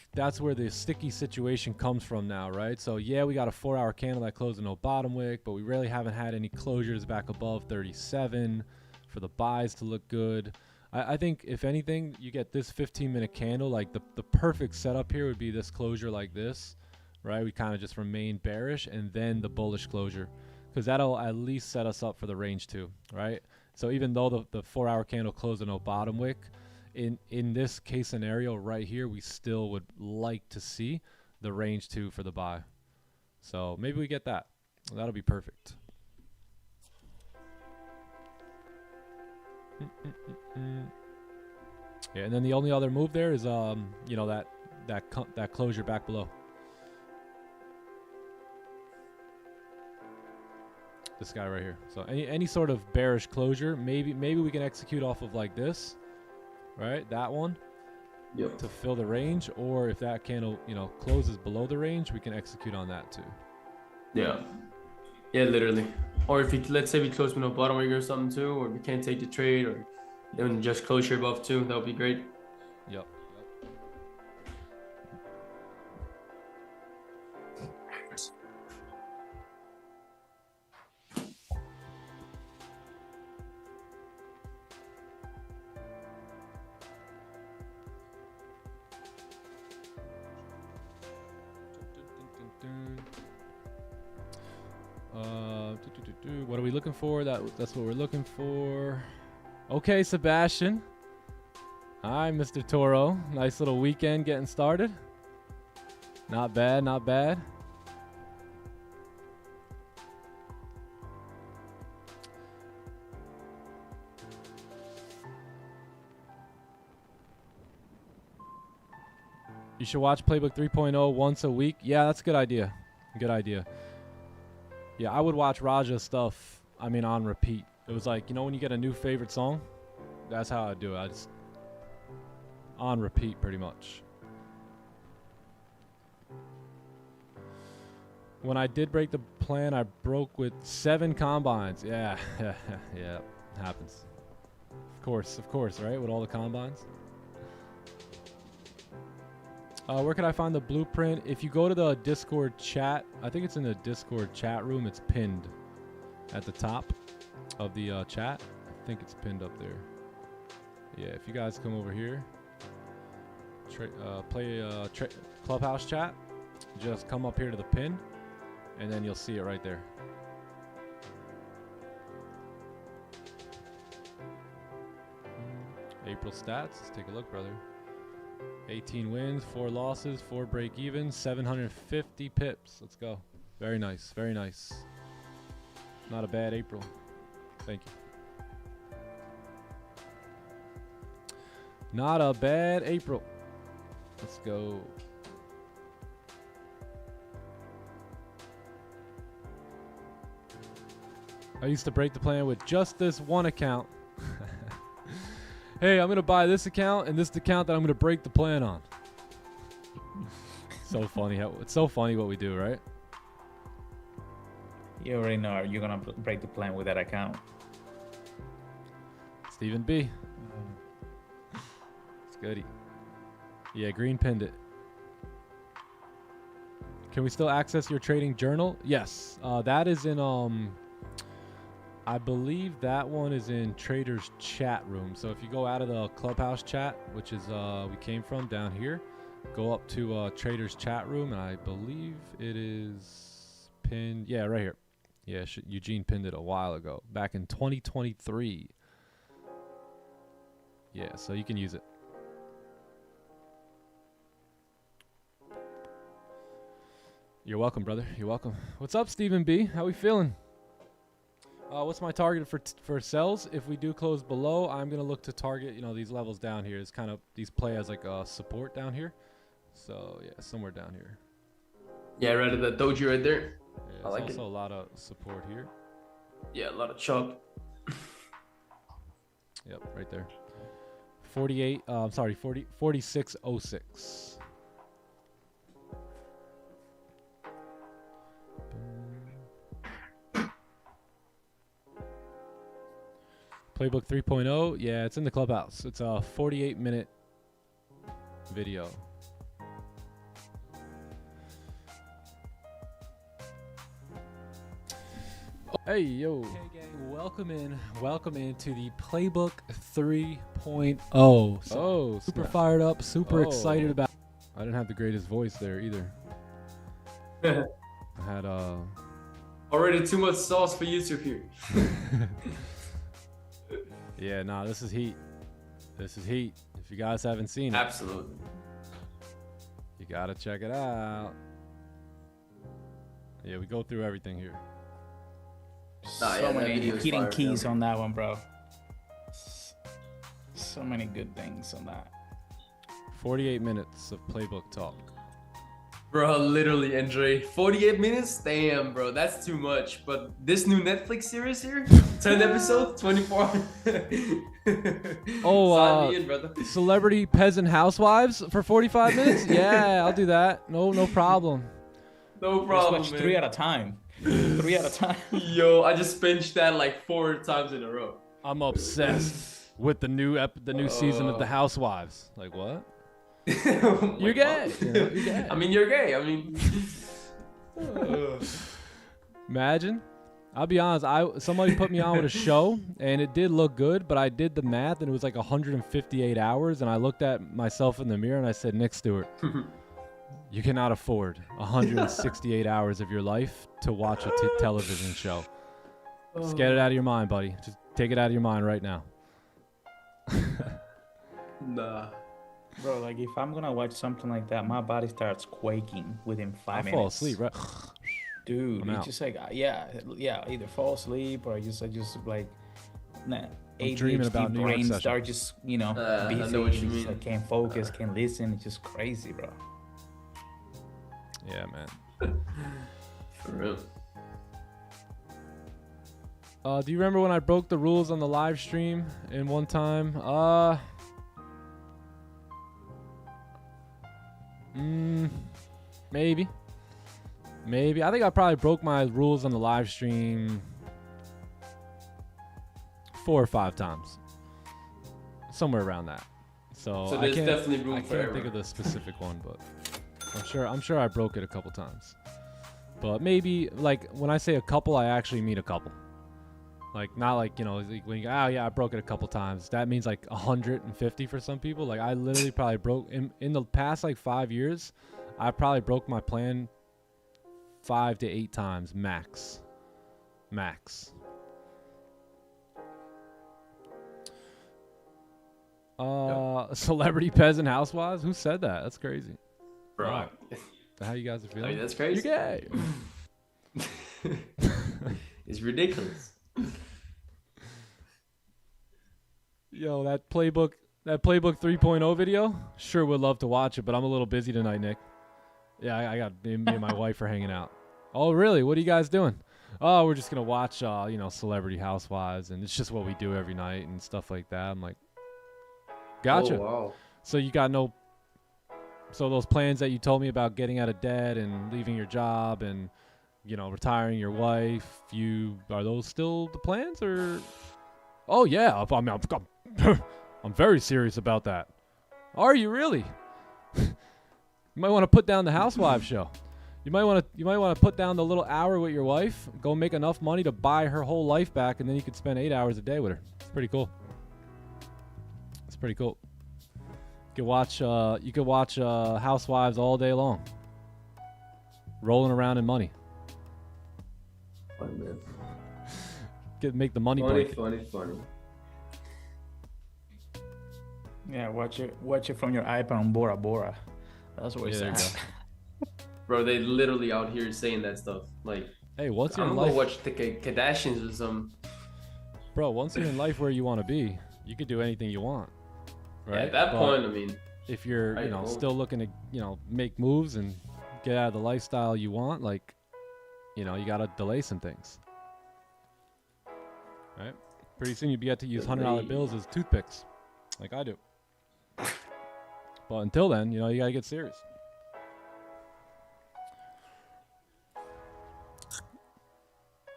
sticky situation comes from now, right? So yeah, we got a 4-hour candle that closed with no bottom wick, but we really haven't had any closures back above 37 for the buys to look good. I think if anything, you get this 15-minute candle, like the perfect setup here would be this closure like this, right? We kind of just remain bearish and then the bullish closure, because that'll at least set us up for the range 2, right? So even though the 4-hour candle closed with no bottom wick, in this case scenario right here, we still would like to see the range 2 for the buy. So maybe we get that. That'll be perfect. Yeah, and then the only other move there is that closure back below. This guy right here. So any sort of bearish closure, maybe we can execute off of like this. Right, that one, Yep. to fill the range, or if that candle, closes below the range, we can execute on that too. Yeah. Yeah, literally. Or if you, let's say we close with a bottom rig or something too, or we can't take the trade, or then just close your above too, that would be great. Yep. What are we looking for? That's what we're looking for. Okay, Sebastian. Hi, Mr. Toro. Nice little weekend getting started. Not bad, not bad. You should watch Playbook 3.0 once a week. Yeah, that's a good idea. Good idea. Yeah, I would watch Raja's stuff, I mean, on repeat. It was like, you know when you get a new favorite song? That's how I do it. I just... on repeat, pretty much. When I did break the plan, I broke with 7 combines. Yeah, yeah, happens. Of course, right? With all the combines. Where can I find the blueprint? If you go to the Discord chat, I think it's in the Discord chat room. It's pinned at the top of the chat. I think it's pinned up there. Yeah, if you guys come over here, play Clubhouse chat, just come up here to the pin, and then you'll see it right there. April stats. Let's take a look, brother. 18 wins, 4 losses, 4 break evens, 750 pips. Let's go. Very nice, very nice. Not a bad April. Thank you. Not a bad April. Let's go. I used to break the plan with just this one account. Hey, I'm going to buy this account and this account that I'm going to break the plan on. So funny. It's so funny what we do, right? You already know you're going to break the plan with that account. Stephen B. It's goody. Yeah, Green pinned it. Can we still access your trading journal? Yes. That is in... I believe that one is in Trader's chat room. So if you go out of the Clubhouse chat, which is we came from down here, go up to Trader's chat room, and I believe it is pinned. Yeah, right here. Yeah, Eugene pinned it a while ago, back in 2023. Yeah, so you can use it. You're welcome, brother. You're welcome. What's up, Stephen B? How we feeling? What's my target for sells? If we do close below, I'm gonna look to target, you know, these levels down here. It's kind of, these play as like a support down here. So yeah, somewhere down here. Yeah, right at that doji right there. Yeah, I like also a lot of support here. Yeah, a lot of chop. Yep, right there. 4606. Playbook 3.0, yeah, it's in the Clubhouse. It's a 48-minute video. Hey, yo. Okay, gang, welcome into the Playbook 3.0. So super fired up, super excited about. I didn't have the greatest voice there either. I had already too much sauce for YouTube here. Yeah, nah, this is heat. This is heat. If you guys haven't seen it, absolutely, you gotta check it out. Yeah, we go through everything here. So many hitting keys on that one, bro. So many good things on that. 48 minutes of playbook talk. Bro, literally, Andre. 48 minutes? Damn, bro, that's too much. But this new Netflix series here, 10 episodes, 24. Oh, Celebrity Peasant Housewives for 45 minutes? Yeah, I'll do that. No problem. No problem, Let's watch man. 3 at a time. 3 at a time. Yo, I just binged that like 4 times in a row. I'm obsessed with the new season of The Housewives. Like what? Oh You're my gay. God. You know, you're gay. I mean, you're gay. I mean. Imagine. I'll be honest. Somebody put me on with a show, and it did look good, but I did the math, and it was like 158 hours, and I looked at myself in the mirror, and I said, Nick Stewart, you cannot afford 168 hours of your life to watch a television show. Just get it out of your mind, buddy. Just take it out of your mind right now. Nah. Bro, like if I'm gonna watch something like that, my body starts quaking within 5 minutes. Fall asleep, right? Dude, I'm it's out. just like either fall asleep or I just like I'm dreaming about New York brain session. start just busy. I know what you just, mean. like, can't focus, can't listen. It's just crazy, bro. Yeah, man. For real. Do you remember when I broke the rules on the live stream in one time? Maybe. I think I probably broke my rules on the live stream 4 or 5 times. Somewhere around that. So So there's definitely room I for can't error. think of the specific one, but I'm sure I broke it a couple times. But maybe, like, when I say a couple, I actually mean a couple. Like, not like, you know, like when you go, oh yeah, I broke it a couple times. That means like 150 for some people. Like, I literally probably broke, in the past like 5 years, I probably broke my plan 5 to 8 times max. Celebrity peasant housewives? Who said that? That's crazy. Bro. Wow. How you guys are feeling? I mean, that's crazy. You're gay. It's ridiculous. Yo, that playbook 3.0 video, sure would love to watch it, but I'm a little busy tonight, Nick. Yeah, I got me and my wife are hanging out. Oh, really? What are you guys doing? Oh, we're just gonna watch, Celebrity Housewives, and it's just what we do every night and stuff like that. I'm like, gotcha. Oh, wow. So you got so those plans that you told me about getting out of debt and leaving your job and, retiring your wife, are those still the plans or? Oh yeah, I'm very serious about that. Are you really? You might want to put down the Housewives show. You might want to put down the little hour with your wife, go make enough money to buy her whole life back, and then you could spend 8 hours a day with her. It's pretty cool. You could watch Housewives all day long, rolling around in money. Funny, man. Make the money Funny, break. funny. Yeah, watch it from your iPad on Bora Bora. That's where it's Yeah, there you at. Bro, they literally out here saying that stuff. Like, Hey, once I you're in don't know, life, watch the Kardashians or some. bro, once you're in life where you want to be, you could do anything you want. Right? Yeah, at that But point, I mean, if you're, I know. still looking to, make moves and get out of the lifestyle you want, like, you gotta delay some things. Right? Pretty soon you'll be able to use $100 bills as toothpicks, like I do. But until then, you gotta get serious.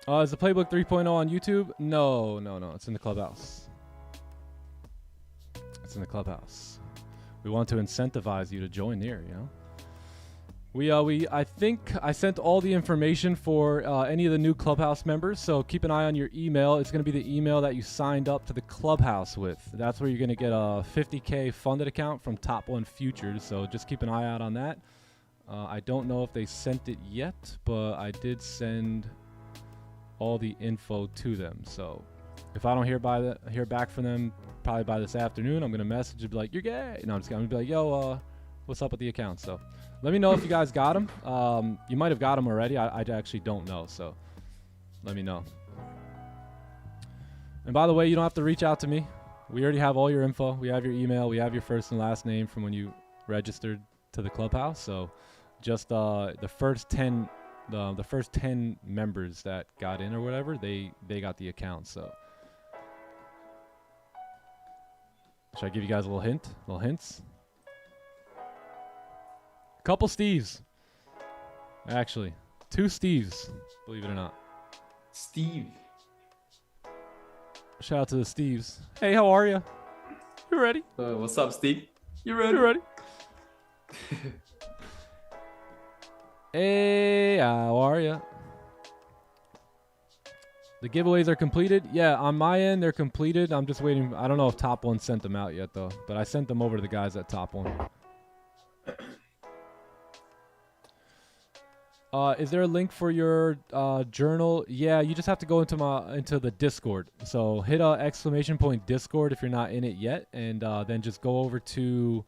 Is the Playbook 3.0 on YouTube? No. It's in the Clubhouse. We want to incentivize you to join here, I think I sent all the information for any of the new Clubhouse members, so keep an eye on your email. It's going to be the email that you signed up to the Clubhouse with. That's where you're going to get a $50K funded account from Top One Futures, so just keep an eye out on that. I don't know if they sent it yet, but I did send all the info to them. So if I don't hear back from them probably by this afternoon, I'm going to message and be like, you're gay. No, I'm just going to be like, yo, what's up with the account? So let me know if you guys got them. You might have got them already. I actually don't know, so let me know. And by the way, you don't have to reach out to me. We already have all your info. We have your email. We have your first and last name from when you registered to the Clubhouse. So just the first 10 members that got in or whatever, they got the account. So should I give you guys a little hints? Couple Steves, actually. 2 Steves, believe it or not. Steve. Shout out to the Steves. Hey, how are you? You ready? What's up, Steve? You ready? You ready? Hey, how are you? The giveaways are completed. Yeah, on my end, they're completed. I'm just waiting. I don't know if Top One sent them out yet, though. But I sent them over to the guys at Top One. Is there a link for your journal? Yeah, you just have to go into the Discord. So hit ! Discord if you're not in it yet, and then just go over to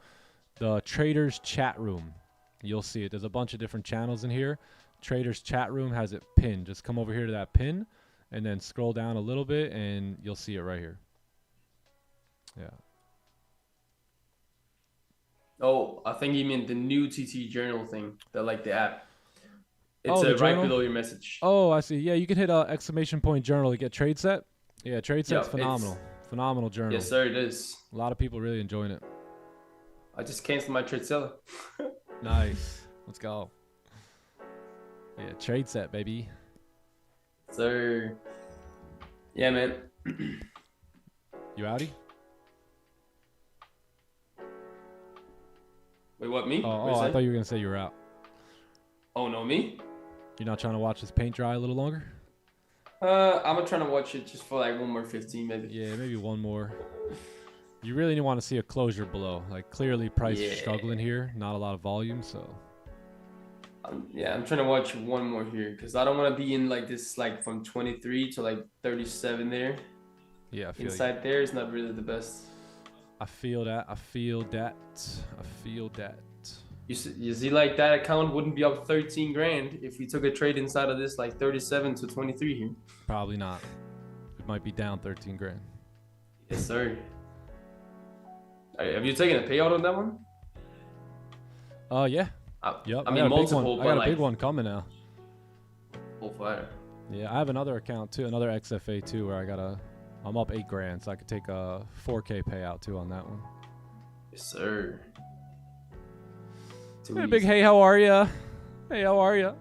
the Traders chat room. You'll see it. There's a bunch of different channels in here. Traders chat room has it pinned. Just come over here to that pin, and then scroll down a little bit, and you'll see it right here. Yeah. Oh, I think you meant the new TT journal thing, the app. It's the right journal? below your message. Oh, I see. Yeah, you can hit ! Journal to get trade set. Yeah, trade set's Yeah, phenomenal. Phenomenal journal. Yes, sir, it is. A lot of people really enjoying it. I just canceled my trade seller. Nice. Let's go. Yeah, trade set, baby. Sir. Yeah, man. You outie? Wait, what, me? Oh, What is I that? thought you were going to say you were out. Oh, no, me? You're not trying to watch this paint dry a little longer? I'm trying to watch it just for like 1 more 15, maybe. Yeah, maybe one more. You really want to see a closure below. Like, clearly price is struggling here. Not a lot of volume, so. Yeah, I'm trying to watch 1 more here because I don't want to be in like this, like from 23 to like 37 there. Yeah, I feel Inside there is not really the best. I feel that. I feel that. I feel that. You see, like that account wouldn't be up 13 grand if we took a trade inside of this, like 37 to 23 here. Probably not. It might be down 13 grand. Yes, sir. Have you taken a payout on that one? Yeah. Yep. I mean, multiple, I got a but big like one coming now. full fire. Yeah, I have another account too, another XFA too, where I'm up 8 grand, so I could take a 4K payout too on that one. Yes, sir. Hey, big hey, how are ya? Hey, how are ya?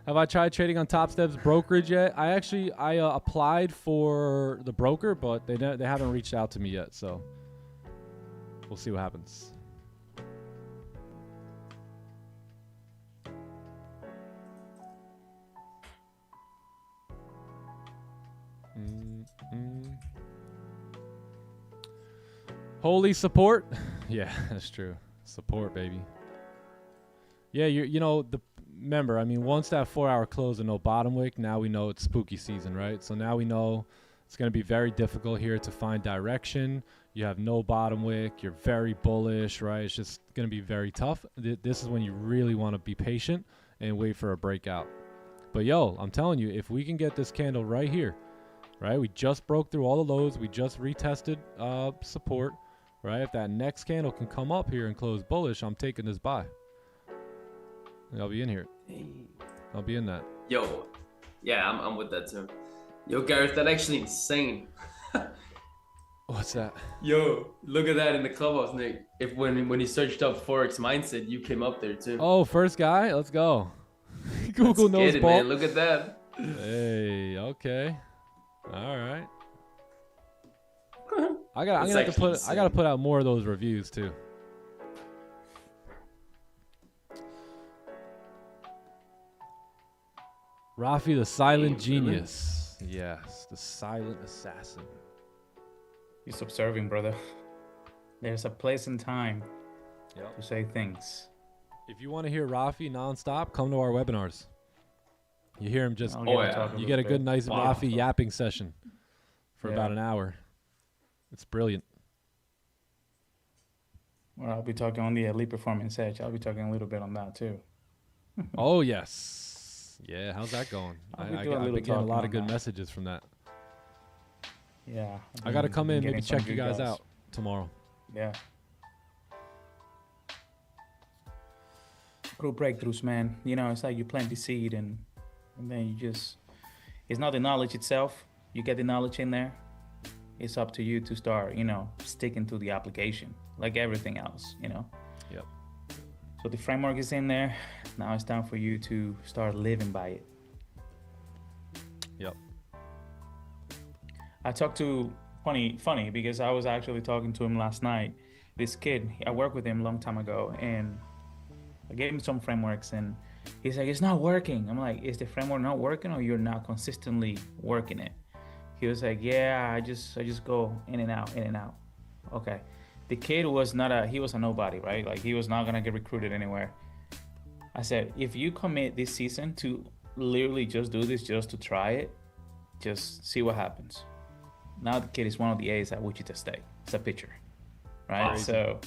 Have I tried trading on Top Steps brokerage yet? I applied for the broker, but they haven't reached out to me yet, so we'll see what happens. Holy support? Yeah, that's true. Support, baby. Yeah, remember, I mean, once that 4-hour close and no bottom wick, now we know it's spooky season, right? So now we know it's going to be very difficult here to find direction. You have no bottom wick. You're very bullish, right? It's just going to be very tough. This is when you really want to be patient and wait for a breakout. But yo, I'm telling you, if we can get this candle right here, right? We just broke through all the lows. We just retested support, right? If that next candle can come up here and close bullish, I'm taking this buy. I'll be in here. I'll be in that. Yo, yeah, I'm with that too. Yo, Gareth, that's actually insane. What's that? Yo, look at that in the clubhouse, Nick. If when he searched up forex mindset, you came up there too. Oh, first guy. Let's go. Google Let's knows get it, ball. man. Look at that. Hey, okay. All right. I That's gotta put out more of those reviews too. Rafi, the silent genius. Yes, the silent assassin. He's observing, brother. There's a place and time to say things. If you want to hear Rafi nonstop, come to our webinars. You hear him just. You get a good, nice Rafi yapping session for about an hour. It's brilliant. Well, I'll be talking on the elite performance edge. I'll be talking a little bit on that too. Oh yes. Yeah, how's that going? I've been getting a lot of good messages from that. Yeah. I got to come in, maybe check you guys out tomorrow. Yeah. Group breakthroughs, man. You know, it's like you plant the seed and then you just, it's not the knowledge itself. You get the knowledge in there. It's up to you to start, sticking to the application like everything else, Yep. So the framework is in there. Now it's time for you to start living by it. Yep. I talked to funny because I was actually talking to him last night. This kid, I worked with him a long time ago, and I gave him some frameworks, and he's like, "It's not working." I'm like, "Is the framework not working, or you're not consistently working it?" He was like, "Yeah, I just go in and out, in and out." Okay. The kid was he was a nobody, right? Like, he was not gonna get recruited anywhere. I said, if you commit this season to literally just do this, just to try it, just see what happens. Now the kid is one of the A's at Wichita State. It's a pitcher, right? Crazy. So,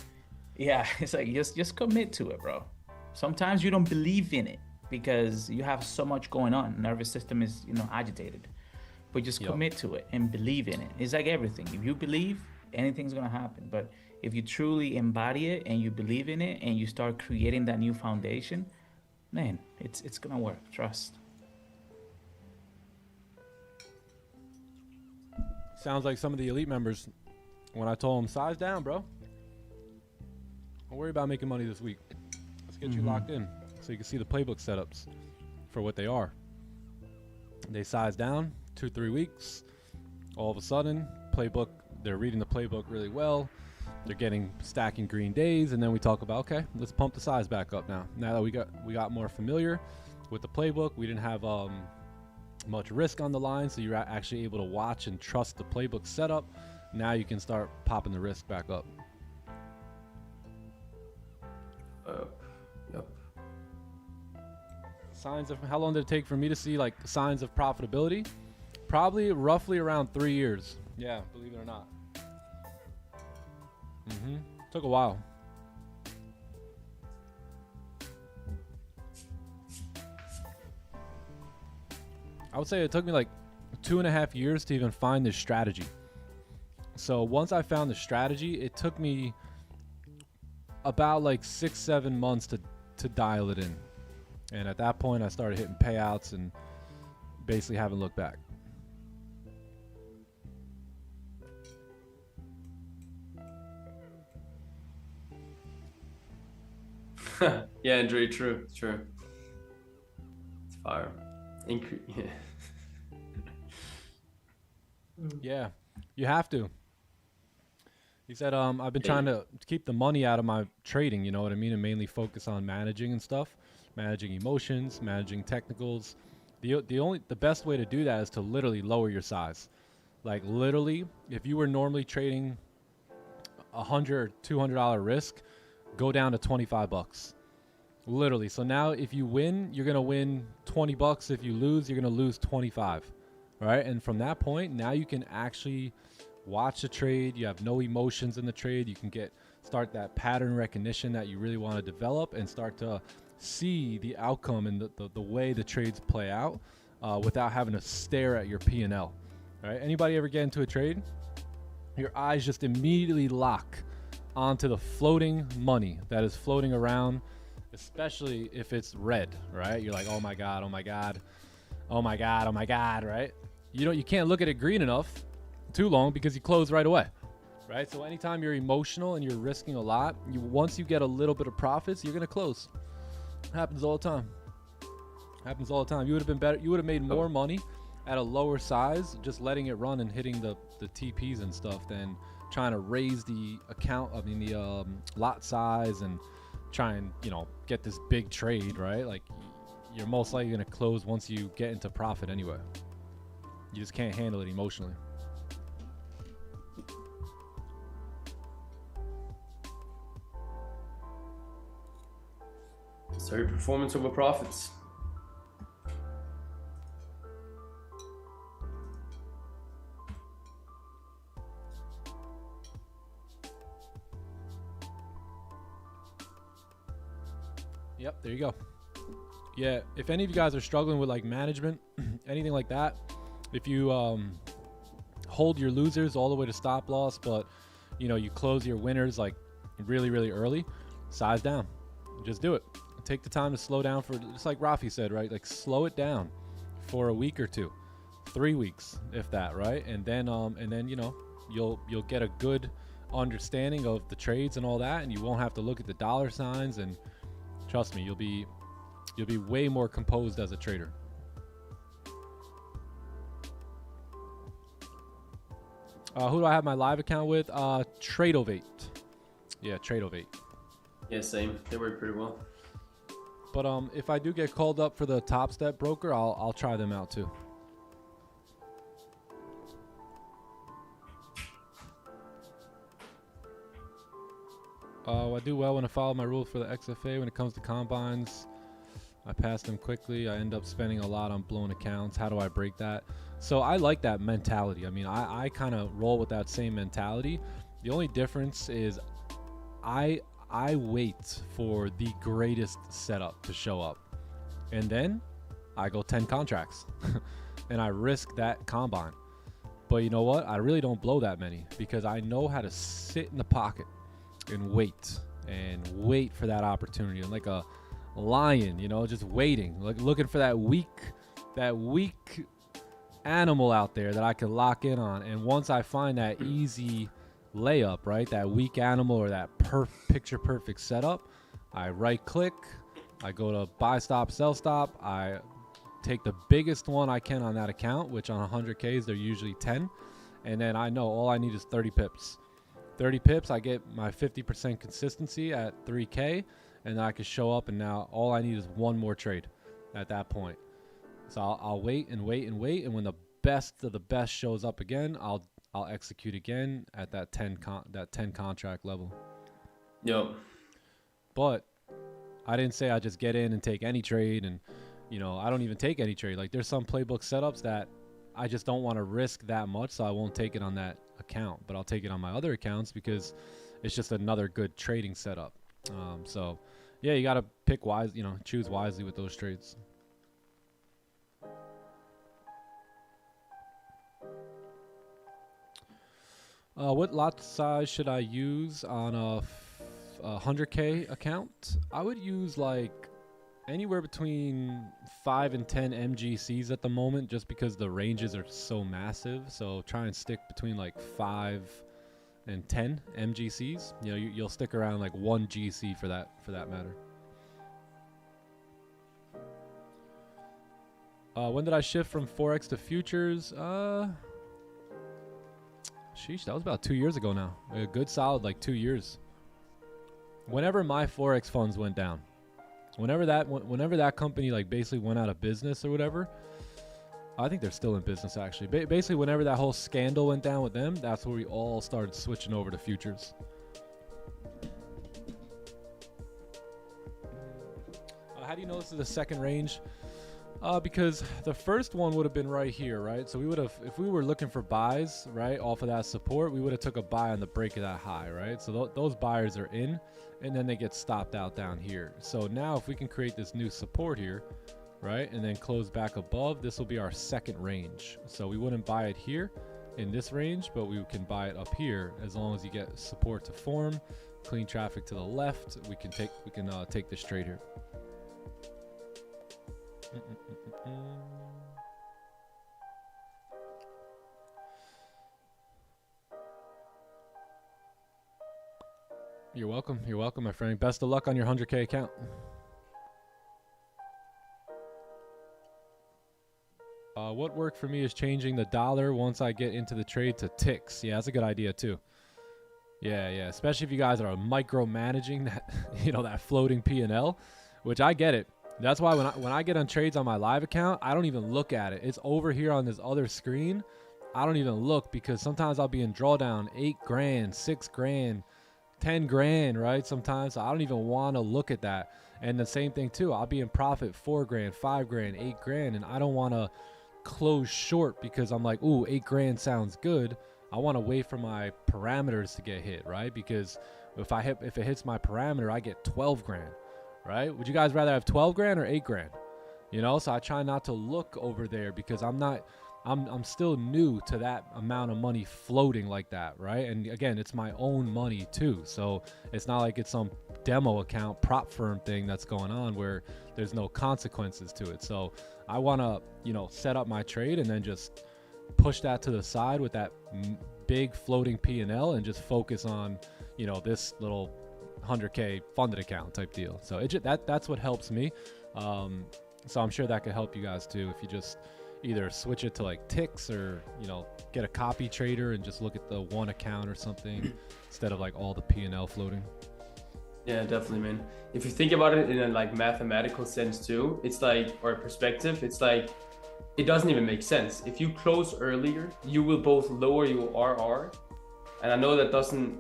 yeah, it's like just commit to it, bro. Sometimes you don't believe in it because you have so much going on. Nervous system is, agitated. But just commit to it and believe in it. It's like everything. If you believe, anything's gonna happen. But if you truly embody it and you believe in it and you start creating that new foundation, man, it's gonna work. Trust. Sounds like some of the elite members when I told them, size down, bro. Don't worry about making money this week. Let's get you locked in so you can see the playbook setups for what they are. They size down 2-3 weeks. All of a sudden, playbook, they're reading the playbook really well. They're getting stacking green days, and then we talk about, okay, let's pump the size back up now. Now that we got more familiar with the playbook, we didn't have much risk on the line, so you're actually able to watch and trust the playbook setup. Now you can start popping the risk back up. Yep. Signs of how long did it take for me to see like signs of profitability? Probably roughly around 3 years. Yeah, believe it or not. Took a while. I would say it took me like 2.5 years to even find this strategy. So once I found the strategy, it took me about like 6-7 months to dial it in. And at that point I started hitting payouts and basically haven't looked back. Yeah, Andre, true. It's fire. Yeah. Yeah, you have to. He said, I've been trying to keep the money out of my trading, you know what I mean, and mainly focus on managing and stuff, managing emotions, managing technicals. The best way to do that is to literally lower your size. Like literally, if you were normally trading $100 or $200 risk, go down to $25. Literally. So now if you win, you're going to win $20. If you lose, you're going to lose 25. All right? And from that point, now you can actually watch the trade. You have no emotions in the trade. You can start that pattern recognition that you really want to develop and start to see the outcome and the way the trades play out without having to stare at your P&L. All right? Anybody ever get into a trade? Your eyes just immediately lock onto the floating money that is floating around, especially if it's red, right? You're like, oh my God, oh my God, oh my God, oh my God, right? You can't look at it green enough too long because you close right away, right? So anytime you're emotional and you're risking a lot, once you get a little bit of profits, you're gonna close. It happens all the time. Happens all the time. You would have been better. You would have made more money at a lower size, just letting it run and hitting the TPs and stuff than trying to raise the lot size and try and, get this big trade, right? Like you're most likely going to close once you get into profit anyway. You just can't handle it emotionally. Sorry, performance over profits. Yep, there you go. Yeah, if any of you guys are struggling with like management, anything like that, if you hold your losers all the way to stop loss, but you close your winners like really, really early, size down. Just do it. Take the time to slow down for, just like Rafi said, right? Like slow it down for a week or two, 3 weeks, if that, right? And then you'll get a good understanding of the trades and all that, and you won't have to look at the dollar signs and Trust me, you'll be way more composed as a trader. Who do I have my live account with? Tradeovate. Yeah, Tradeovate. Yeah, same. They work pretty well. But if I do get called up for the Top Step broker, I'll try them out too. I do well when I follow my rules for the XFA. When it comes to combines, I pass them quickly. I end up spending a lot on blown accounts. How do I break that? So I like that mentality. I mean, I kind of roll with that same mentality. The only difference is I wait for the greatest setup to show up. And then I go 10 contracts and I risk that combine. But you know what? I really don't blow that many because I know how to sit in the pocket and wait for that opportunity. And like a lion, you know, just waiting, like looking for that weak animal out there that I can lock in on. And once I find that easy layup, right, that weak animal or that picture perfect setup, I right click, I go to buy stop, sell stop, I take the biggest one I can on that account, which on 100Ks they're usually 10, and then I know all I need is 30 pips. 30 pips, I get my 50% consistency at 3K, and then I can show up, and now all I need is one more trade at that point. So I'll wait and wait and wait, and when the best of the best shows up again, I'll execute again at that 10 contract level. Yep. But I didn't say I just get in and take any trade, and you know, I don't even take any trade. Like there's some playbook setups that I just don't want to risk that much, so I won't take it on that account, but I'll take it on my other accounts because it's just another good trading setup. So yeah, you got to pick wise, you know, choose wisely with those trades. What lot size should I use on a 100K account? I would use like anywhere between 5 and 10 MGCs at the moment, just because the ranges are so massive. So try and stick between like 5 and 10 MGCs. You know, you'll stick around like 1 GC for that matter. When did I shift from forex to futures? Sheesh, that was about 2 years ago now. A good solid like 2 years. Whenever my forex funds went down, whenever that company like basically went out of business or whatever, I think they're still in business actually. Basically, whenever that whole scandal went down with them, that's where we all started switching over to futures. How do you know this is the second range? Because the first one would have been right here, right? So we would have, if we were looking for buys, right, off of that support, we would have took a buy on the break of that high, right? So those buyers are in, and then they get stopped out down here. So now if we can create this new support here, right, and then close back above, this will be our second range. So we wouldn't buy it here in this range, but we can buy it up here as long as you get support to form, clean traffic to the left. We can take this trade here. You're welcome. You're welcome, my friend. Best of luck on your 100K account. What worked for me is changing the dollar once I get into the trade to ticks. Yeah, that's a good idea too. Yeah, especially if you guys are micromanaging that, you know, that floating P&L, which I get it. That's why when I get on trades on my live account, I don't even look at it. It's over here on this other screen. I don't even look because sometimes I'll be in drawdown 8 grand, 6 grand, 10 grand, right? Sometimes so I don't even want to look at that. And the same thing too. I'll be in profit 4 grand, 5 grand, 8 grand, and I don't want to close short because I'm like, ooh, 8 grand sounds good. I want to wait for my parameters to get hit, right? Because if it hits my parameter, I get 12 grand. Right? Would you guys rather have 12 grand or 8 grand? You know, so I try not to look over there because I'm still new to that amount of money floating like that, right? And again, it's my own money too. So it's not like it's some demo account prop firm thing that's going on where there's no consequences to it. So I want to, you know, set up my trade and then just push that to the side with that big floating P&L and just focus on, you know, this little 100K funded account type deal. So that's what helps me. So I'm sure that could help you guys too if you just either switch it to like ticks or, you know, get a copy trader and just look at the one account or something instead of like all the P&L floating. Yeah, definitely, man. If you think about it in a like mathematical sense too, it's like, or a perspective, it's like, it doesn't even make sense. If you close earlier, you will both lower your RR. And I know that doesn't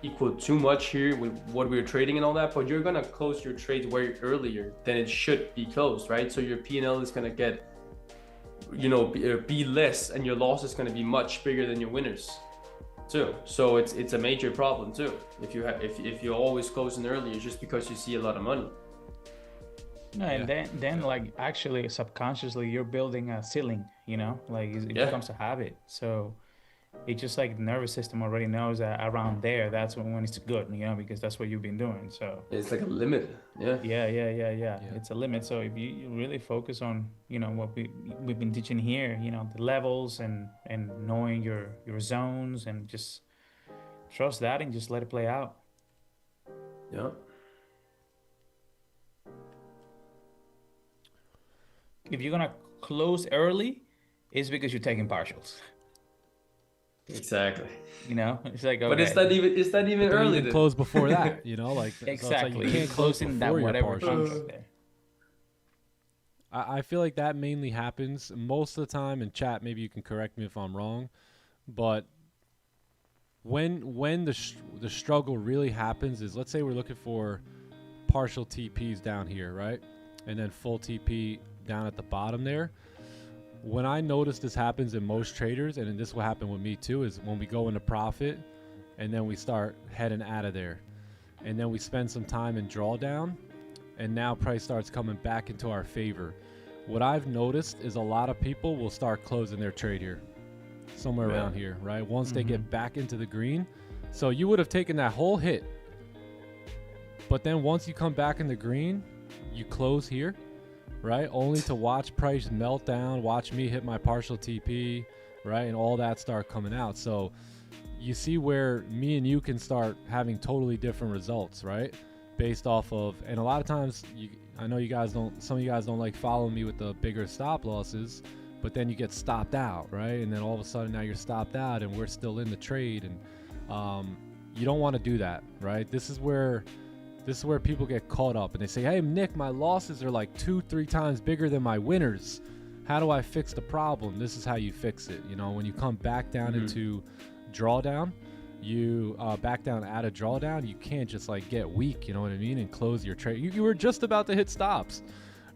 equal too much here with what we're trading and all that, but you're gonna close your trades way earlier than it should be closed, right? So your P&L is gonna get, you know, be less, and your loss is gonna be much bigger than your winners too. So it's a major problem too. If you're always closing earlier just because you see a lot of money. No, and then like actually subconsciously you're building a ceiling, you know, like it becomes a habit. So it just like the nervous system already knows that around there, that's when it's good, you know, because that's what you've been doing. So it's like a limit. Yeah. It's a limit. So if you really focus on, you know, what we've been teaching here, you know, the levels and knowing your zones, and just trust that and just let it play out. Yeah. If you're gonna close early, it's because you're taking partials. Exactly. You know, it's like, okay. But it's not even early. You can close before that, you know, like exactly. So like you can't close in that before your whatever partials. comes there. I feel like that mainly happens most of the time in chat. Maybe you can correct me if I'm wrong, but when the struggle really happens is, let's say we're looking for partial TPs down here, right, and then full TP down at the bottom there. When I notice this happens in most traders, and this will happen with me too, is when we go into profit and then we start heading out of there, and then we spend some time in drawdown, and now price starts coming back into our favor. What I've noticed is a lot of people will start closing their trade here, somewhere around here, right? Once they get back into the green. So you would have taken that whole hit, but then once you come back in the green, you close here, right? Only to watch price melt down, watch me hit my partial TP, right? And all that start coming out. So you see where me and you can start having totally different results, right? Based off of, and a lot of times, I know you guys don't, some of you guys don't like following me with the bigger stop losses, but then you get stopped out, right? And then all of a sudden now you're stopped out and we're still in the trade, and you don't want to do that, right? This is where people get caught up and they say, hey, Nick, my losses are like 2-3 times bigger than my winners. How do I fix the problem? This is how you fix it. You know, when you come back down into drawdown, you back down out of drawdown, you can't just like get weak, you know what I mean, and close your trade. You were just about to hit stops,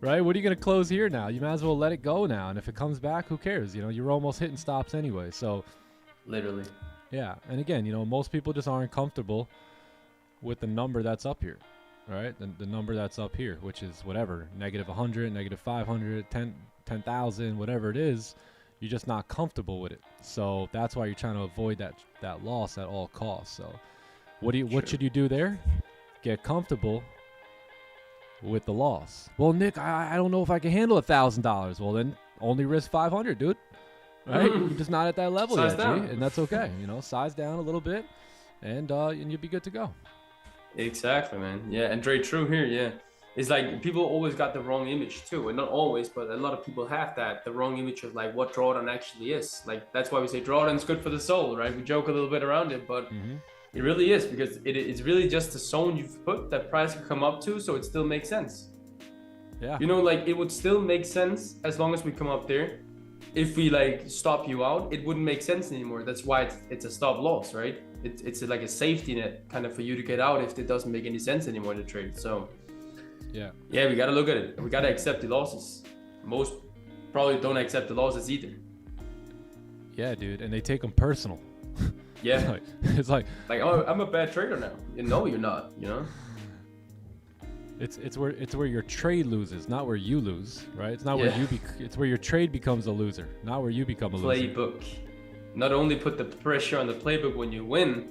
right? What are you going to close here now? You might as well let it go now. And if it comes back, who cares? You know, you're almost hitting stops anyway. So literally. Yeah. And again, you know, most people just aren't comfortable with the number that's up here, right? The number that's up here, which is whatever, -100, -500, 10,000, whatever it is. You're just not comfortable with it. So that's why you're trying to avoid that loss at all costs. So what should you do there? Get comfortable with the loss. Well, Nick, I don't know if I can handle $1,000. Well, then only risk 500, dude. Right? You're just not at that level yet, G, and that's okay. You know, size down a little bit, and you'll be good to go. Exactly, man. Yeah, and Dre, true here. Yeah, it's like people always got the wrong image too, and not always, but a lot of people have the wrong image of like what drawdown actually is. Like that's why we say drawdown's good for the soul, right? We joke a little bit around it, but it really is, because it's really just the zone you've put that price can come up to, so it still makes sense. Yeah. You know, like it would still make sense as long as we come up there. If we like stop you out, it wouldn't make sense anymore. That's why it's a stop loss, right? It's like a safety net kind of for you to get out if it doesn't make any sense anymore to trade. So yeah, we got to look at it. We got to accept the losses. Most probably don't accept the losses either. Yeah, dude, and they take them personal. Yeah. it's like oh, I'm a bad trader now. No, you're not, you know? It's where your trade loses, not where you lose, right? It's not where it's where your trade becomes a loser, not where you become a loser. Playbook. Not only put the pressure on the playbook when you win,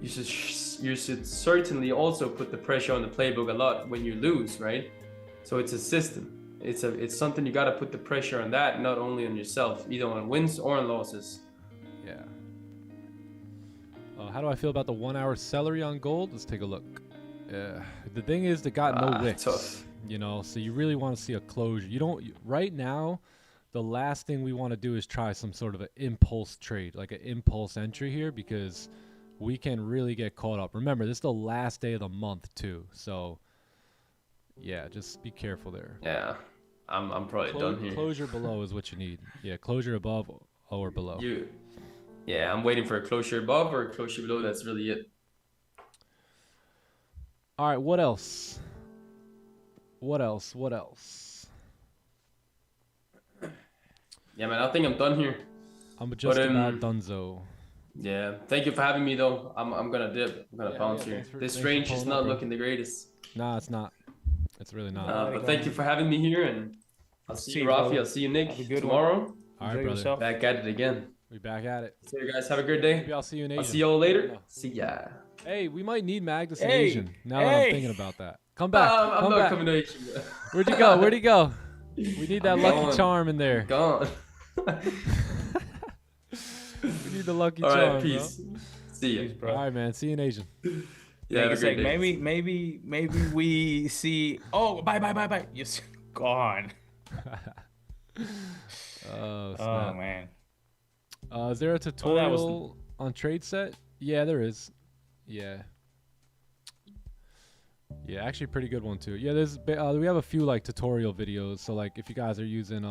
you should certainly also put the pressure on the playbook a lot when you lose, right? So it's a system. It's something you got to put the pressure on that, not only on yourself, either on wins or on losses. Yeah. How do I feel about the 1 hour celery on gold? Let's take a look. The thing is, they got no wicks. Tough. You know, so you really want to see a closure. You don't right now. The last thing we want to do is try some sort of an impulse trade, like an impulse entry here, because we can really get caught up. Remember, this is the last day of the month too, so yeah, just be careful there. Yeah, I'm probably done here. Closure below is what you need. Yeah, closure above or below. Yeah, I'm waiting for a closure above or a closure below. That's really it. All right, what else? What else? Yeah, man, I think I'm done here. I'm just about donezo. Yeah, thank you for having me though. I'm gonna dip. I'm gonna bounce here. This range is not looking the greatest. Nah, it's not. It's really not. But thank you for having me here, and I'll see you, Rafi. I'll see you, Nick, tomorrow. All right, brother. Back at it again. We back at it. So you guys have a good day. Maybe I'll see you in Asia. I'll see y'all later. See ya. Hey, we might need Magnus in Asian. Now that I'm thinking about that. Come back. I'm not back. coming to Asia. Where'd you go? Where'd he go? We need that lucky charm in there. Gone. We need the lucky charm. charm. All right, peace. Bro. See you. All right, man. See you in Asian. Yeah, it's like maybe we see. Oh, bye. You're gone. Oh man. Is there a tutorial on trade set? Yeah, there is. Yeah, actually pretty good one too. Yeah, there's we have a few like tutorial videos. So like if you guys are using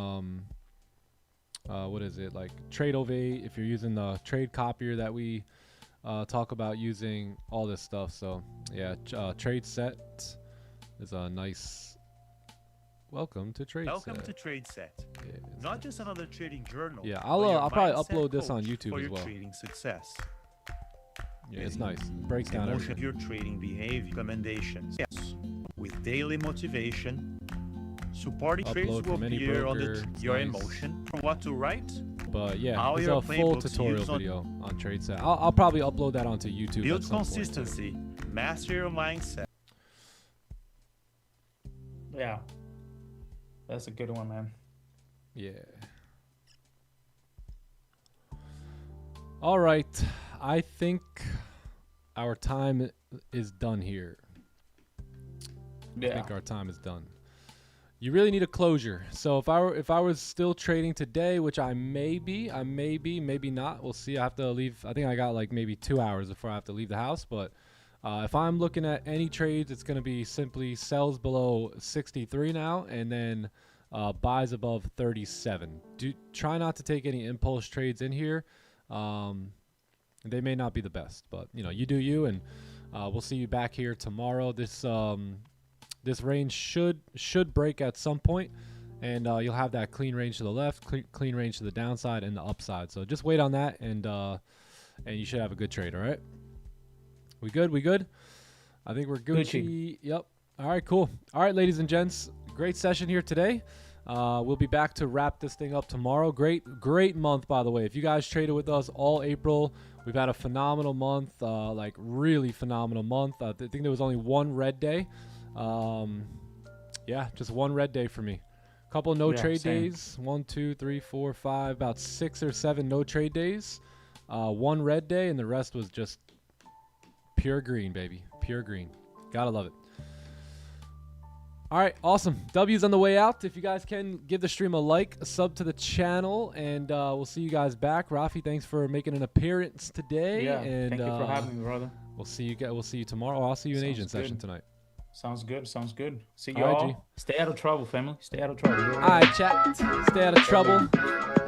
what is it, like Trade Ovate, if you're using the trade copier that we talk about using, all this stuff. So yeah, trade set is a nice welcome to trade Welcome set. to Trade Set. Yeah, Not just another trading journal. Yeah, but I'll your probably mindset upload this on coach YouTube for as your well. trading success. Yeah, it's nice. It breaks down Emotion everything. your trading behavior recommendations. Yes. With daily motivation, supporting Upload trades will from any appear on broker, it's your nice. emotion from what to write. But yeah, How there's your a full playbooks tutorial used on- video on trade set. I'll probably upload that onto YouTube. Build at some point, too. consistency, master your mindset. Yeah. That's a good one, man. Yeah. All right. I think our time is done here. I think our time is done. You really need a closure. So if I was still trading today, which I may be, maybe not. We'll see. I have to leave. I think I got like maybe 2 hours before I have to leave the house. But if I'm looking at any trades, it's going to be simply sells below 63 now, and then buys above 37. Try not to take any impulse trades in here. They may not be the best, but you do you, and we'll see you back here tomorrow. This range should break at some point, and you'll have that clean range to the left, clean range to the downside and the upside. So just wait on that, and you should have a good trade. All right, we good? I think we're Gucci. Yep. All right, cool. All right, ladies and gents, great session here today. We'll be back to wrap this thing up tomorrow. Great month, by the way. If you guys traded with us all April, we've had a phenomenal month, like really phenomenal month. I think there was only one red day. Yeah, just one red day for me. Couple no trade days. 1, 2, 3, 4, 5, about 6 or 7 no trade days. One red day, and the rest was just pure green, baby. Pure green. Gotta love it. All right, awesome. W's on the way out. If you guys can, give the stream a like, a sub to the channel, and we'll see you guys back. Rafi, thanks for making an appearance today. Yeah, and thank you for having me, brother. We'll see you tomorrow. I'll see you in Asian session tonight. Sounds good. See All you right, all. G. Stay out of trouble, family. Stay out of trouble. All right, chat. Stay out of trouble.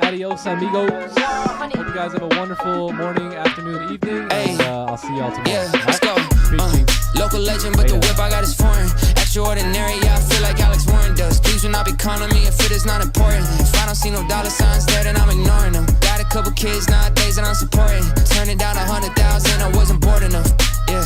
Adios, amigos. Hope you guys have a wonderful morning, afternoon, evening, and I'll see y'all tomorrow. Yeah, let's go. Peace. Local legend, but the whip I got is foreign. Extraordinary, yeah, I feel like Alex Warren does. Please will not be calling me if it is not important. If I don't see no dollar signs there, then I'm ignoring them. Got a couple kids nowadays that I'm supporting. Turn it down 100,000, I wasn't bored enough. Yeah,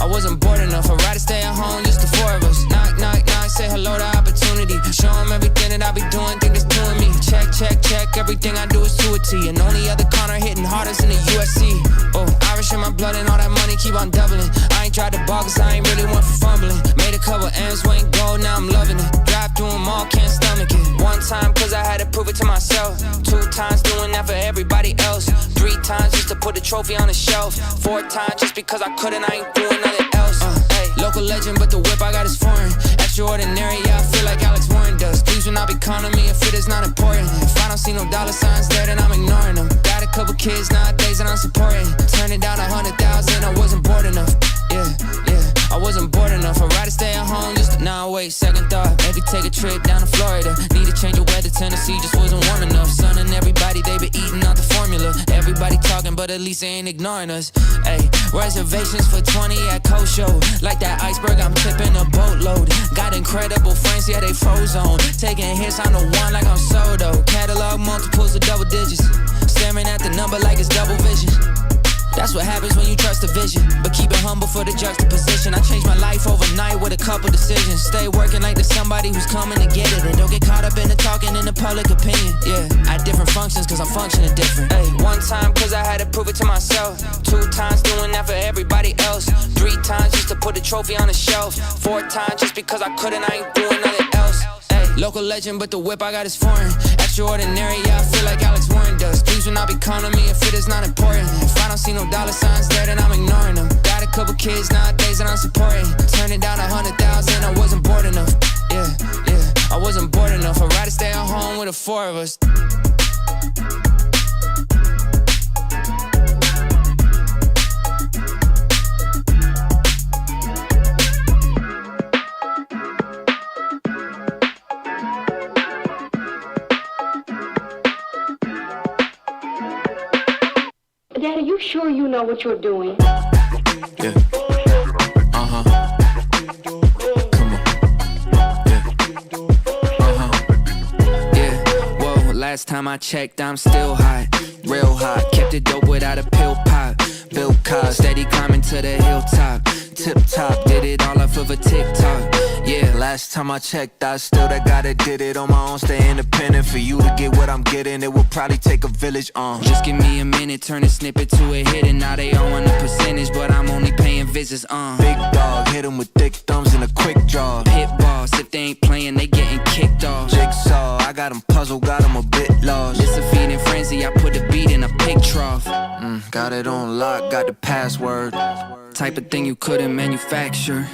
I wasn't bored enough. I'd rather stay at home, just the 4 of us. Knock, knock, knock, say hello to opportunity. Show them everything that I be doing, think it's doing me. Check, check, check, everything I do is to a T. And only other Connor hitting hardest in the USC. Oh, Irish in my blood and all that money keep on doubling. I ain't tried to ball cause I ain't really went for fumbling. Made a couple M's, went gold, now I'm loving it. Drive through them all, can't stomach it. 1 time cause I had to prove it to myself. 2 times doing that for everybody else. 3 times just to put the trophy on the shelf. 4 times just because I couldn't, I ain't doing nothing else. Hey, local Local legend, but the whip I got is foreign. Extraordinary, yeah, I feel like Alex Warren does. Please will not be calling me if it is not important. If I don't see no dollar signs there, then I'm ignoring them. Got a couple kids nowadays and I'm supporting. Turn it down 100,000, I wasn't bored enough. Yeah, I wasn't bored enough. I'd rather stay at home just to now wait, second thought. Maybe take a trip down to Florida. Need to change the weather, Tennessee just wasn't warm enough. Son and everybody, they been eating out the formula. Everybody talking, but at least they ain't ignoring us. Ayy, reservations for 20 at Kosho. Like that iceberg, I'm tipping a boatload. Got incredible friends, yeah, they froze on. Taking hits on the one like I'm Soto. Catalog multiples of double digits. Staring at the number like it's double vision. That's what happens when you trust the vision. But keep it humble for the juxtaposition. I changed my life overnight with a couple decisions. Stay working like there's somebody who's coming to get it. And don't get caught up in the talking in the public opinion. Yeah, I had different functions cause I'm functioning different. Hey, one time cause I had to prove it to myself. 2 times doing that for everybody else. 3 times just to put a trophy on the shelf. 4 times just because I couldn't, I ain't doing nothing else. Hey, local legend, but the whip I got is foreign. Extraordinary, yeah, I feel like Alex Warren does. Please will not be calling me if it is not important. If I don't see no dollar signs there, then I'm ignoring them. Got a couple kids nowadays and I'm supporting. Turn it down 100,000, I wasn't bored enough. Yeah, I wasn't bored enough. I'd rather stay at home with the 4 of us. Dad, are you sure you know what you're doing? Yeah. Come on. Yeah. Yeah. Whoa, last time I checked, I'm still hot. Real hot. Kept it dope without a pill pop. Bill Cos, steady climbing to the hilltop. Tip top, did it all off of a TikTok. Yeah, last time I checked, I still that guy that did it on my own. Stay independent. For you to get what I'm getting, it will probably take a village. Just give me a minute, turn a snippet to a hit, and now they all want a percentage, but I'm only paying visits. Big dog, hit 'em with thick thumbs and a quick draw. Pit boss, if they ain't playing, they getting kicked off. Jigsaw, I got 'em puzzled, got 'em a bit lost. It's a feeding frenzy, I put a beat in a pig trough. Got it on lock, got the password. Type of thing you couldn't manufacture.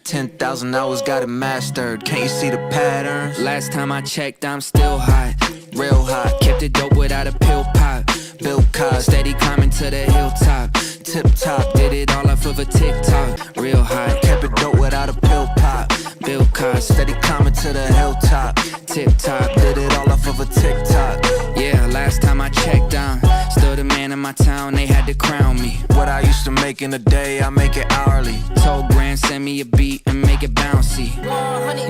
10,000 hours, got it mastered. Can't you see the patterns? Last time I checked, I'm still hot. Real hot, kept it dope without a pill pop. Bill Cos, steady climbing to the hilltop. Tip top, did it all off of a TikTok. Real hot, kept it dope without a pill pop. Bill Cos, steady climbing to the hilltop. Tip top, did it all off of a TikTok. Yeah, last time I checked, still the man in my town, they had to crown me. What I used to make in a day, I make it hourly. Told Grand, send me a beat and make it bouncy.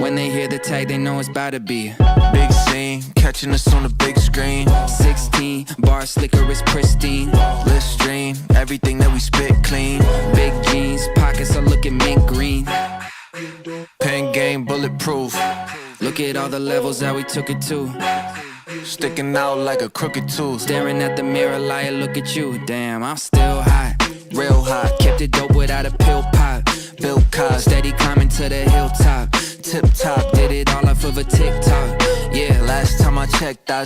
When they hear the tag, they know it's about to be big scene, catching us on the big screen. 16, bar slicker is pristine. Let's stream, everything that we spit clean. Big jeans, pockets are looking mint green. Pen game, bulletproof. Look at all the levels that we took it to. Sticking out like a crooked tooth. Staring at the mirror, liar, look at you. Damn, I'm still hot. Real hot, kept it dope without a pill pop. Bill Cos, steady climbing to the hilltop. Tip top, did it all off of a TikTok. Yeah, last time I checked, I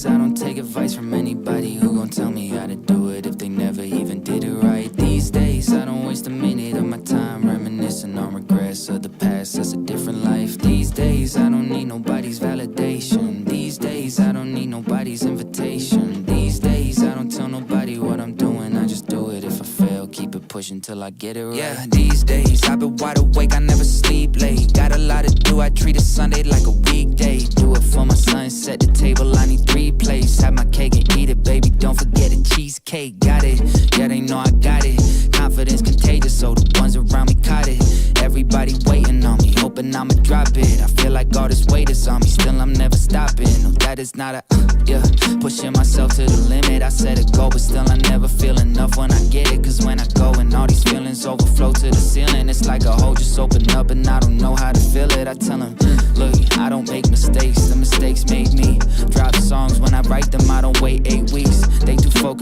I don't take advice from anybody who gon' tell me how to do it if they never even did it right. These days I don't waste a minute of my time reminiscing on regrets of the past. That's a different life. These days I don't need nobody's validation. These days I don't need nobody's invitation. These days I don't tell nobody what I'm doing. I just do it. If I fail, keep it pushing till I get it right. Yeah, these days I've been wide awake, I never sleep late. Got a lot to do, I treat a Sunday like a weekday. Do it for my son, set the table, I need 3 plates. Have my cake and eat it, baby, don't forget the cheesecake. Got it, yeah, they know I got it. Confidence contagious, so the ones around me caught it. Everybody waiting on me, hoping I'ma drop it. I feel like all this weight is on me, still I'm never stopping. No, that is not a, yeah, pushing myself to the limit. I set a goal, but still I never feel enough when I get it. Cause when I go and all these feelings overflow to the ceiling, it's like a hole just open up and I don't know how to feel it. I tell them, look, I don't make mistakes, the mistakes made me. Drop songs when I write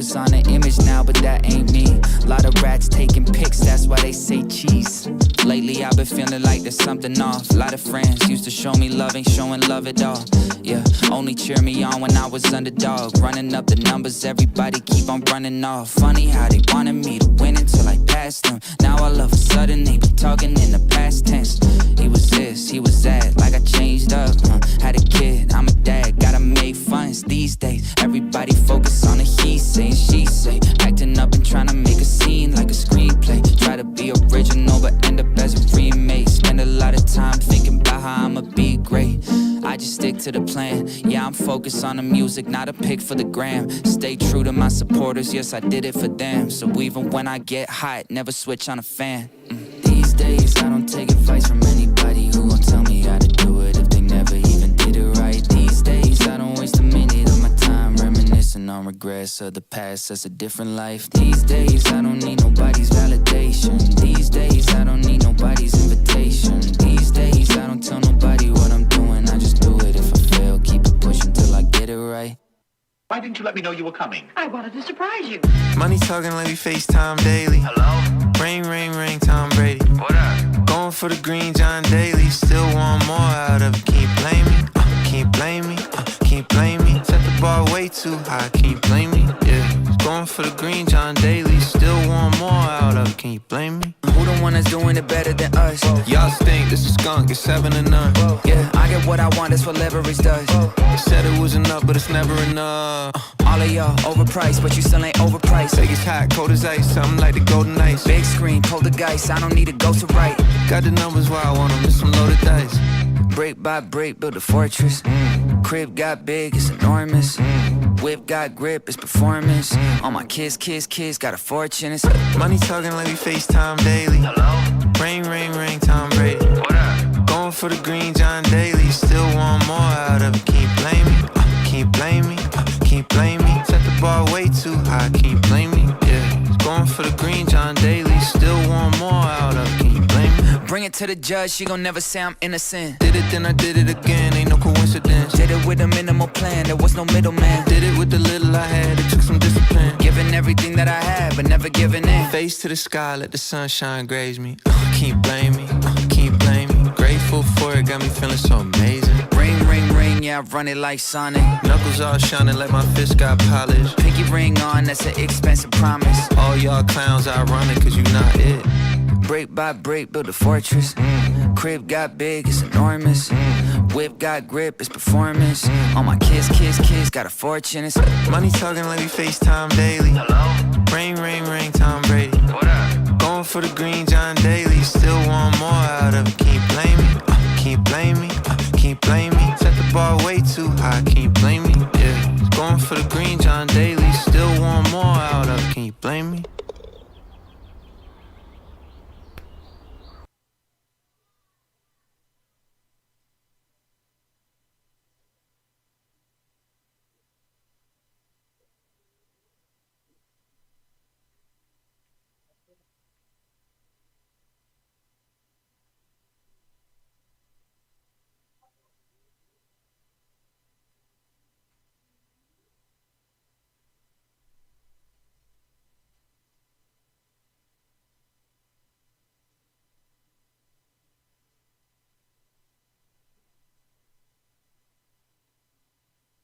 focus on the image now, but that ain't me. Lot of rats taking pics, that's why they say cheese. Lately I've been feeling like there's something off. Lot of friends used to show me love, ain't showing love at all. Yeah, only cheer me on when I was underdog. Running up the numbers, everybody keep on running off. Funny how they wanted me to win until I passed them. Now all of a sudden they be talking in the past tense. He was this, he was that, like I changed up. Had a kid, I'm a dad, gotta make funds these days. Everybody focus on the he say and she say. Acting up and trying to make a scene like a screenplay. Try to be original but end up as a remake. Spend a lot of time thinking about how I'ma be great. I just stick to the plan. Yeah, I'm focused on the music, not a pic for the gram. Stay true to my supporters, yes, I did it for them. So even when I get hot, never switch on a fan. These days, I don't take advice from anybody who gon' tell me how to do it if they never even did it right. These days, I don't waste a minute of my time reminiscing on regrets of the past. That's a different life. These days, I don't need nobody's validation. These days, I don't need nobody's invitation. These days, I don't tell nobody what I'm doing. I just do it. If I fail, keep it pushing till I get it right. Why didn't you let me know you were coming? I wanted to surprise you. Money talking like we FaceTime daily. Hello? Ring, ring, ring, Tom Brady. What up? Going for the green, John Daly. Still want more out of it. Can you blame me? Can you blame me? Can you blame me? Set the bar way too high. Can you blame me? Yeah. Going for the green, John Daly. Still want more out of it. Can you blame me? Who the one that's doing it better than us? Y'all stink. This is skunk. It's 7 to none. Yeah, I get what I want, that's what leverage does. They said it was enough, but it's never enough. All of y'all overpriced, but you still ain't overpriced. Vegas hot, cold as ice. Something like the golden ice. Big screen, poltergeist, I don't need to go to right. Got the numbers where I want them. It's some loaded dice. Brick by brick, build a fortress. Crib got big, it's enormous. Whip got grip, it's performance. All my kids, got a fortune. It's Money talking like we FaceTime daily. Hello? Ring, ring, ring, Tom Brady. What up? Going for the green, John Daly. Still want more out of it. Can you blame me? Can you blame me? Can you blame me? Set the bar way too high. Can you blame me? Yeah. Going for the green, John Daly. Still want more out of it. Can you blame me? bring it to the judge, she gon' never say I'm innocent. Did it, then I did it again. Ain't no coincidence. Did it with a minimal plan, there was no middleman. Did it with the little I had. It took some discipline. Giving everything that I had, but never giving in. Face to the sky, let the sunshine graze me. Can you blame me? Can you blame me? Grateful for it, got me feeling so amazing. Ring, ring, ring, yeah, I run it like Sonic. Knuckles all shining like my fist got polished. Pinky ring on, that's an expensive promise. All y'all clowns ironic, cause you not it. Brick by brick, build a fortress. Crib got big, it's enormous. Whip got grip, it's performance. All my kids, got a fortune. It's Money talking like we FaceTime daily. Hello? Ring, ring, ring, Tom Brady. What up? Going for the green, John Daly.